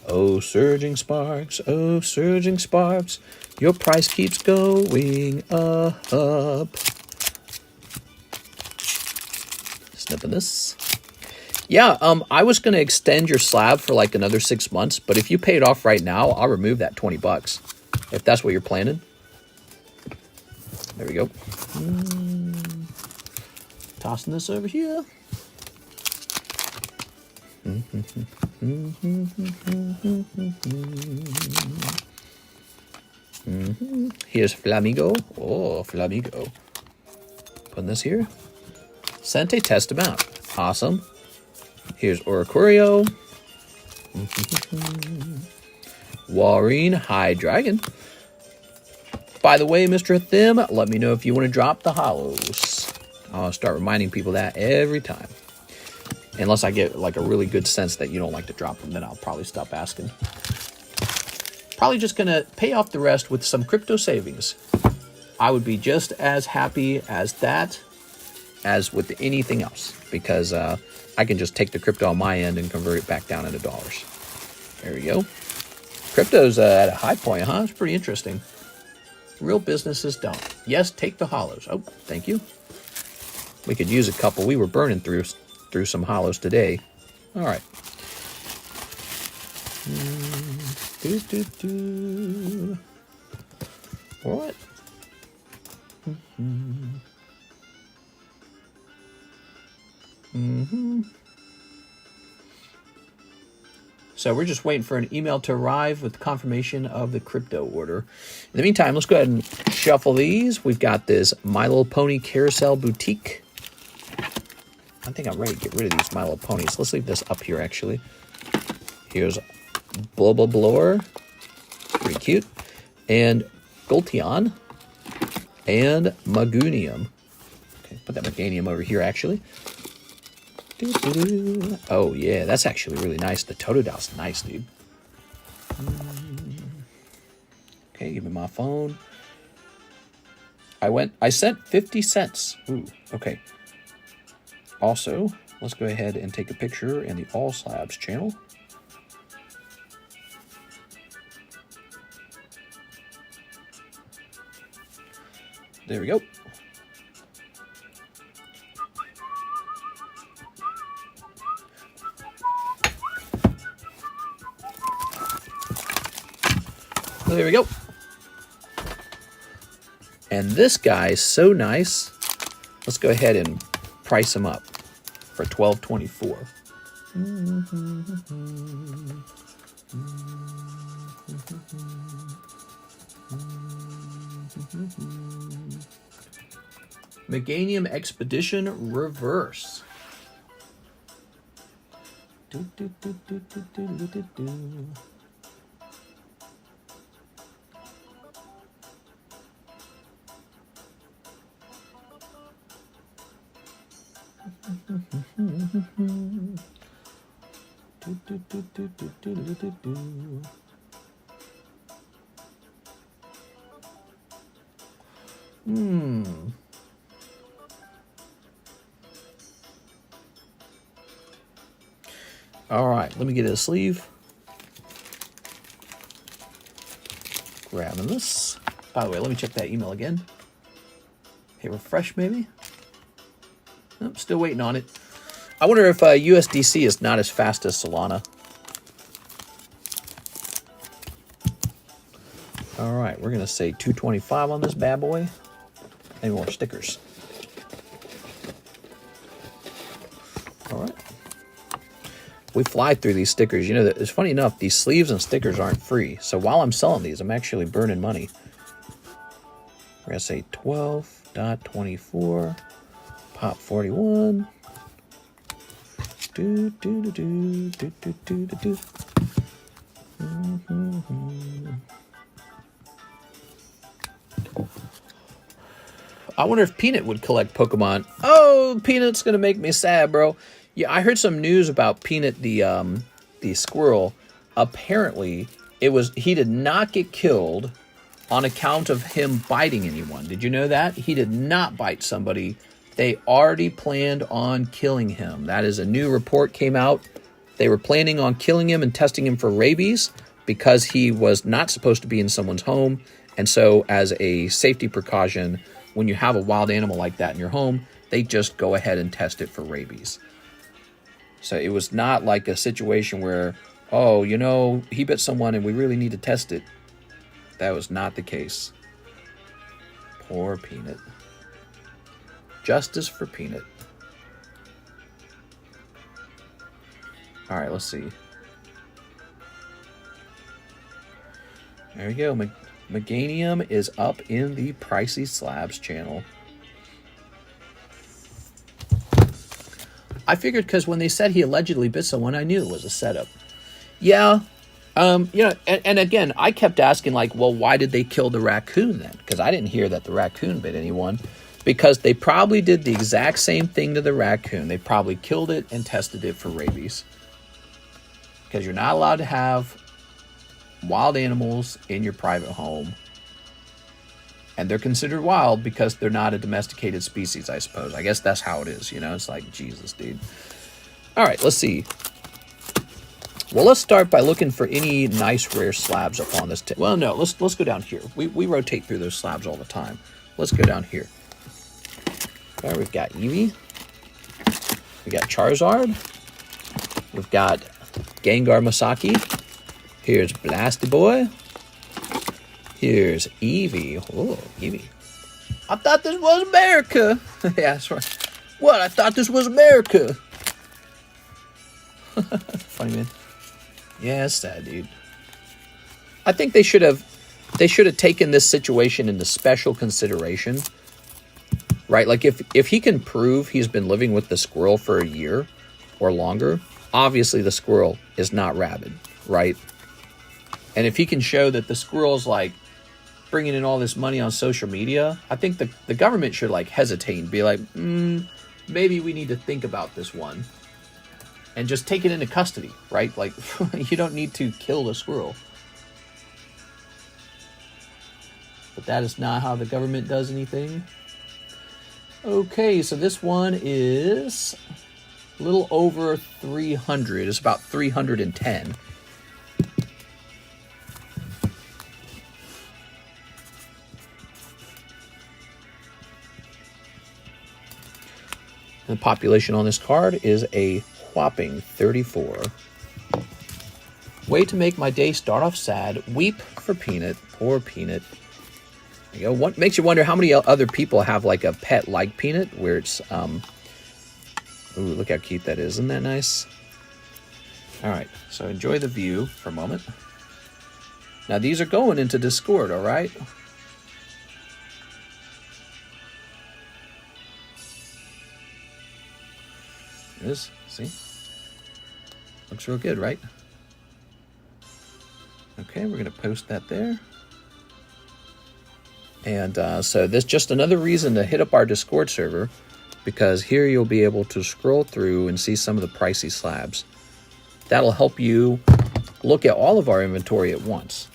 Oh, Surging Sparks. Oh, Surging Sparks. Your price keeps going up. Snipping this. Yeah, I was going to extend your slab for like another 6 months, but if you pay it off right now, I'll remove that $20, if that's what you're planning. There we go. Tossing this over here. Here's Flamigo. Oh, Flamigo. Putting this here. Sente test them out. Awesome. Here's Oricorio. Warreen High Dragon. By the way, Mr. Thim, let me know if you want to drop the holos. I'll start reminding people that every time. Unless I get like a really good sense that you don't like to drop them, then I'll probably stop asking. Probably just going to pay off the rest with some crypto savings. I would be just as happy as that as with anything else, because I can just take the crypto on my end and convert it back down into dollars. There we go. Crypto's at a high point, huh? It's pretty interesting. Real businesses don't. Yes, take the holos. Oh, thank you. We could use a couple. We were burning through some holos today. All right. What? So we're just waiting for an email to arrive with confirmation of the crypto order. In the meantime, let's go ahead and shuffle these. We've got this My Little Pony Carousel Boutique. I think I'm ready to get rid of these My Little Ponies. Let's leave this up here, actually. Here's Blower. Pretty cute. And Golteon. And Magunium. Okay, put that Meganium over here, actually. Oh, yeah, that's actually really nice. The Totodil's nice, dude. Okay, give me my phone. I sent 50 cents. Ooh, okay. Also, let's go ahead and take a picture in the All Slabs channel. There we go. There we go. And this guy's so nice. Let's go ahead and price him up for $12.24. Meganium Expedition Reverse. All right, let me get a sleeve. Grabbing this. By the way, let me check that email again. Hey, refresh maybe? Nope, still waiting on it. I wonder if USDC is not as fast as Solana. All right, we're going to say 225 on this bad boy. Any more stickers? All right. We fly through these stickers. You know, it's funny enough, these sleeves and stickers aren't free. So while I'm selling these, I'm actually burning money. We're going to say 12.24, pop 41. Do, do, do, do, do, do, do, do, do. I wonder if Peanut would collect Pokemon. Oh, Peanut's going to make me sad, bro. Yeah, I heard some news about Peanut, the squirrel. Apparently, he did not get killed on account of him biting anyone. Did you know that? He did not bite somebody. They already planned on killing him. That is a new report came out. They were planning on killing him and testing him for rabies because he was not supposed to be in someone's home. And so as a safety precaution, when you have a wild animal like that in your home, they just go ahead and test it for rabies. So it was not like a situation where, oh, you know, he bit someone and we really need to test it. That was not the case. Poor Peanut. Justice for Peanut. All right, let's see. There we go. Meganium is up in the Pricey Slabs channel. I figured because when they said he allegedly bit someone, I knew it was a setup. Yeah. You know, and again, I kept asking, like, well, why did they kill the raccoon then? Because I didn't hear that the raccoon bit anyone. Because they probably did the exact same thing to the raccoon. They probably killed it and tested it for rabies. Because you're not allowed to have wild animals in your private home. And they're considered wild because they're not a domesticated species, I suppose. I guess that's how it is, you know? It's like, Jesus, dude. All right, let's see. Well, let's start by looking for any nice rare slabs up on this. Well, no, let's go down here. We rotate through those slabs all the time. Let's go down here. All right, we've got Eevee. We got Charizard. We've got Gengar Masaki. Here's Blasty Boy. Here's Eevee. Oh, Eevee. I thought this was America. Yeah, that's right. What? I thought this was America. Funny, man. Yeah, it's sad, dude. I think they should have taken this situation into special consideration. Right? Like if he can prove he's been living with the squirrel for a year or longer, obviously the squirrel is not rabid, right? And if he can show that the squirrel's like bringing in all this money on social media, I think the government should like hesitate and be like, maybe we need to think about this one and just take it into custody, right? Like you don't need to kill the squirrel. But that is not how the government does anything. Okay, so this one is a little over 300. It's about 310. The population on this card is a whopping 34. Way to make my day start off sad. Weep for Peanut. Poor Peanut. You know, what makes you wonder how many other people have like a pet like Peanut where it's ooh, look how cute that is. Isn't that nice? All right, so enjoy the view for a moment. Now these are going into Discord, all right? It is, see? Looks real good, right? Okay, we're gonna post that there. And so this is just another reason to hit up our Discord server, because here you'll be able to scroll through and see some of the pricey slabs. That'll help you look at all of our inventory at once.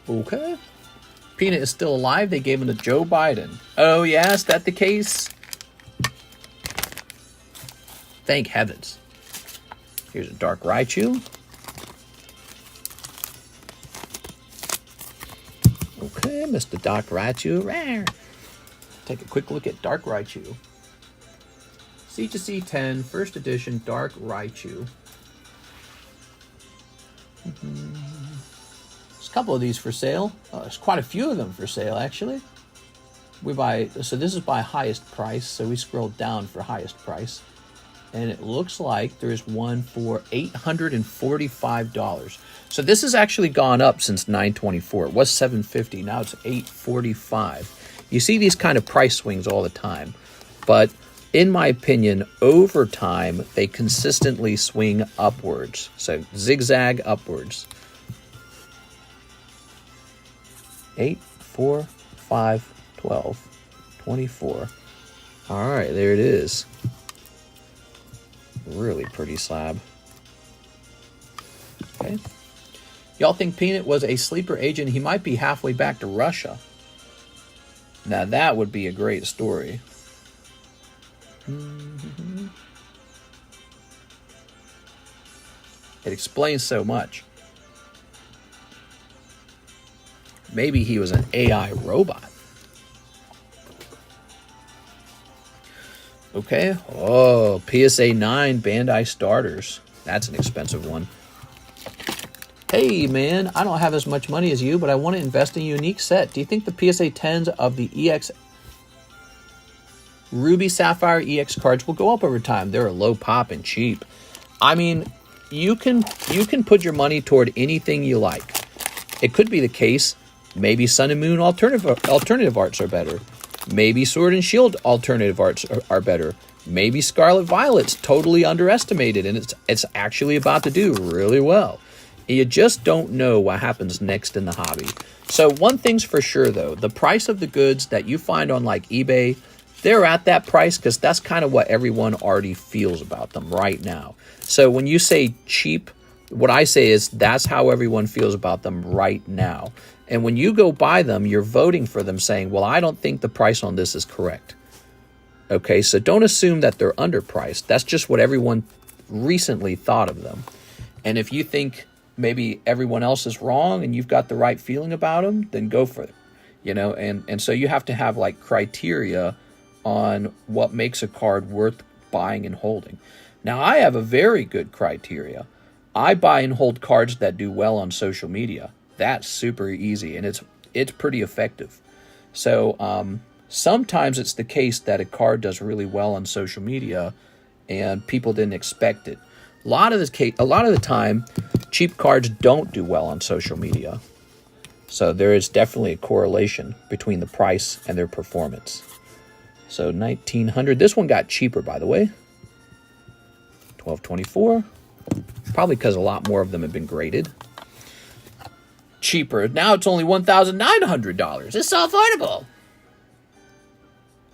Okay. Peanut is still alive. They gave him to Joe Biden. Oh, yeah? Is that the case? Thank heavens. Here's a Dark Raichu. Okay, Mr. Dark Raichu. Take a quick look at Dark Raichu. C2C10, first edition, Dark Raichu. There's a couple of these for sale. There's quite a few of them for sale, actually. So this is by highest price, so we scrolled down for highest price. And it looks like there's one for $845. So this has actually gone up since $924. It was $750, now it's $845. You see these kind of price swings all the time. But in my opinion, over time, they consistently swing upwards. So zigzag upwards. 8, 4, 5, 12, 24. All right, there it is. Really pretty slab. Okay. Y'all think Peanut was a sleeper agent? He might be halfway back to Russia. Now that would be a great story. It explains so much. Maybe he was an AI robot. Okay. Oh, PSA 9 Bandai starters. That's an expensive one. Hey, man, I don't have as much money as you, but I want to invest in a unique set. Do you think the PSA 10s of the EX Ruby Sapphire EX cards will go up over time? They're low pop and cheap. I mean, you can put your money toward anything you like. It could be the case. Maybe Sun and Moon alternative arts are better. Maybe Sword and Shield alternative arts are better. Maybe Scarlet Violet's totally underestimated and it's actually about to do really well. You just don't know what happens next in the hobby. So one thing's for sure though, the price of the goods that you find on like eBay, they're at that price because that's kind of what everyone already feels about them right now. So when you say cheap, what I say is that's how everyone feels about them right now. And when you go buy them, you're voting for them saying, well, I don't think the price on this is correct. Okay, so don't assume that they're underpriced. That's just what everyone recently thought of them. And if you think maybe everyone else is wrong and you've got the right feeling about them, then go for it. You know, and so you have to have like criteria on what makes a card worth buying and holding. Now, I have a very good criteria. I buy and hold cards that do well on social media. That's super easy, and it's pretty effective. So sometimes it's the case that a card does really well on social media, and people didn't expect it. A lot of the time, cheap cards don't do well on social media. So there is definitely a correlation between the price and their performance. So 1900. This one got cheaper, by the way. 1224. Probably because a lot more of them have been graded. Cheaper. Now it's only $1,900. It's so affordable.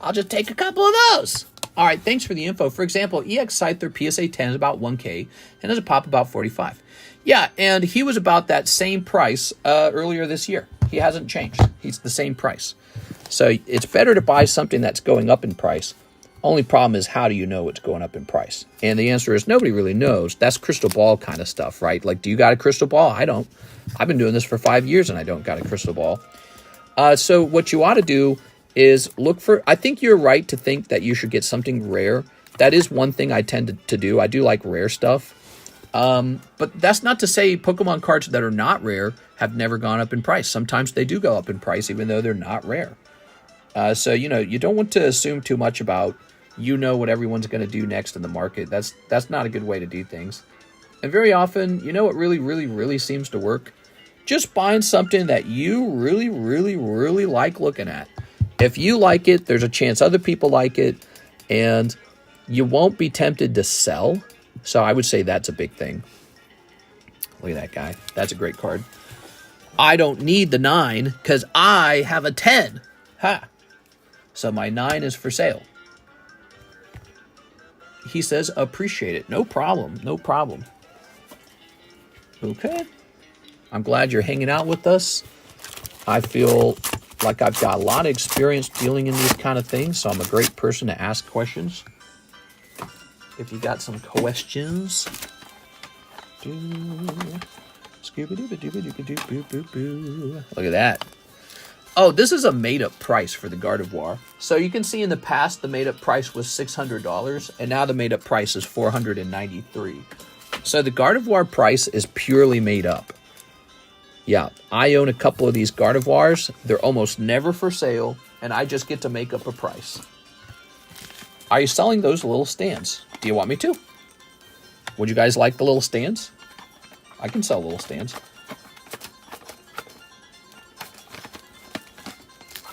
I'll just take a couple of those. All right, thanks for the info. For example, EX Scyther PSA 10 is about 1K and has a pop about 45. Yeah, and he was about that same price earlier this year. He hasn't changed. He's the same price. So it's better to buy something that's going up in price. Only problem is, how do you know it's going up in price? And the answer is nobody really knows. That's crystal ball kind of stuff, right? Like, do you got a crystal ball? I don't. I've been doing this for 5 years and I don't got a crystal ball. So what you ought to do is look for, I think you're right to think that you should get something rare. That is one thing I tend to do. I do like rare stuff. But that's not to say Pokemon cards that are not rare have never gone up in price. Sometimes they do go up in price even though they're not rare. So, you know, you don't want to assume too much about, you know, what everyone's going to do next in the market. That's not a good way to do things. And very often, you know what really seems to work? Just buying something that you really like looking at. If you like it, there's a chance other people like it, and you won't be tempted to sell. So I would say that's a big thing. Look at that guy. That's a great card. I don't need the 9 because I have a 10. Ha! So my 9 is for sale. He says, appreciate it. No problem. No problem. Okay. I'm glad you're hanging out with us. I feel like I've got a lot of experience dealing in these kind of things, so I'm a great person to ask questions. If you got some questions. Look at that. Oh, this is a made-up price for the Gardevoir. So you can see in the past, the made-up price was $600, and now the made-up price is $493. So the Gardevoir price is purely made up. Yeah, I own a couple of these Gardevoirs. They're almost never for sale, and I just get to make up a price. Are you selling those little stands? Do you want me to? Would you guys like the little stands? I can sell little stands.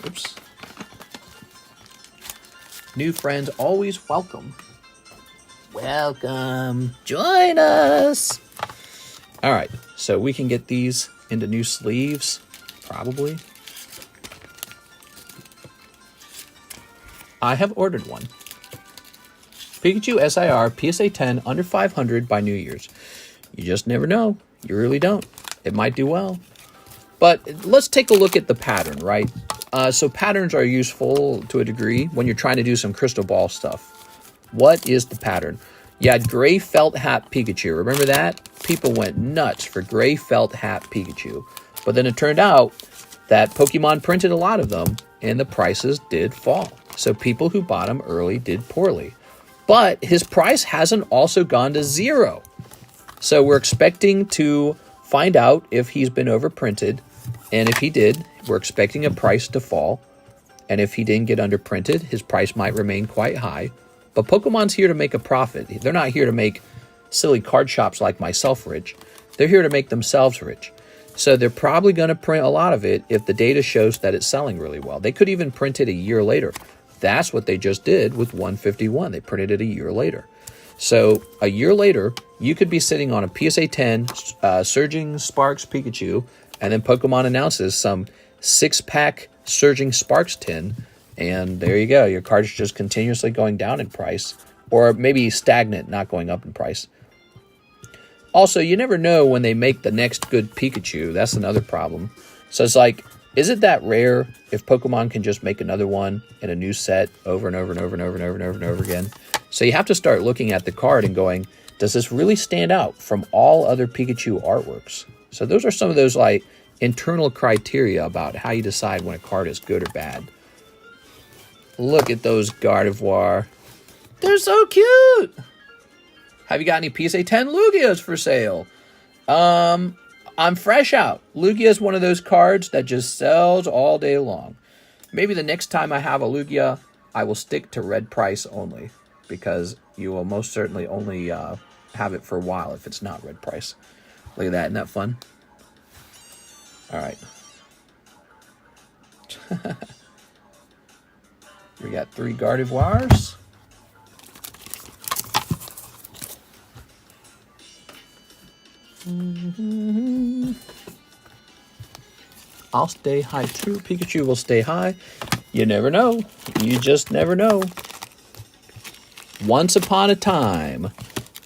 Oops. New friends always welcome. Welcome. Join us. All right, so we can get these into new sleeves, probably. I have ordered one. Pikachu SIR PSA 10 under 500 by New Year's. You just never know. You really don't. It might do well. But let's take a look at the pattern, right? So patterns are useful to a degree when you're trying to do some crystal ball stuff. What is the pattern? You had gray felt hat Pikachu. Remember that? People went nuts for gray felt hat Pikachu. But then it turned out that Pokemon printed a lot of them and the prices did fall. So people who bought them early did poorly. But his price hasn't also gone to zero. So we're expecting to find out if he's been overprinted. And if he did, we're expecting a price to fall. And if he didn't get underprinted, his price might remain quite high. But Pokemon's here to make a profit. They're not here to make silly card shops like myself rich. They're here to make themselves rich. So they're probably going to print a lot of it if the data shows that it's selling really well. They could even print it a year later. That's what they just did with 151. They printed it a year later. So a year later, you could be sitting on a PSA 10 Surging Sparks Pikachu, and then Pokemon announces some 6-pack Surging Sparks tin, and there you go. Your card's just continuously going down in price, or maybe stagnant, not going up in price. Also, you never know when they make the next good Pikachu. That's another problem. So it's like, is it that rare if Pokemon can just make another one in a new set over and over and over and over and over and over and over again? So you have to start looking at the card and going, does this really stand out from all other Pikachu artworks? So those are some of those like internal criteria about how you decide when a card is good or bad. Look at those Gardevoir. They're so cute. Have you got any PSA 10 Lugias for sale? I'm fresh out. Lugia is one of those cards that just sells all day long. Maybe the next time I have a Lugia, I will stick to red price only, because you will most certainly only have it for a while if it's not red price. Look at that. Isn't that fun? All right. We got 3 Gardevoirs. I'll stay high too. Pikachu will stay high. You never know. You just never know. Once upon a time,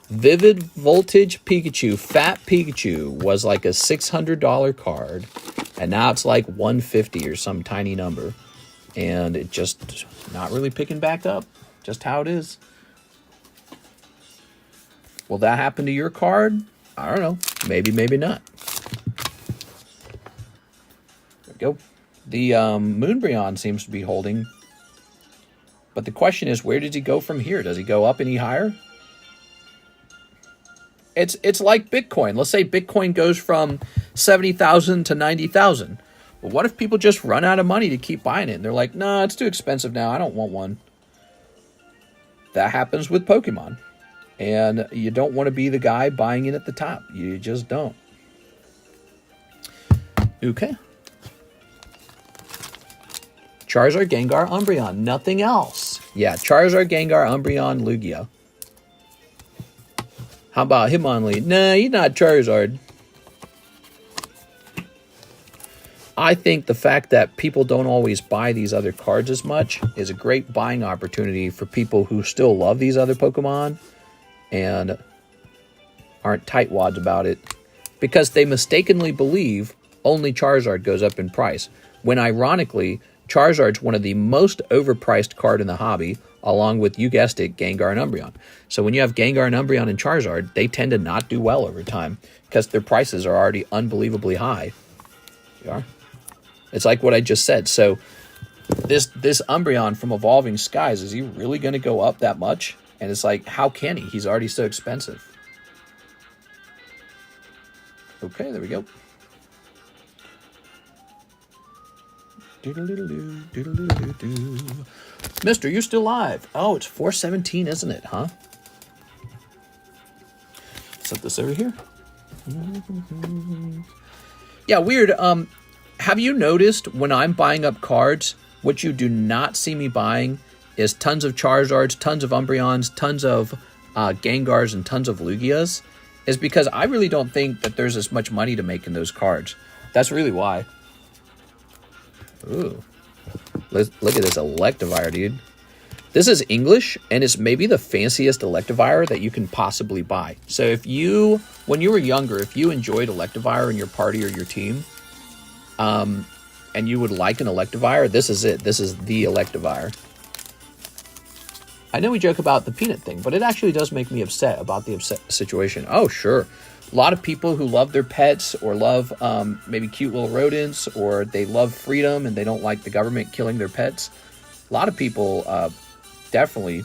Vivid Voltage Pikachu, Fat Pikachu, was like a $600 card. And now it's like $150 or some tiny number. And it just not really picking back up. Just how it is. Will that happen to your card? I don't know. Maybe, maybe not. There we go. The Moonbreon seems to be holding. But the question is, where does he go from here? Does he go up any higher? It's like Bitcoin. Let's say Bitcoin goes from 70,000 to 90,000. Well, what if people just run out of money to keep buying it? And they're like, nah, it's too expensive now. I don't want one. That happens with Pokemon. And you don't want to be the guy buying it at the top. You just don't. Okay. Charizard, Gengar, Umbreon. Nothing else. Yeah, Charizard, Gengar, Umbreon, Lugia. How about Hitmonlee? Nah, he's not Charizard. I think the fact that people don't always buy these other cards as much is a great buying opportunity for people who still love these other Pokemon and aren't tightwads about it, because they mistakenly believe only Charizard goes up in price, when ironically, Charizard's one of the most overpriced card in the hobby, along with, you guessed it, Gengar and Umbreon. So when you have Gengar and Umbreon and Charizard, they tend to not do well over time, because their prices are already unbelievably high. You are? It's like what I just said. So this Umbreon from Evolving Skies, is he really going to go up that much? And it's like, how can he? He's already so expensive. Okay, there we go. Mister, you're still live. Oh, it's 4:17, isn't it, huh? Set this over here. Yeah, weird. Have you noticed when I'm buying up cards, what you do not see me buying is tons of Charizards, tons of Umbreons, tons of Gengars, and tons of Lugias? Is because I really don't think that there's as much money to make in those cards. That's really why. Ooh. Look at this Electivire, dude. This is English, and it's maybe the fanciest Electivire that you can possibly buy. So if you, when you were younger, if you enjoyed Electivire in your party or your team, and you would like an Electivire, this is it. This is the Electivire. I know we joke about the peanut thing, but it actually does make me upset about the situation. Oh, sure. A lot of people who love their pets or love maybe cute little rodents, or they love freedom and they don't like the government killing their pets. A lot of people definitely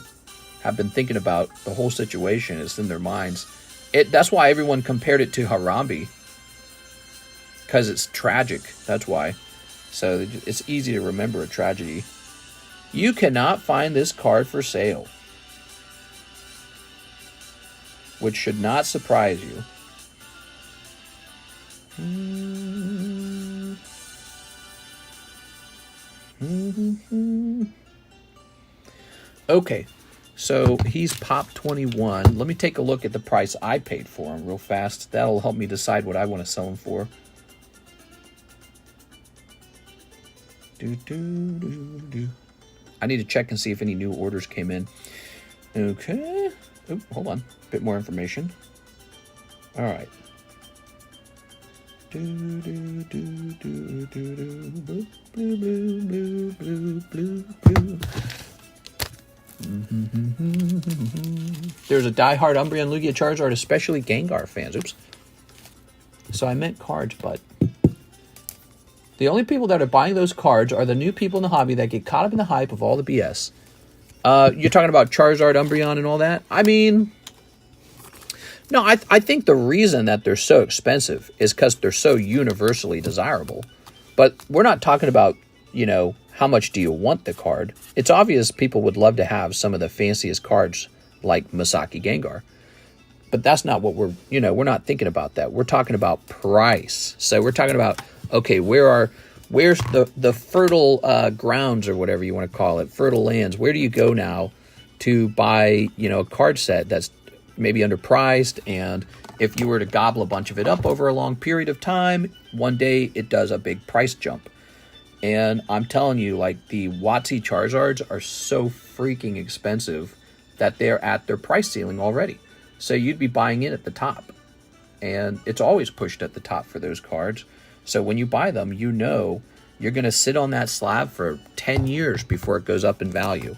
have been thinking about the whole situation. It's in their minds. That's why everyone compared it to Harambe, because it's tragic. That's why. So it's easy to remember a tragedy. You cannot find this card for sale, which should not surprise you. Okay, so he's Pop 21. Let me take a look at the price I paid for him real fast. That'll help me decide what I want to sell him for. I need to check and see if any new orders came in. Okay. Oop, hold on. A bit more information. All right. There's a die-hard Umbreon, Lugia, Charizard, especially Gengar fans. Oops. So I meant cards, but the only people that are buying those cards are the new people in the hobby that get caught up in the hype of all the BS. You're talking about Charizard, Umbreon, and all that? I mean, no, I think the reason that they're so expensive is because they're so universally desirable. But we're not talking about, you know, how much do you want the card? It's obvious people would love to have some of the fanciest cards like Masaki Gengar. But that's not what we're not thinking about that. We're talking about price. So we're talking about, okay, where's the fertile grounds, or whatever you want to call it, fertile lands? Where do you go now to buy, a card set that's maybe underpriced? And if you were to gobble a bunch of it up over a long period of time, one day it does a big price jump. And I'm telling you, like, the WotC Charizards are so freaking expensive that they're at their price ceiling already. So you'd be buying in at the top. And it's always pushed at the top for those cards. So when you buy them, you know you're going to sit on that slab for 10 years before it goes up in value.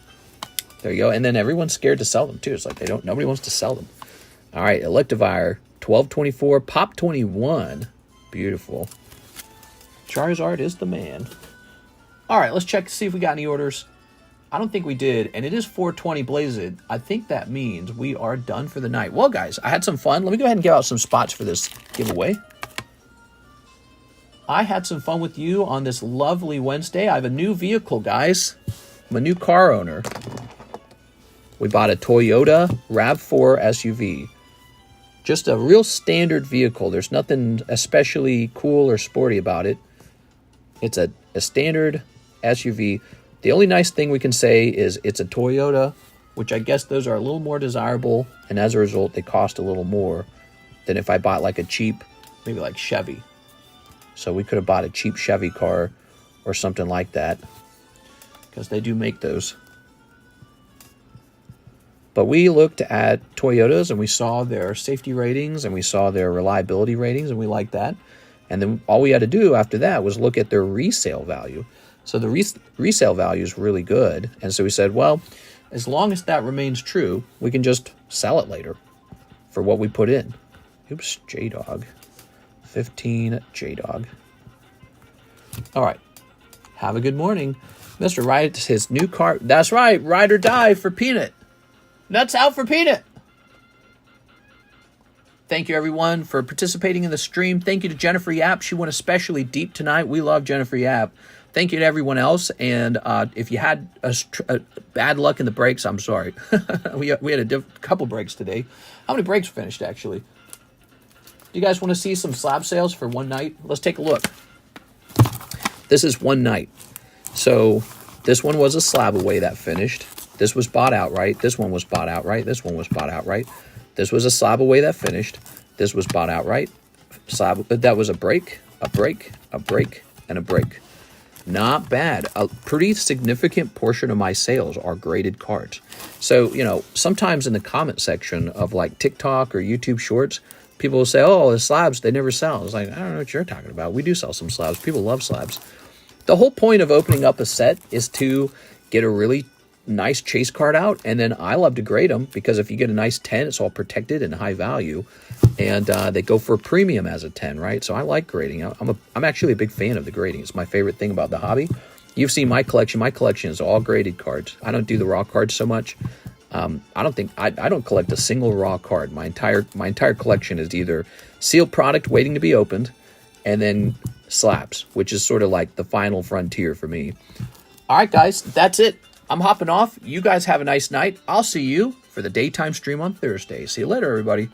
There you go. And then everyone's scared to sell them too. It's like nobody wants to sell them. All right, Electivire, 1224, Pop 21. Beautiful. Charizard is the man. All right, let's check to see if we got any orders. I don't think we did, and it is 4:20 Blazed. I think that means we are done for the night. Well, guys, I had some fun. Let me go ahead and give out some spots for this giveaway. I had some fun with you on this lovely Wednesday. I have a new vehicle, guys. I'm a new car owner. We bought a Toyota RAV4 SUV. Just a real standard vehicle. There's nothing especially cool or sporty about it. It's a standard SUV. The only nice thing we can say is it's a Toyota, which I guess those are a little more desirable, and as a result, they cost a little more than if I bought like a cheap, maybe like Chevy. So we could have bought a cheap Chevy car or something like that, because they do make those. But we looked at Toyotas, and we saw their safety ratings, and we saw their reliability ratings, and we liked that. And then all we had to do after that was look at their resale value. So the resale value is really good. And so we said, well, as long as that remains true, we can just sell it later for what we put in. Oops, J-Dog. 15 J-Dog. All right. Have a good morning. Mr. Wright, his new card. That's right. Ride or die for Peanut. Nuts out for Peanut. Thank you, everyone, for participating in the stream. Thank you to Jennifer Yap. She went especially deep tonight. We love Jennifer Yap. Thank you to everyone else. And if you had a bad luck in the breaks, I'm sorry. we had a couple breaks today. How many breaks finished, actually? Do you guys want to see some slab sales for one night? Let's take a look. This is one night. So this one was a slab away that finished. This was bought outright. This one was bought outright. This one was bought outright. This was a slab away that finished. This was bought outright. Slab, that was a break, a break, a break, and a break. Not bad. A pretty significant portion of my sales are graded cards. So, you know, sometimes in the comment section of like TikTok or YouTube Shorts, people will say, oh, the slabs, they never sell. It's like, I don't know what you're talking about. We do sell some slabs. People love slabs. The whole point of opening up a set is to get a really nice chase card out, and then I love to grade them because if you get a nice 10, it's all protected and high value, and they go for a premium as a 10, right? So I like grading. I'm actually a big fan of the grading. It's my favorite thing about the hobby. You've seen my collection. My collection is all graded cards. I don't do the raw cards so much. I don't collect a single raw card. My entire collection is either sealed product waiting to be opened, and then slabs, which is sort of like the final frontier for me. All right, guys, that's it. I'm hopping off. You guys have a nice night. I'll see you for the daytime stream on Thursday. See you later, everybody.